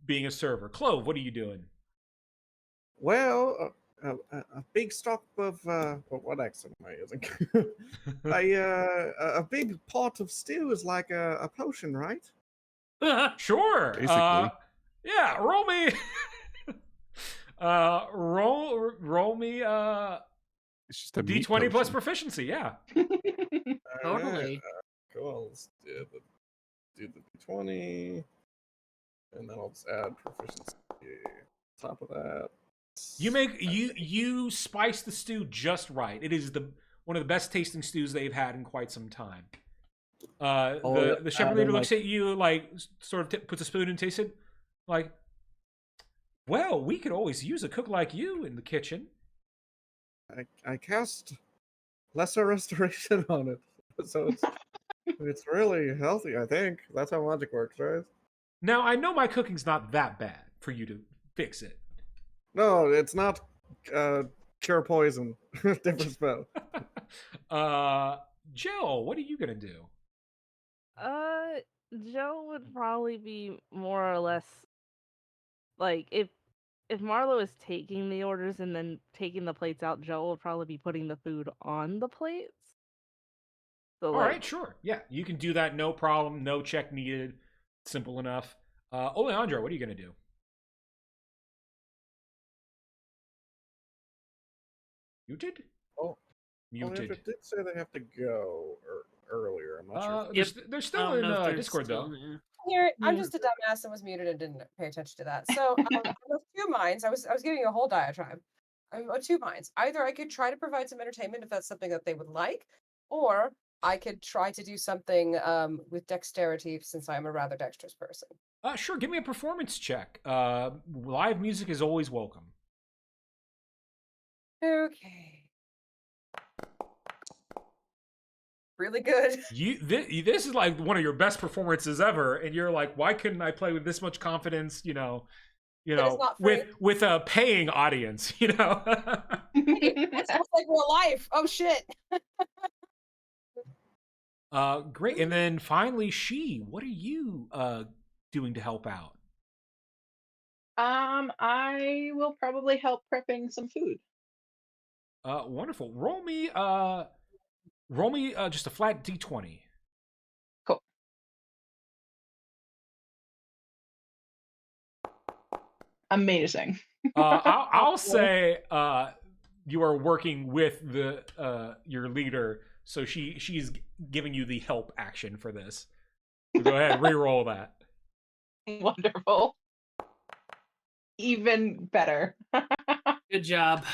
being a server. Clove, what are you doing? Well, a big stock of what accent am I using? a big pot of stew is like a potion, right? Sure. Basically. Yeah, roll me. Roll me. It's just a D20 plus potion. proficiency. Yeah. Totally. Cool. Let's do the D20, and then I'll just add proficiency on top of that. You spice the stew just right. It is one of the best tasting stews they've had in quite some time. The shepherd leader looks at you like, sort of puts a spoon and tastes it, like, well, we could always use a cook like you in the kitchen. I cast lesser restoration on it, so it's really healthy. I think that's how magic works, right? Now I know my cooking's not that bad for you to fix it. No, it's not cure poison. Different spell. Jill, what are you gonna do? Joe would probably be more or less like if Marlo is taking the orders and then taking the plates out, Joe will probably be putting the food on the plates. So, all right, sure, yeah, you can do that, no problem, no check needed, simple enough. Oleandro, what are you gonna do? Muted? Muted. It did say they have to go earlier. I'm not sure. They're still in Discord though. Here, I'm just a dumbass and was muted and didn't pay attention to that. So I'm of two minds. I was giving you a whole diatribe. I'm of two minds. Either I could try to provide some entertainment if that's something that they would like, or I could try to do something with dexterity since I'm a rather dexterous person. Sure, give me a performance check. Live music is always welcome. Okay. Really good. This is like one of your best performances ever, and you're like, why couldn't I play with this much confidence? With a paying audience, It sounds like real life. Oh shit. Great. And then finally, what are you doing to help out? I will probably help prepping some food. Wonderful. Roll me just a flat D20. Cool. Amazing. I'll say you are working with your leader, so she's giving you the help action for this. So go ahead, re-roll that. Wonderful. Even better. Good job.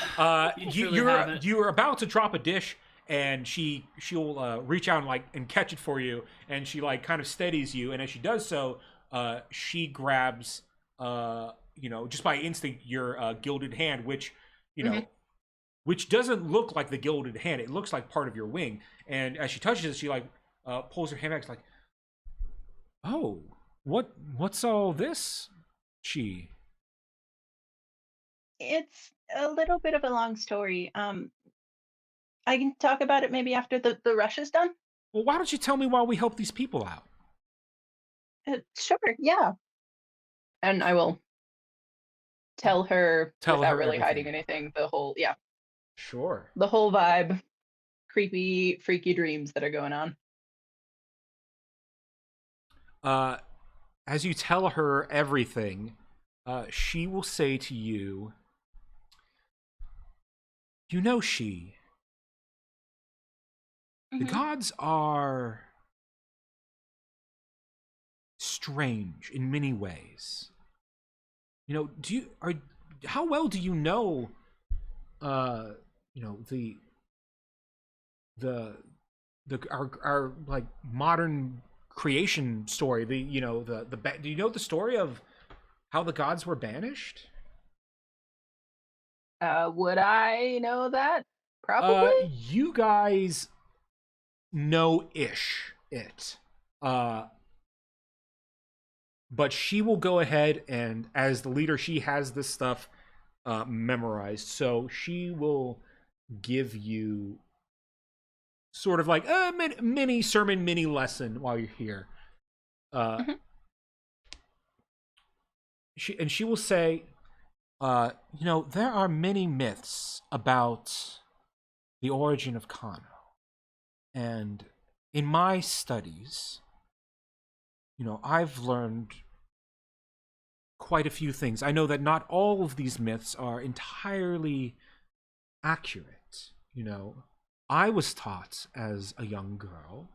You're about to drop a dish, and she'll reach out and catch it for you, and she kind of steadies you, and as she does so, she grabs just by instinct your gilded hand, which which doesn't look like the gilded hand. It looks like part of your wing, and as she touches it, she pulls her hand back. It's like, oh, what's all this? It's a little bit of a long story. I can talk about it maybe after the rush is done. Well, why don't you tell me while we help these people out? Sure, yeah. And I will tell her without really everything. hiding anything. The whole Sure. the whole vibe, creepy, freaky dreams that are going on. As you tell her everything, she will say to you, the gods are strange in many ways. How well do you know our modern creation story? Do you know the story of how the gods were banished? Would I know that? Probably. You guys know-ish it. But she will go ahead and, as the leader, she has this stuff memorized. So she will give you sort of like a mini sermon, mini lesson while you're here. She will say, there are many myths about the origin of Kano. And in my studies, I've learned quite a few things. I know that not all of these myths are entirely accurate. I was taught as a young girl,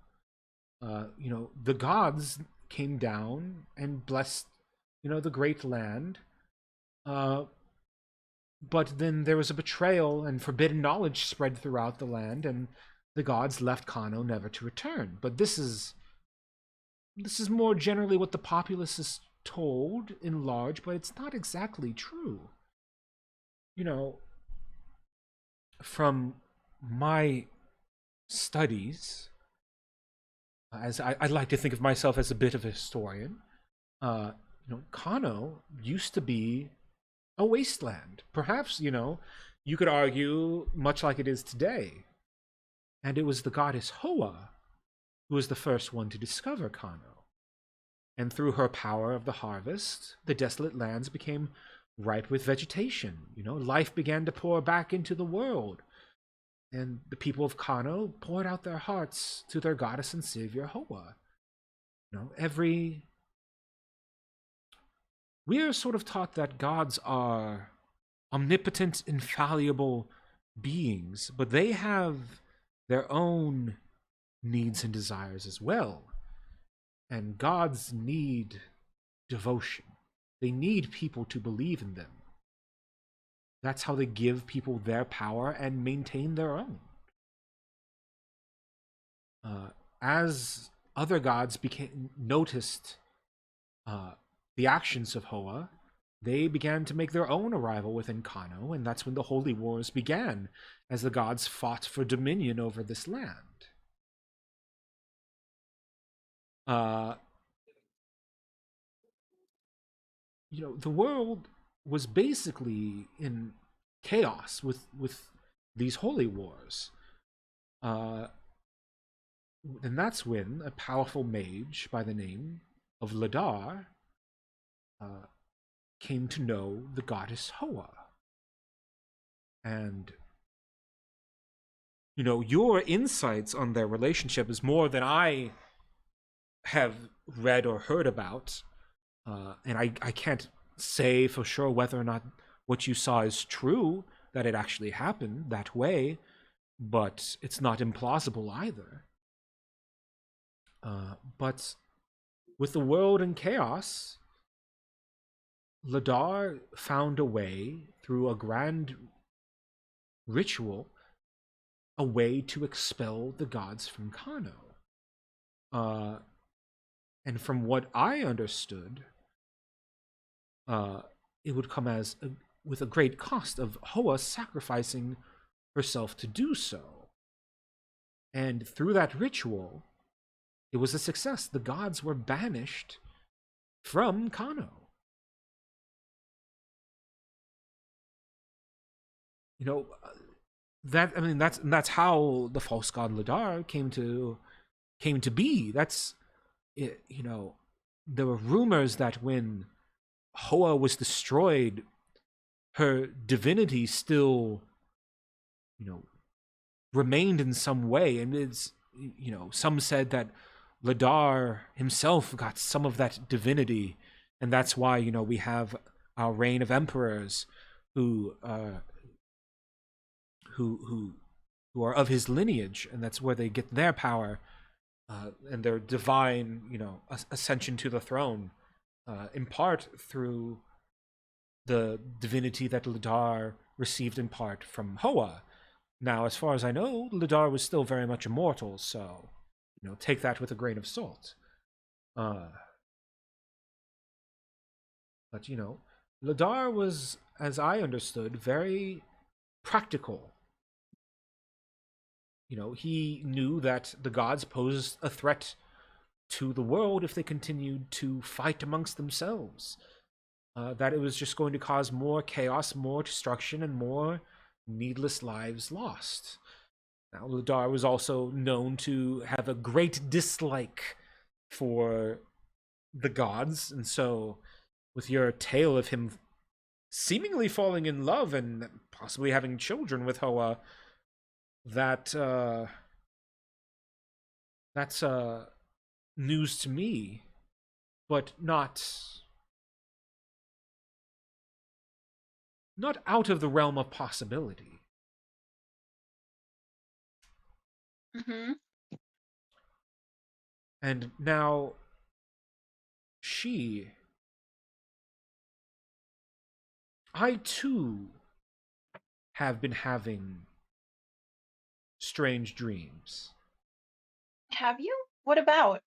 the gods came down and blessed, the great land. But then there was a betrayal and forbidden knowledge spread throughout the land, and the gods left Kano never to return. But this is more generally what the populace is told in large, but it's not exactly true. From my studies, as I like to think of myself as a bit of a historian, Kano used to be a wasteland. Perhaps, you could argue much like it is today. And it was the goddess Hoa who was the first one to discover Kano. And through her power of the harvest, the desolate lands became ripe with vegetation. Life began to pour back into the world. And the people of Kano poured out their hearts to their goddess and savior Hoa. We are sort of taught that gods are omnipotent, infallible beings, but they have their own needs and desires as well. And gods need devotion. They need people to believe in them. That's how they give people their power and maintain their own. As other gods noticed the actions of Hoa, they began to make their own arrival within Kano, and that's when the Holy Wars began, as the gods fought for dominion over this land. The world was basically in chaos with these holy wars. And that's when a powerful mage by the name of Ladar came to know the goddess Hoa. And your insights on their relationship is more than I have read or heard about. And I can't say for sure whether or not what you saw is true, that it actually happened that way, but it's not implausible either. But with the world in chaos, Ladar found a way, through a grand ritual, a way to expel the gods from Kano. And from what I understood, it would come with a great cost of Hoa sacrificing herself to do so. And through that ritual, it was a success. The gods were banished from Kano. That's how the false god Ladar came to be. That's it. There were rumors that when Hoa was destroyed, her divinity still, remained in some way, and it's, some said that Ladar himself got some of that divinity, and that's why we have our reign of emperors who are of his lineage, and that's where they get their power and their divine, ascension to the throne, in part through the divinity that Ladar received in part from Hoa. Now, as far as I know, Ladar was still very much immortal, so take that with a grain of salt. But, Ladar was, as I understood, very practical. He knew that the gods posed a threat to the world if they continued to fight amongst themselves. That it was just going to cause more chaos, more destruction, and more needless lives lost. Now, Ladar was also known to have a great dislike for the gods, and so with your tale of him seemingly falling in love and possibly having children with Hoa, that's news to me, but not out of the realm of possibility. Mm-hmm. And now I too have been having strange dreams. Have you? What about?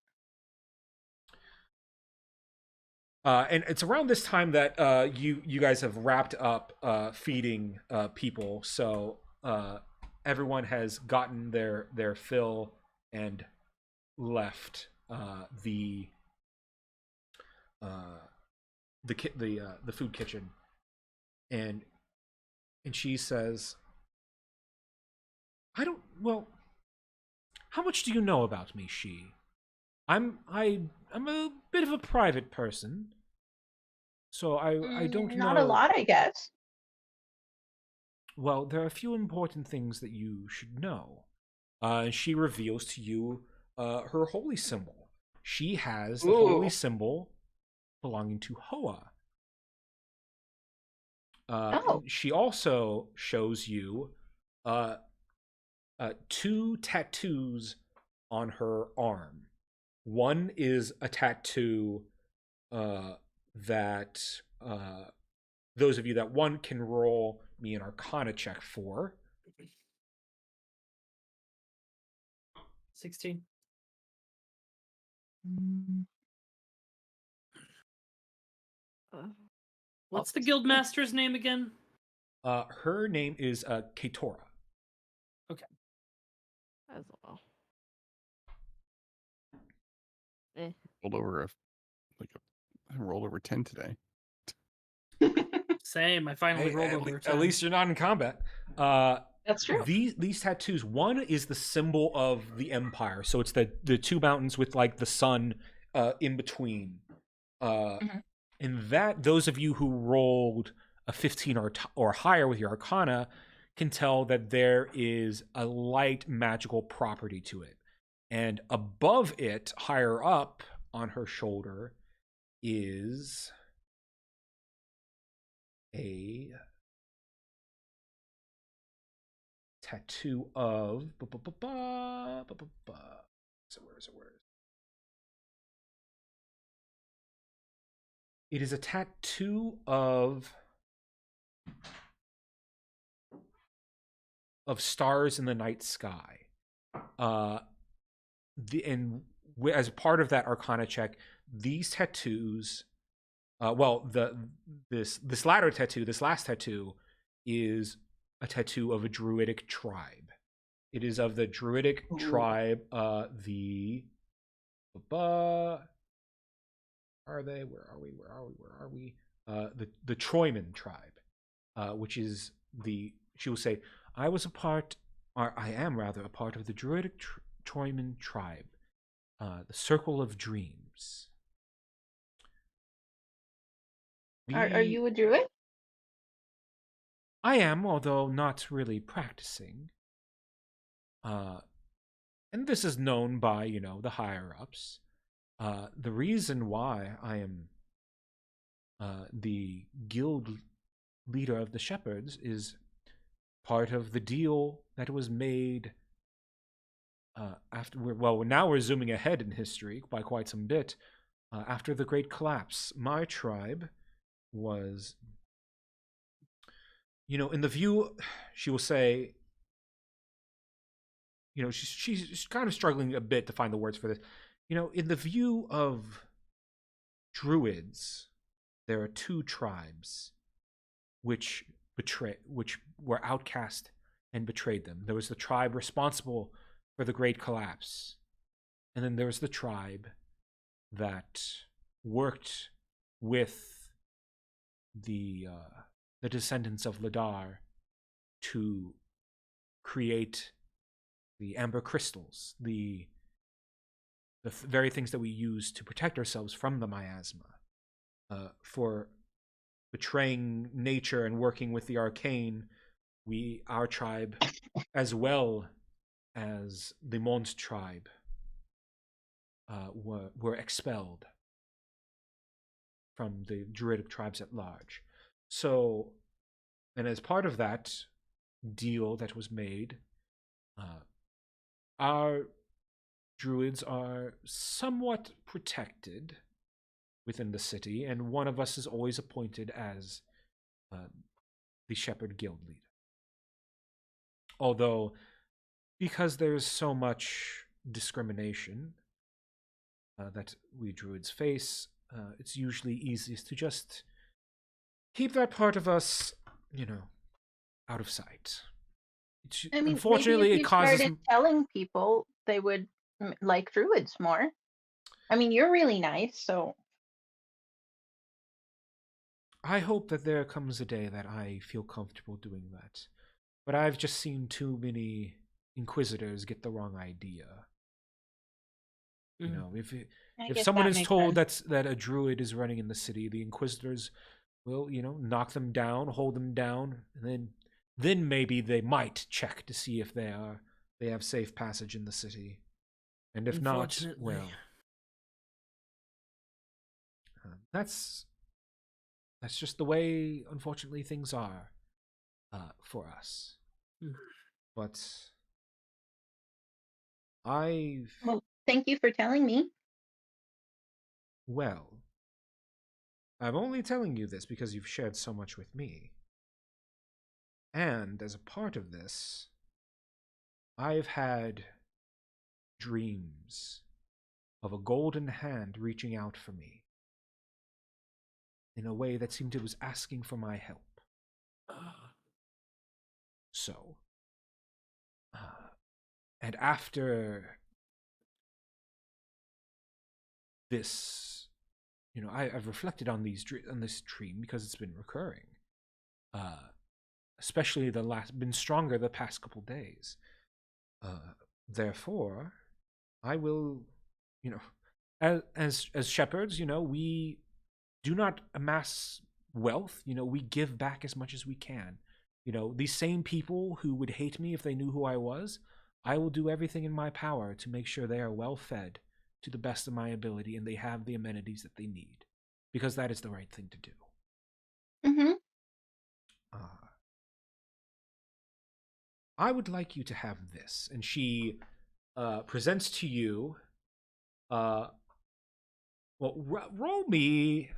And it's around this time that you guys have wrapped up feeding people, so everyone has gotten their fill and left the food kitchen, and she says, well, how much do you know about me, She? I'm a bit of a private person, so I don't Not know. a lot, I guess. Well, there are a few important things that you should know. She reveals to you her holy symbol. She has the holy Ooh. symbol belonging to Hoa. Oh. And she also shows you two tattoos on her arm. One is a tattoo that those of you that one can roll me an Arcana check for. 16. What's the guildmaster's name again? Her name is Ketora. Okay. As well. Rolled over I rolled over 10 today. Same. I finally Hey, rolled over. at least you're not in combat. That's true. These tattoos. One is the symbol of the empire, so it's the two mountains with like the sun in between. And that those of you who rolled a 15 or higher with your Arcana can tell that there is a light magical property to it. And above it, higher up on her shoulder, is a tattoo of where is it? It is a tattoo of stars in the night sky. As part of that Arcana check, these tattoos, this latter tattoo, this last tattoo, is a tattoo of a druidic tribe. It is of the druidic tribe, the Troyman tribe, which is she will say, I am a part of the druidic Troyman tribe, the Circle of Dreams. Are you a druid? I am, although not really practicing. And this is known by, the higher ups. The reason why I am the guild leader of the shepherds is part of the deal that was made now we're zooming ahead in history by quite some bit. After the Great Collapse, my tribe was, in the view, she will say, she's kind of struggling a bit to find the words for this. In the view of druids, there are two tribes which were outcast and betrayed them. There was the tribe responsible for the Great Collapse, and then there was the tribe that worked with the descendants of Ladar to create the amber crystals, the very things that we use to protect ourselves from the miasma. For betraying nature and working with the arcane, our tribe, as well as the Mont tribe, were expelled from the druidic tribes at large. So, and as part of that deal that was made, our druids are somewhat protected within the city, and one of us is always appointed as the Shepherd Guild leader. Although, because there's so much discrimination that we druids face, it's usually easiest to just keep that part of us, out of sight. I mean, Unfortunately, maybe if it you causes. started telling people, they would like druids more. I mean, you're really nice, so. I hope that there comes a day that I feel comfortable doing that. But I've just seen too many Inquisitors get the wrong idea. If someone is told that a druid is running in the city, the Inquisitors will, knock them down, hold them down, and then maybe they might check to see if they have safe passage in the city. And if not, well, that's just the way, unfortunately, things are for us. But Well, thank you for telling me. Well, I'm only telling you this because you've shared so much with me. And as a part of this, I've had dreams of a golden hand reaching out for me in a way that seemed it was asking for my help. So, and after this, I've reflected on this dream because it's been recurring. Especially been stronger the past couple days. Therefore, I will, as shepherds, we do not amass wealth. We give back as much as we can. These same people who would hate me if they knew who I was, I will do everything in my power to make sure they are well fed to the best of my ability and they have the amenities that they need, because that is the right thing to do. Mm-hmm. I would like you to have this. And she presents to you, roll me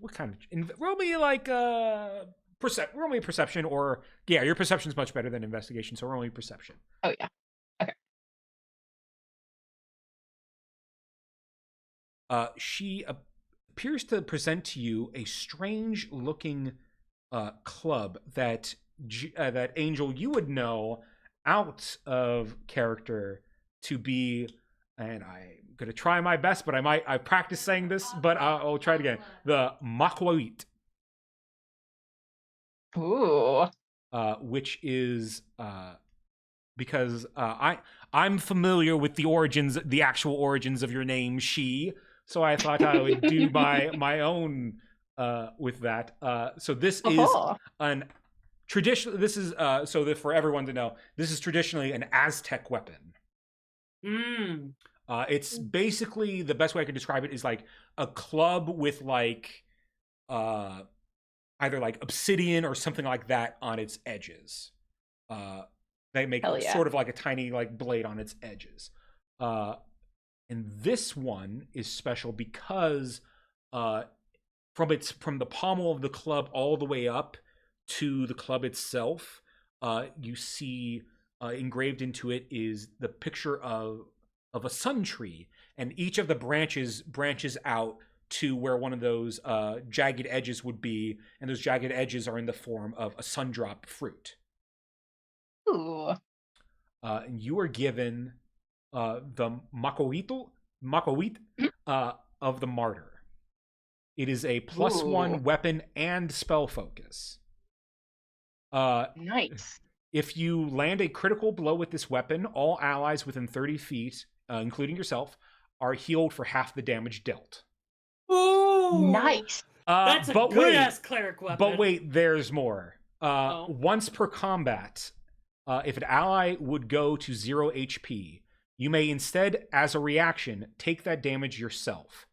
what kind of, roll me like roll me perception, or your perception is much better than investigation, so roll me perception. Oh yeah. Okay. She appears to present to you a strange looking club that Angel, you would know out of character to be, and I'm gonna try my best, but I practiced saying this, but I'll try it again. The Makwait. Ooh. Which is because I'm familiar with the actual origins of your name, she. So I thought I would do my own with that. So this is an traditional. This is so that for everyone to know, this is traditionally an Aztec weapon. It's basically, the best way I could describe it is like a club with like either like obsidian or something like that on its edges. They make sort of like a tiny like blade on its edges. And this one is special because from the pommel of the club all the way up to the club itself, you see engraved into it is the picture of of a sun tree, and each of the branches branches out to where one of those jagged edges would be, and those jagged edges are in the form of a sundrop fruit. Ooh. And you are given the Makowit of the Martyr. It is a +1 Ooh. weapon and spell focus. Nice. If you land a critical blow with this weapon, all allies within 30 feet, including yourself, are healed for half the damage dealt. Ooh, Nice. That's a good ass cleric weapon. But wait, there's more. Oh. Once per combat, if an ally would go to 0 HP, you may instead, as a reaction, take that damage yourself.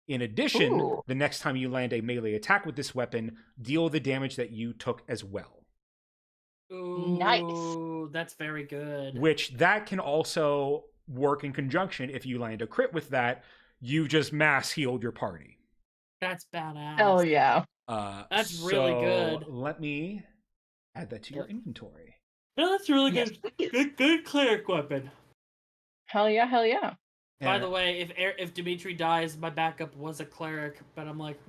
In addition, Ooh. the next time you land a melee attack with this weapon, deal the damage that you took as well. Ooh, Nice. That's very good. Which that can also work in conjunction. If you land a crit with that, you just mass healed your party. That's badass. Oh yeah. That's really good. Let me add that to your inventory. No, that's really Yes, good. please. Good cleric weapon. Hell yeah, hell yeah. By the way, if Dimitri dies, my backup was a cleric, but I'm like,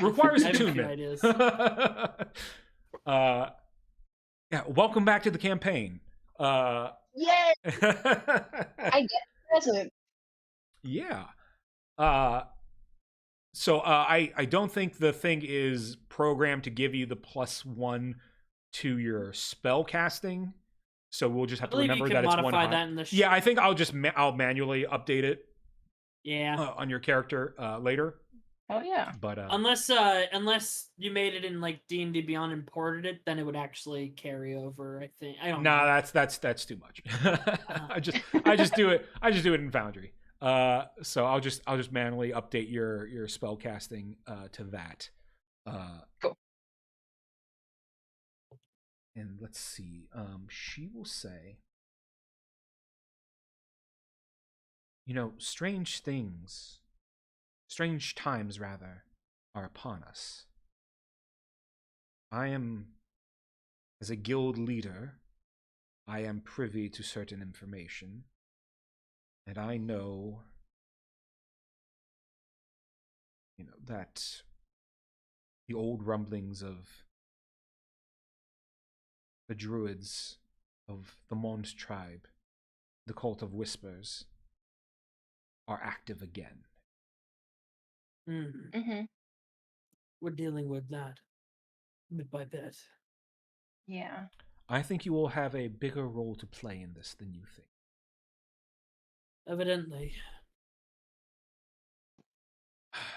requires I have a few attunement. ideas. Yeah, welcome back to the campaign. Yay! I get a present. Yeah. So I don't think the thing is programmed to give you the +1 to your spell casting. So we'll just have to remember that it's one modify hot. that in the Yeah, I think I'll manually update it yeah. on your character later. Hell yeah. But Unless you made it in like D&D Beyond and ported it, then it would actually carry over. I think. I don't know. nah, that's too much. I just do it. I just do it in Foundry. So I'll just manually update your spell casting to that. Cool. And let's see. She will say, strange times rather, are upon us. As a guild leader, I am privy to certain information, and I know, that the old rumblings of the druids of the Mons tribe, the Cult of Whispers, are active again. Mm-hmm. We're dealing with that bit by bit. Yeah. I think you will have a bigger role to play in this than you think. Evidently.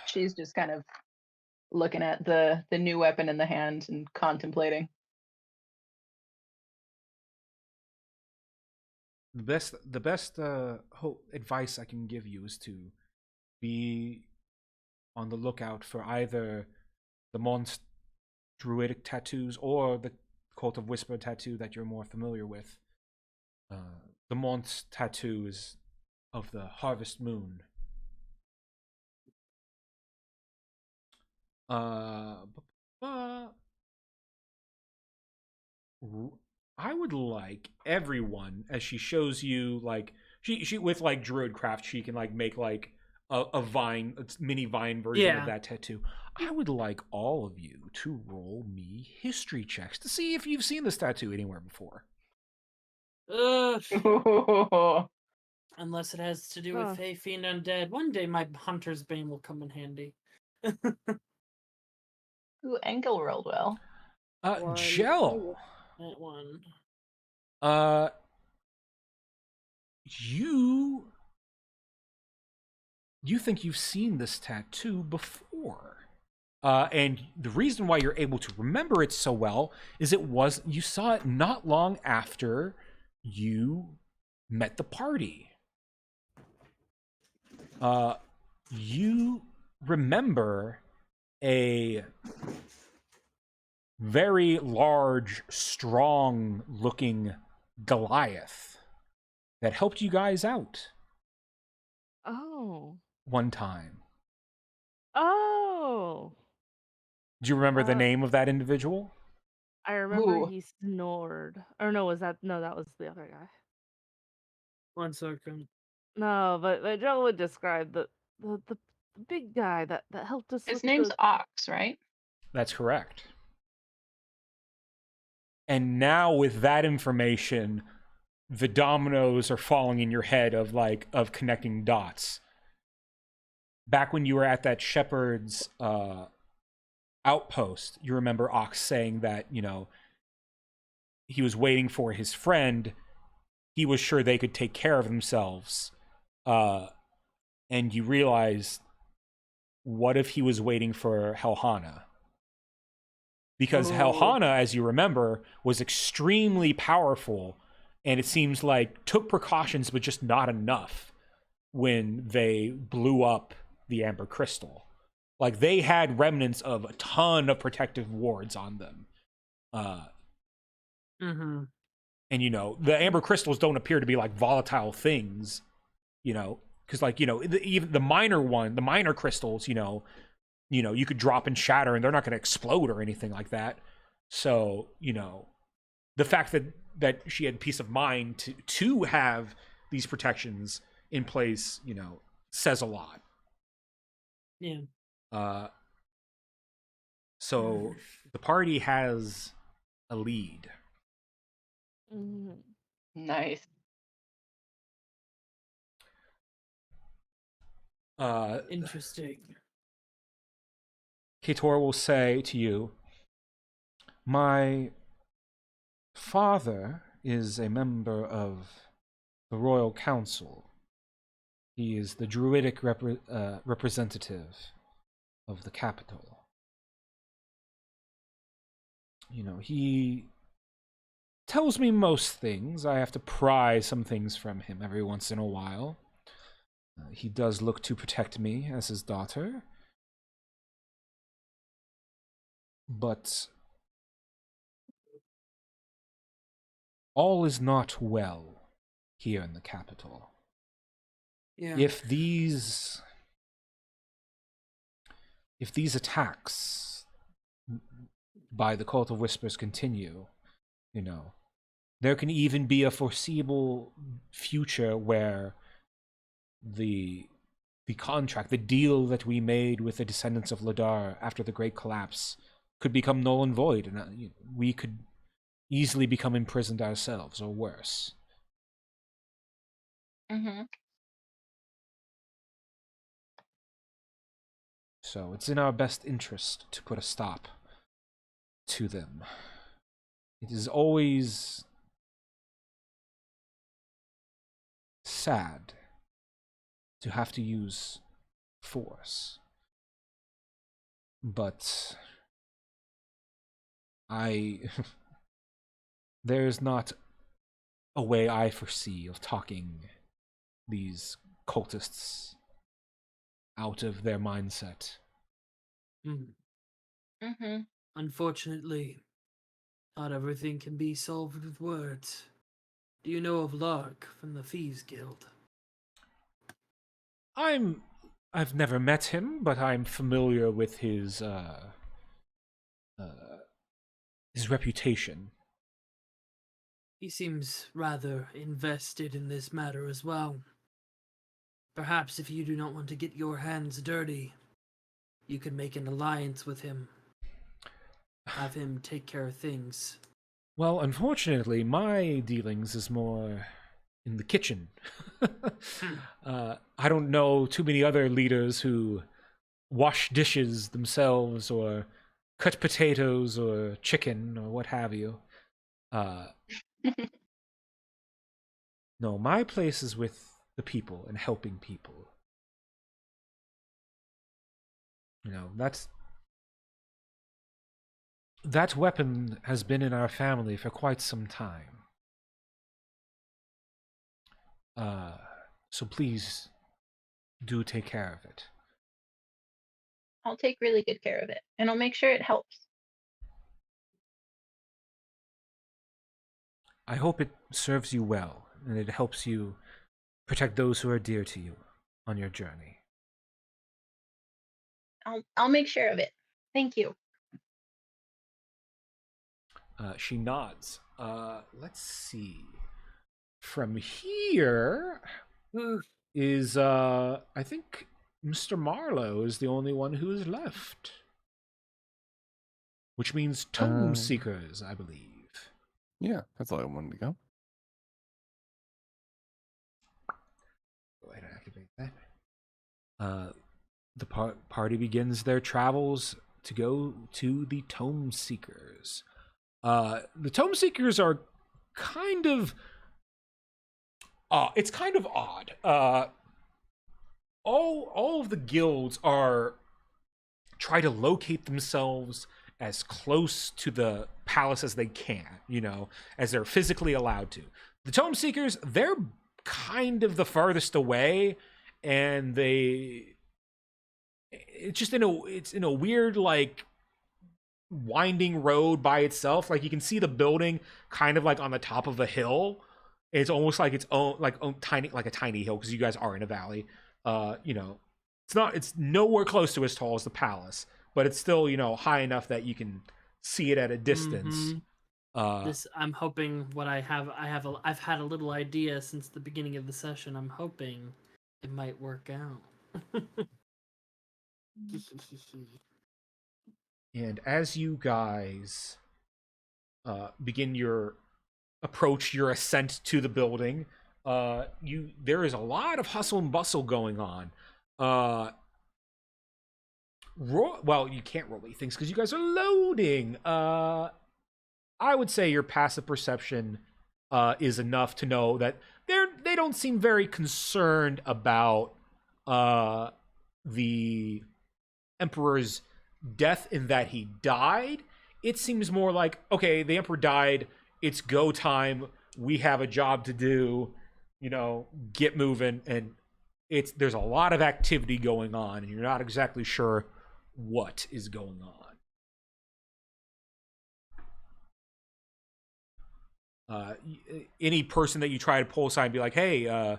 She's just kind of looking at the new weapon in the hand and contemplating. The best advice I can give you is to be on the lookout for either the Mons druidic tattoos or the Cult of Whisper tattoo that you're more familiar with. The Mons tattoo is of the Harvest Moon. I would like everyone, as she shows you, like she with like Druidcraft, she can like make like a vine, a mini vine version of that tattoo. I would like all of you to roll me history checks to see if you've seen this tattoo anywhere before. Unless it has to do with Fey, Fiend, Undead. One day my Hunter's Bane will come in handy. Ooh, Engel rolled well. Gel. That one. You think you've seen this tattoo before. And the reason why you're able to remember it so well is you saw it not long after you met the party. You remember a very large, strong-looking Goliath that helped you guys out. Oh. One time. Oh. Do you remember the name of that individual? I remember he snored. Or no, that was the other guy. 1 second. No, but Joe would describe the big guy that helped us His with name's the. Ox, right? That's correct. And now with that information, the dominoes are falling in your head of connecting dots. Back when you were at that shepherd's outpost, you remember Ox saying that, he was waiting for his friend. He was sure they could take care of themselves. And you realize, what if he was waiting for Helhana? Because Helhana, as you remember, was extremely powerful, and it seems like took precautions, but just not enough when they blew up the Amber Crystal. Like, they had remnants of a ton of protective wards on them. Mm-hmm. And, the Amber Crystals don't appear to be, like, volatile things, because, like, even the minor crystals, you could drop and shatter and they're not going to explode or anything like that. So, the fact that she had peace of mind to have these protections in place, says a lot. Yeah. So the party has a lead. Mhm. Nice. Interesting. Kator will say to you, my father is a member of the Royal Council. He is the druidic representative of the capital. He tells me most things. I have to pry some things from him every once in a while. He does look to protect me as his daughter. But all is not well here in the capital. Yeah. If these attacks by the Cult of Whispers continue, there can even be a foreseeable future where the contract, the deal that we made with the descendants of Ladar after the Great Collapse could become null and void, and we could easily become imprisoned ourselves, or worse. Mm-hmm. So it's in our best interest to put a stop to them. It is always sad to have to use force. But there's not a way I foresee of talking these cultists out of their mindset. Mm-hmm. Unfortunately, not everything can be solved with words. Do you know of Lark from the Thieves Guild? I've never met him, but I'm familiar with his reputation. He seems rather invested in this matter as well. Perhaps if you do not want to get your hands dirty, you can make an alliance with him. Have him take care of things. Well, unfortunately, my dealings is more in the kitchen. I don't know too many other leaders who wash dishes themselves or cut potatoes or chicken or what have you. No, my place is with the people and helping people. That weapon has been in our family for quite some time. So please do take care of it. I'll take really good care of it, and I'll make sure it helps. I hope it serves you well, and it helps you protect those who are dear to you on your journey. I'll make sure of it. Thank you. She nods. Let's see. from here Ooh, is I think Mr. Marlowe is the only one who is left. Which means tome seekers, I believe. Yeah, that's all I wanted to go. Go ahead and activate that. The party begins their travels to go to the tome seekers. The tome seekers are kind of it's kind of odd. All of the guilds are try to locate themselves as close to the palace as they can, as they're physically allowed to. The tome seekers, they're kind of the farthest away, and it's in a weird, like, winding road by itself. Like, you can see the building kind of like on the top of a hill. It's almost like its own tiny, like a tiny hill, because you guys are in a valley. It's nowhere close to as tall as the palace, but it's still, high enough that you can see it at a distance. I'm hoping I've had a little idea since the beginning of the session. I'm hoping it might work out. And as you guys begin your ascent to the building, there is a lot of hustle and bustle going on. Well, you can't roll these things because you guys are loading. I would say your passive perception is enough to know that they don't seem very concerned about the Emperor's death in that he died. It seems more like, okay, the Emperor died, it's go time, we have a job to do, get moving, and there's a lot of activity going on, and you're not exactly sure what is going on. Any person that you try to pull aside and be like, hey,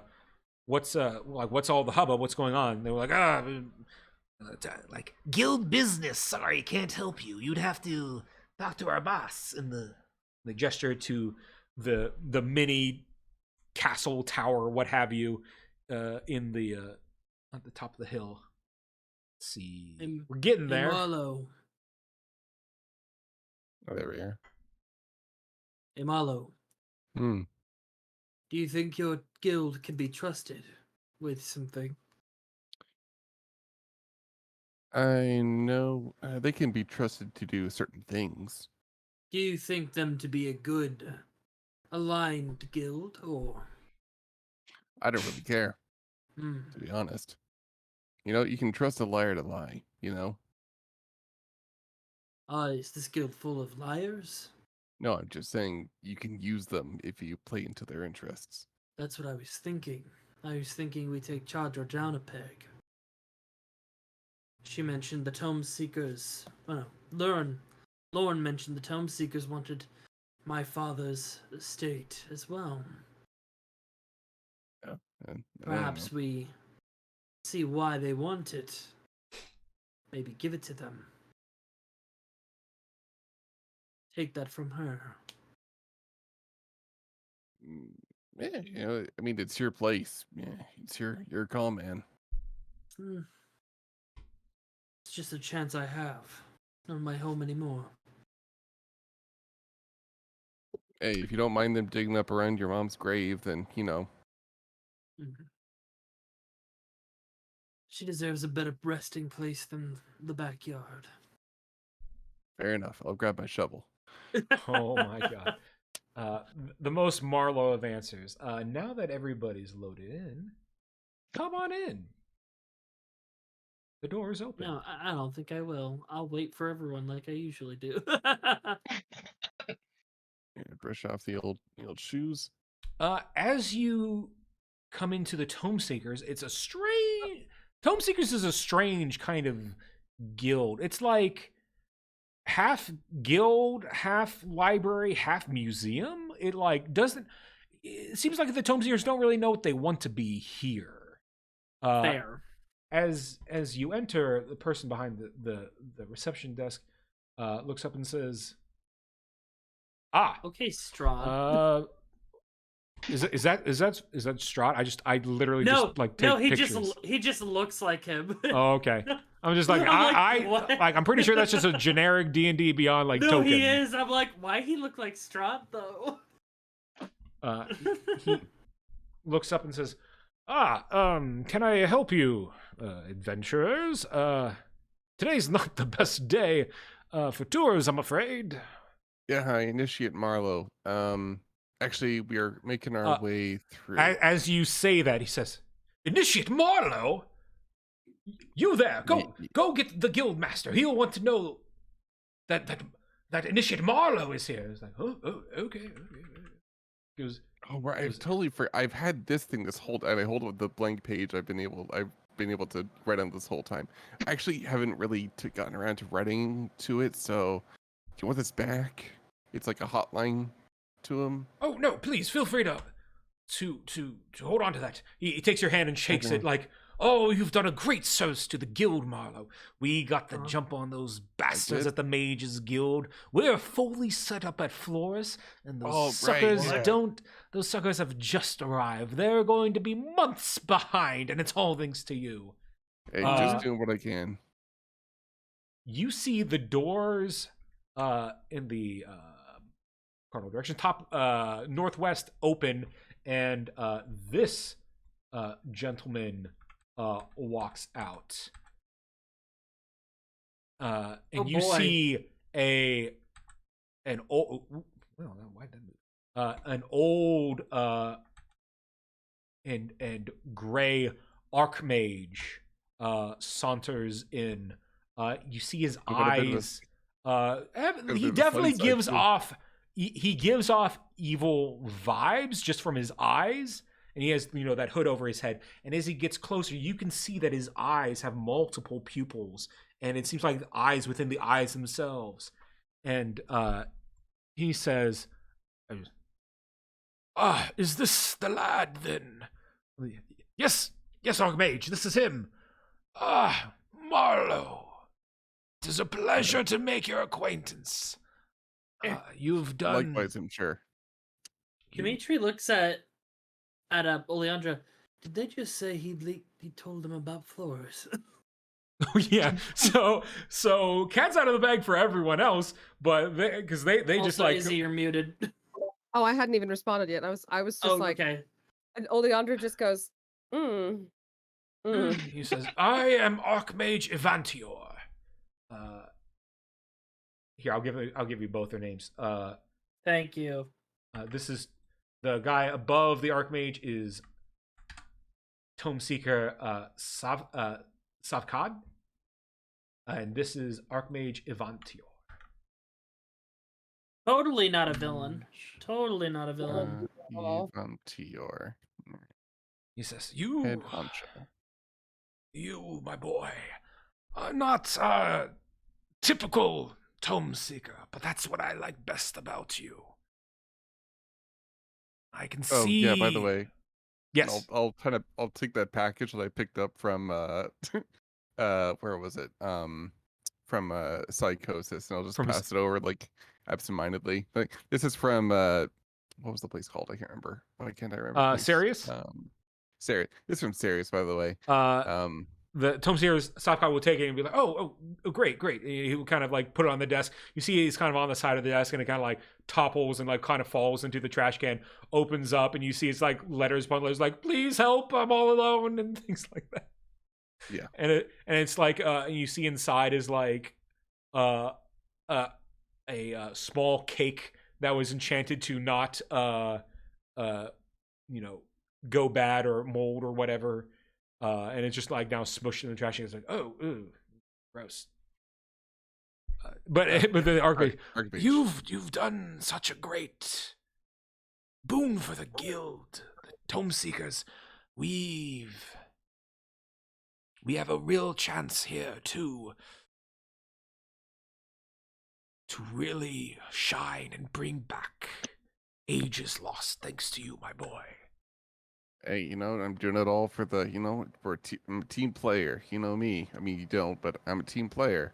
what's all the hubbub, what's going on? They were like, guild business, sorry, can't help you, you'd have to talk to our boss. And the gesture to the mini castle tower, what have you, in the at the top of the hill. Let's see, we're getting there. Marlo. Oh, there we are. Hey, Marlo. Hmm. Do you think your guild can be trusted with something? I know they can be trusted to do certain things. Do you think them to be a good, aligned guild, or? I don't really care, Hmm. to be honest. You can trust a liar to lie, Is this guild full of liars? No, I'm just saying you can use them if you play into their interests. That's what I was thinking. I was thinking we take Chadra down a peg. She mentioned the Tome Seekers. Oh no, Lauren mentioned the Tome Seekers wanted my father's estate as well. Yeah, and Perhaps we see why they want it. Maybe give it to them. Take that from her. Yeah, I mean, it's your place. Yeah, it's your call, man. It's just a chance I have. Not my home anymore. Hey, if you don't mind them digging up around your mom's grave, then She deserves a better resting place than the backyard. fair enough. I'll grab my shovel. Oh my god. The most Marlowe of answers. Now that everybody's loaded in, come on in. The door is open. No, I don't think I will. I'll wait for everyone like I usually do. Brush off the old shoes. As you come into the Tome Seekers, Tome Seekers is a strange kind of guild. It's like half guild, half library, half museum. It seems like the Tome Seekers don't really know what they want to be here. Fair. As you enter, the person behind the reception desk looks up and says, Okay, Strawn. Is that Strahd? I literally No, just like take no, he pictures. he just looks like him. Oh, okay. I'm just like I'm like, what? I'm pretty sure that's just a generic D&D Beyond like No, token. he is. I'm like, why he look like Strahd though? He looks up and says, can I help you, adventurers? Today's not the best day for tours, I'm afraid. Yeah, hi, Initiate Marlowe. Actually, we are making our way through. As you say that, he says, Initiate Marlowe? You there, go get the guild master. He'll want to know that Initiate Marlowe is here. It's like, oh, okay. He goes, oh, right. I've totally I've had this thing this whole time. I hold up the blank page. I've been able to write on this whole time. I actually haven't really gotten around to writing to it. So, do you want this back? It's like a hotline to him. Oh no, please feel free to hold on to that. He takes your hand and shakes it like, oh, you've done a great service to the guild, Marlowe. We got the jump on those bastards at the Mages Guild. We're fully set up at Flores, and those suckers those suckers have just arrived. They're going to be months behind, and it's all thanks to you. Hey, just doing what I can. You see the doors in the cardinal direction, top northwest, open, and this gentleman walks out, and you see an old and gray archmage saunters in. You see his eyes. He definitely gives off. He gives off evil vibes just from his eyes, and he has that hood over his head. And as he gets closer, you can see that his eyes have multiple pupils, and it seems like the eyes within the eyes themselves. And he says, is this the lad then? Yes, Archmage, this is him. Marlowe. It is a pleasure to make your acquaintance. You've done. Likewise, I'm sure. Dimitri looks at Oleandra. Did they just say he told them about Flores? Oh yeah. So cat's out of the bag for everyone else, but because they just like. Izzy, you're muted. Oh, I hadn't even responded yet. I was just like, okay. And Oleandra just goes, He says, "I am Archmage Evantior." Here, I'll give you both their names. Thank you. This is the guy above the Archmage is Tome Seeker Savkad, and this is Archmage Evantior. Totally not a villain. Totally not a villain. Evantior. He says, "You, Head honcho. You, my boy, are not typical Tome Seeker, but that's what I like best about you. I can see." Oh yeah, by the way. Yes. I'll take that package that I picked up from where was it? From Psychosis, and I'll just pass it over like absentmindedly. Like this is from what was the place called? I can't remember. Why can't I remember? Sirius? Sirius. This is from Sirius, by the way. The Tome Seeker's Savkad will take it and be like, oh, great. And he will kind of like put it on the desk. You see he's kind of on the side of the desk, and it kind of like topples and like kind of falls into the trash can, opens up, and you see it's like letters like, please help, I'm all alone, and things like that. Yeah. And it's like you see inside is like a small cake that was enchanted to not go bad or mold or whatever. And it's just like now smushed in the trash. And it's like, oh, ooh, gross. But the Archmage, you've done such a great boon for the guild, the Tome Seekers. We have a real chance here to really shine and bring back ages lost, thanks to you, my boy. Hey, I'm doing it all for the, I'm a team player. You know me. I mean, you don't, but I'm a team player.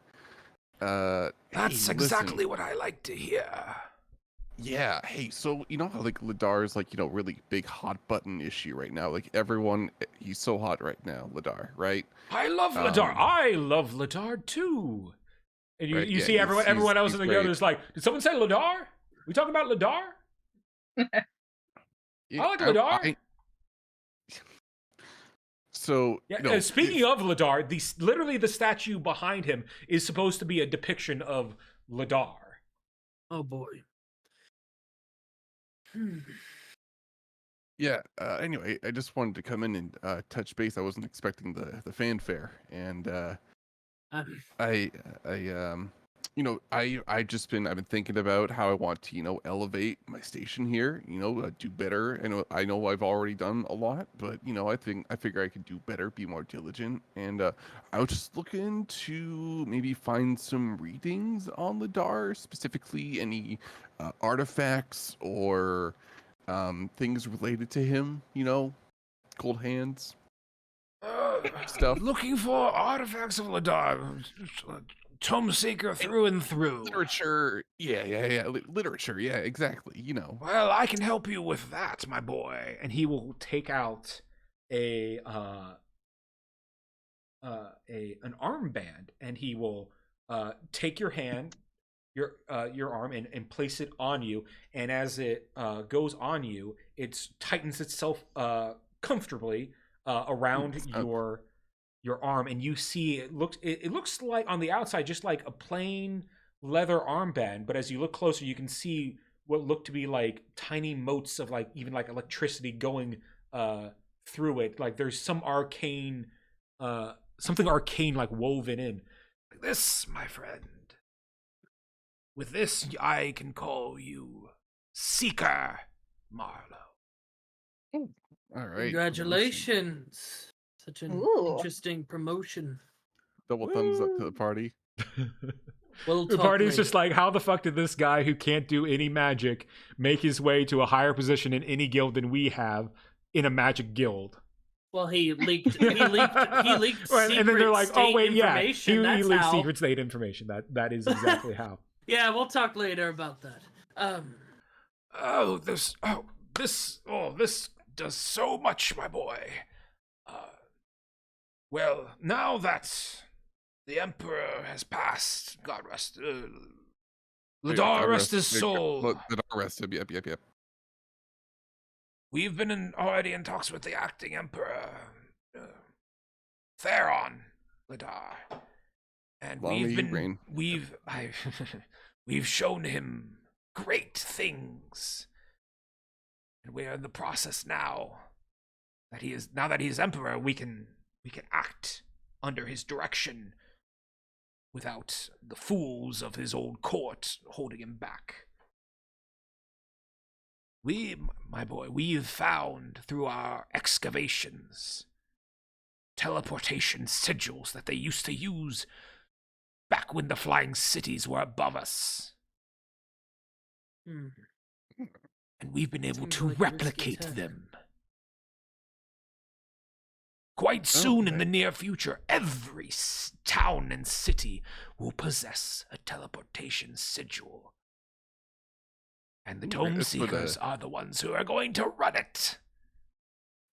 That's exactly what I like to hear. Yeah. Hey, so you know how like Ladar's like, really big hot button issue right now. Like everyone, he's so hot right now, Ladar, right? I love Ladar. I love Ladar too. And you, Right. you Yeah. see everyone else He's in the guild great. is like, did someone say Ladar? We talking about Ladar? Yeah, I like Ladar. So Yeah. Speaking of Ladar, literally the statue behind him is supposed to be a depiction of Ladar. Oh boy. Yeah. Anyway, I just wanted to come in and touch base. I wasn't expecting the fanfare, and I I've been thinking about how I want to elevate my station here. Do better. I know I've already done a lot, but I figure I could do better, be more diligent, and I was just looking to maybe find some readings on Ladar, specifically any artifacts or things related to him. Cold hands stuff. Looking for artifacts of Ladar. Tome Seeker through and through. Literature, yeah. Literature, yeah, exactly. Well, I can help you with that, my boy. And he will take out an armband, and he will take your hand, your arm, and place it on you. And as it goes on you, it tightens itself comfortably around your arm, and you see it looks like on the outside just like a plain leather armband, but as you look closer you can see what look to be like tiny motes of like even like electricity going through it. Like there's some arcane something arcane like woven in. This, my friend, with this I can call you Seeker Marlowe. All right. Congratulations. Such an Ooh. interesting promotion. Double thumbs up to the party. We'll The talk party's later. just like, how the fuck did this guy who can't do any magic make his way to a higher position in any guild than we have in a magic guild? Well, he leaked. He leaked. Right, and then they're like, "Oh wait, yeah, he That's leaked how. secret state information." That is exactly how. Yeah, we'll talk later about that. This does so much, my boy. Well, now that the Emperor has passed, God rest, Ladar rest his soul. Ladar rest him. Yep. We've been already in talks with the acting Emperor, Theron Ladar, and we've shown him great things, and we're in the process now that he is Emperor. We can act under his direction without the fools of his old court holding him back. My boy, we've found through our excavations teleportation sigils that they used to use back when the flying cities were above us. And we've been able to replicate them. Quite soon in the near future, every town and city will possess a teleportation sigil. And the Tome Seekers are the ones who are going to run it.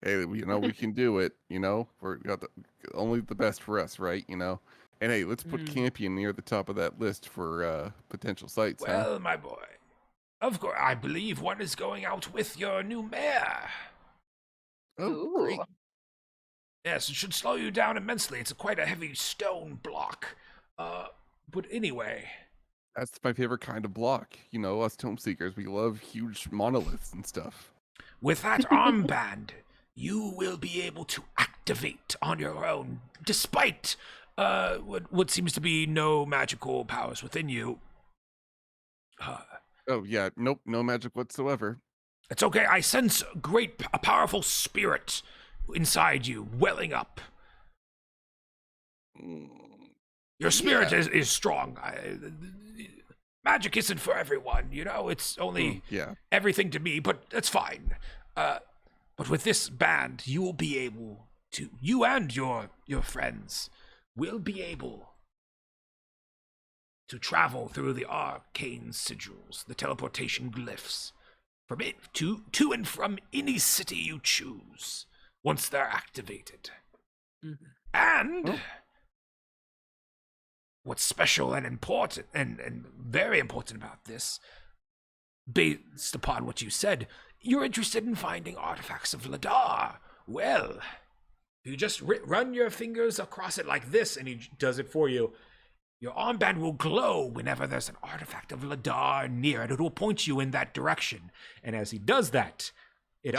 Hey, we can do it. We're got only the best for us, right? And hey, let's put Campion near the top of that list for potential sites. Well, my boy, of course, I believe one is going out with your new mare. Oh, great. Yes, it should slow you down immensely. It's quite a heavy stone block. But anyway, that's my favorite kind of block. Us Tome Seekers, we love huge monoliths and stuff. With that armband, you will be able to activate on your own, despite what seems to be no magical powers within you. Oh yeah, nope, no magic whatsoever. It's okay. I sense a powerful spirit inside you, welling up. Your spirit is strong. Magic isn't for everyone, it's only everything to me, but that's fine. But with this band, you will be able to, you and your friends will be able to travel through the arcane sigils, the teleportation glyphs, from it to and from any city you choose, once they're activated. Mhm. And what's special and important and very important about this, based upon what you said, you're interested in finding artifacts of Ladar. Well, you just run your fingers across it like this, and he does it for you. Your armband will glow whenever there's an artifact of Ladar near it. It will point you in that direction. And as he does that, it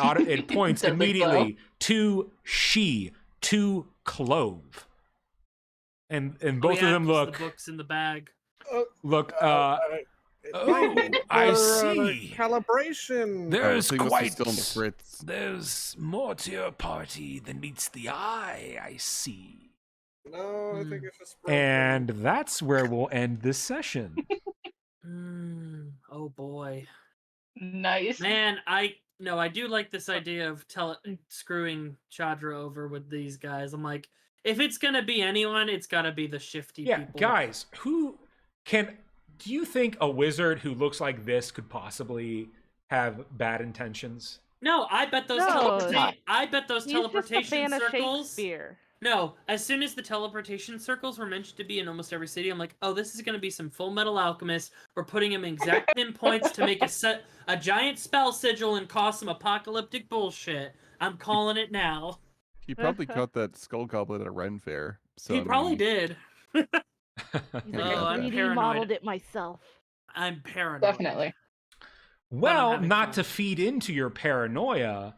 points Does it immediately to Clove. And both of them 'cause look the books in the bag. It Oh, might be I for, see. calibration. There's Looks like quite. this is still in the Fritz. There's more to your party than meets the eye, I see. No, I think it's just broken. And that's where we'll end this session. Oh boy. Nice. Man, I do like this idea of screwing Chadra over with these guys. I'm like, if it's gonna be anyone, it's gotta be the shifty Yeah, people. guys, do you think a wizard who looks like this could possibly have bad intentions? No, I bet those No. He's teleportation just a fan of circles. Shakespeare. No, as soon as the teleportation circles were mentioned to be in almost every city, I'm like, oh, this is gonna be some Full Metal Alchemist. We're putting him exact pinpoints to make a giant spell sigil and cause some apocalyptic bullshit. I'm calling it now. He probably caught that skull goblin at a Ren fair. So He I probably mean, did. He's Yeah, like, Oh, I I'm 3D paranoid. modeled it myself. I'm paranoid. Definitely. Well, having not fun. to feed into your paranoia,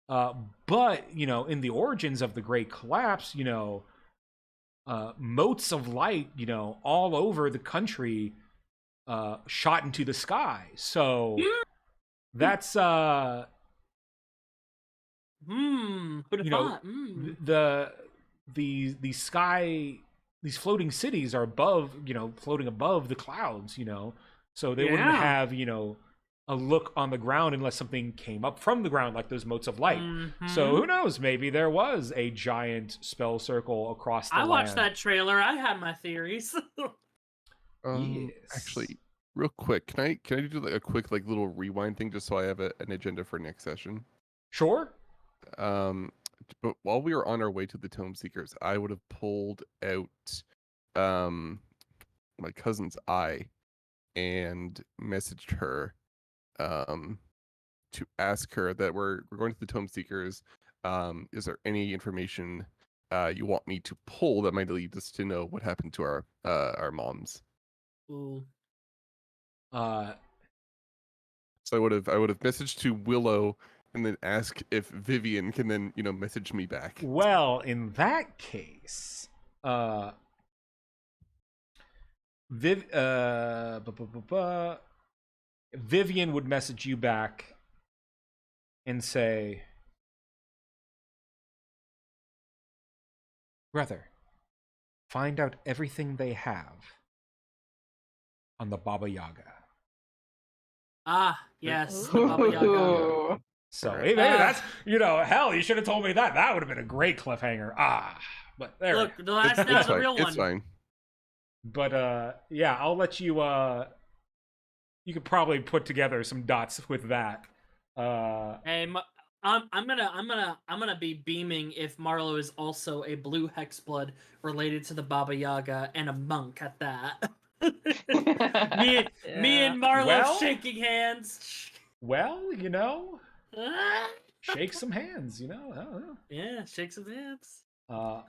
but, in the origins of the Great Collapse, motes of light, all over the country shot into the sky. So that's, Who'd have thought? the sky, these floating cities are above, floating above the clouds, so they wouldn't Yeah. have, a look on the ground unless something came up from the ground like those motes of light. So who knows? Maybe there was a giant spell circle across the I watched land. that trailer. I had my theories. Yes. Actually, real quick, can I do like a quick like little rewind thing just so I have an agenda for next session? Sure. But while we were on our way to the Tome Seekers, I would have pulled out my cousin's eye and messaged her to ask her that we're going to the Tome Seekers. Is there any information you want me to pull that might lead us to know what happened to our moms? Ooh. So I would have messaged to Willow and then ask if Vivian can then message me back. Well, in that case, Vivian would message you back and say, brother, find out everything they have on the Baba Yaga. Ah, yes. the Baba Yaga. Ooh. So Alright. maybe that's, hell, you should have told me that. That would have been a great cliffhanger. But there. Look, the last It's now's the fine. real It's one. fine. But yeah, I'll let you. You could probably put together some dots with that. Hey, I'm gonna be beaming if Marlo is also a blue hexblood related to the Baba Yaga and a monk at that. me and Marlo Well- shaking hands. Well, Ah, shake some hands. I don't know. yeah, shake some hands. Uh,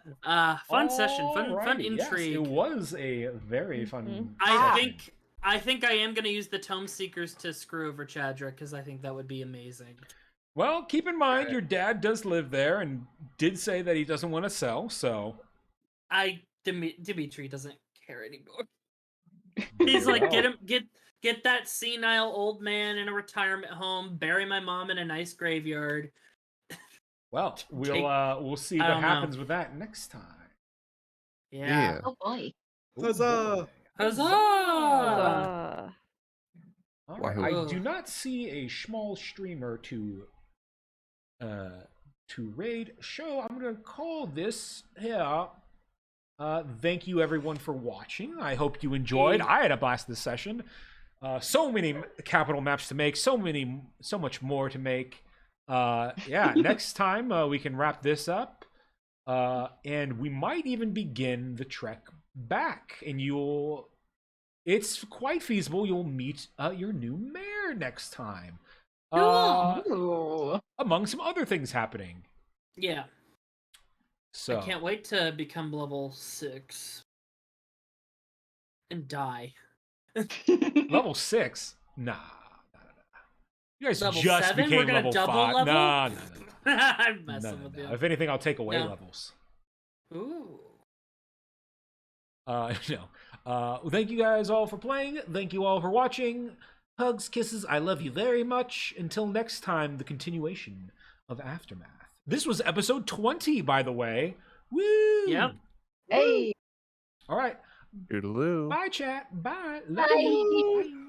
Fun session, fun alrighty, yes, intrigue. it was a very fun. I session. think I am gonna use the Tome Seekers to screw over Chadra because I think that would be amazing. Well, keep in mind your dad does live there and did say that he doesn't want to sell. So Dimitri doesn't care anymore. He's like, get that senile old man in a retirement home, bury my mom in a nice graveyard. well, we'll see I what don't know. happens with that next time. Yeah. Oh boy. Huzzah! Huzzah! All Wow. right. I Ugh. do not see a small streamer to raid show. I'm gonna call this here Thank you everyone for watching. I hope you enjoyed. I had a blast this session. So many capital maps to make, so much more to make. Yeah, next time we can wrap this up, and we might even begin the trek back. And it's quite feasible you'll meet your new mayor next time. Ooh. Among some other things happening. Yeah. So I can't wait to become level 6 and die. level 6? Nah. You guys Level just 7? became We're gonna level double 5. level? Nah. I'm messing with you. If anything, I'll take away No. levels. Ooh. No. Thank you guys all for playing. Thank you all for watching. Hugs, kisses. I love you very much. Until next time, the continuation of Aftermath. This was episode 20, by the way. Woo! Yep. Hey. All right. Toodaloo. Bye, chat. Bye. Love you. Bye.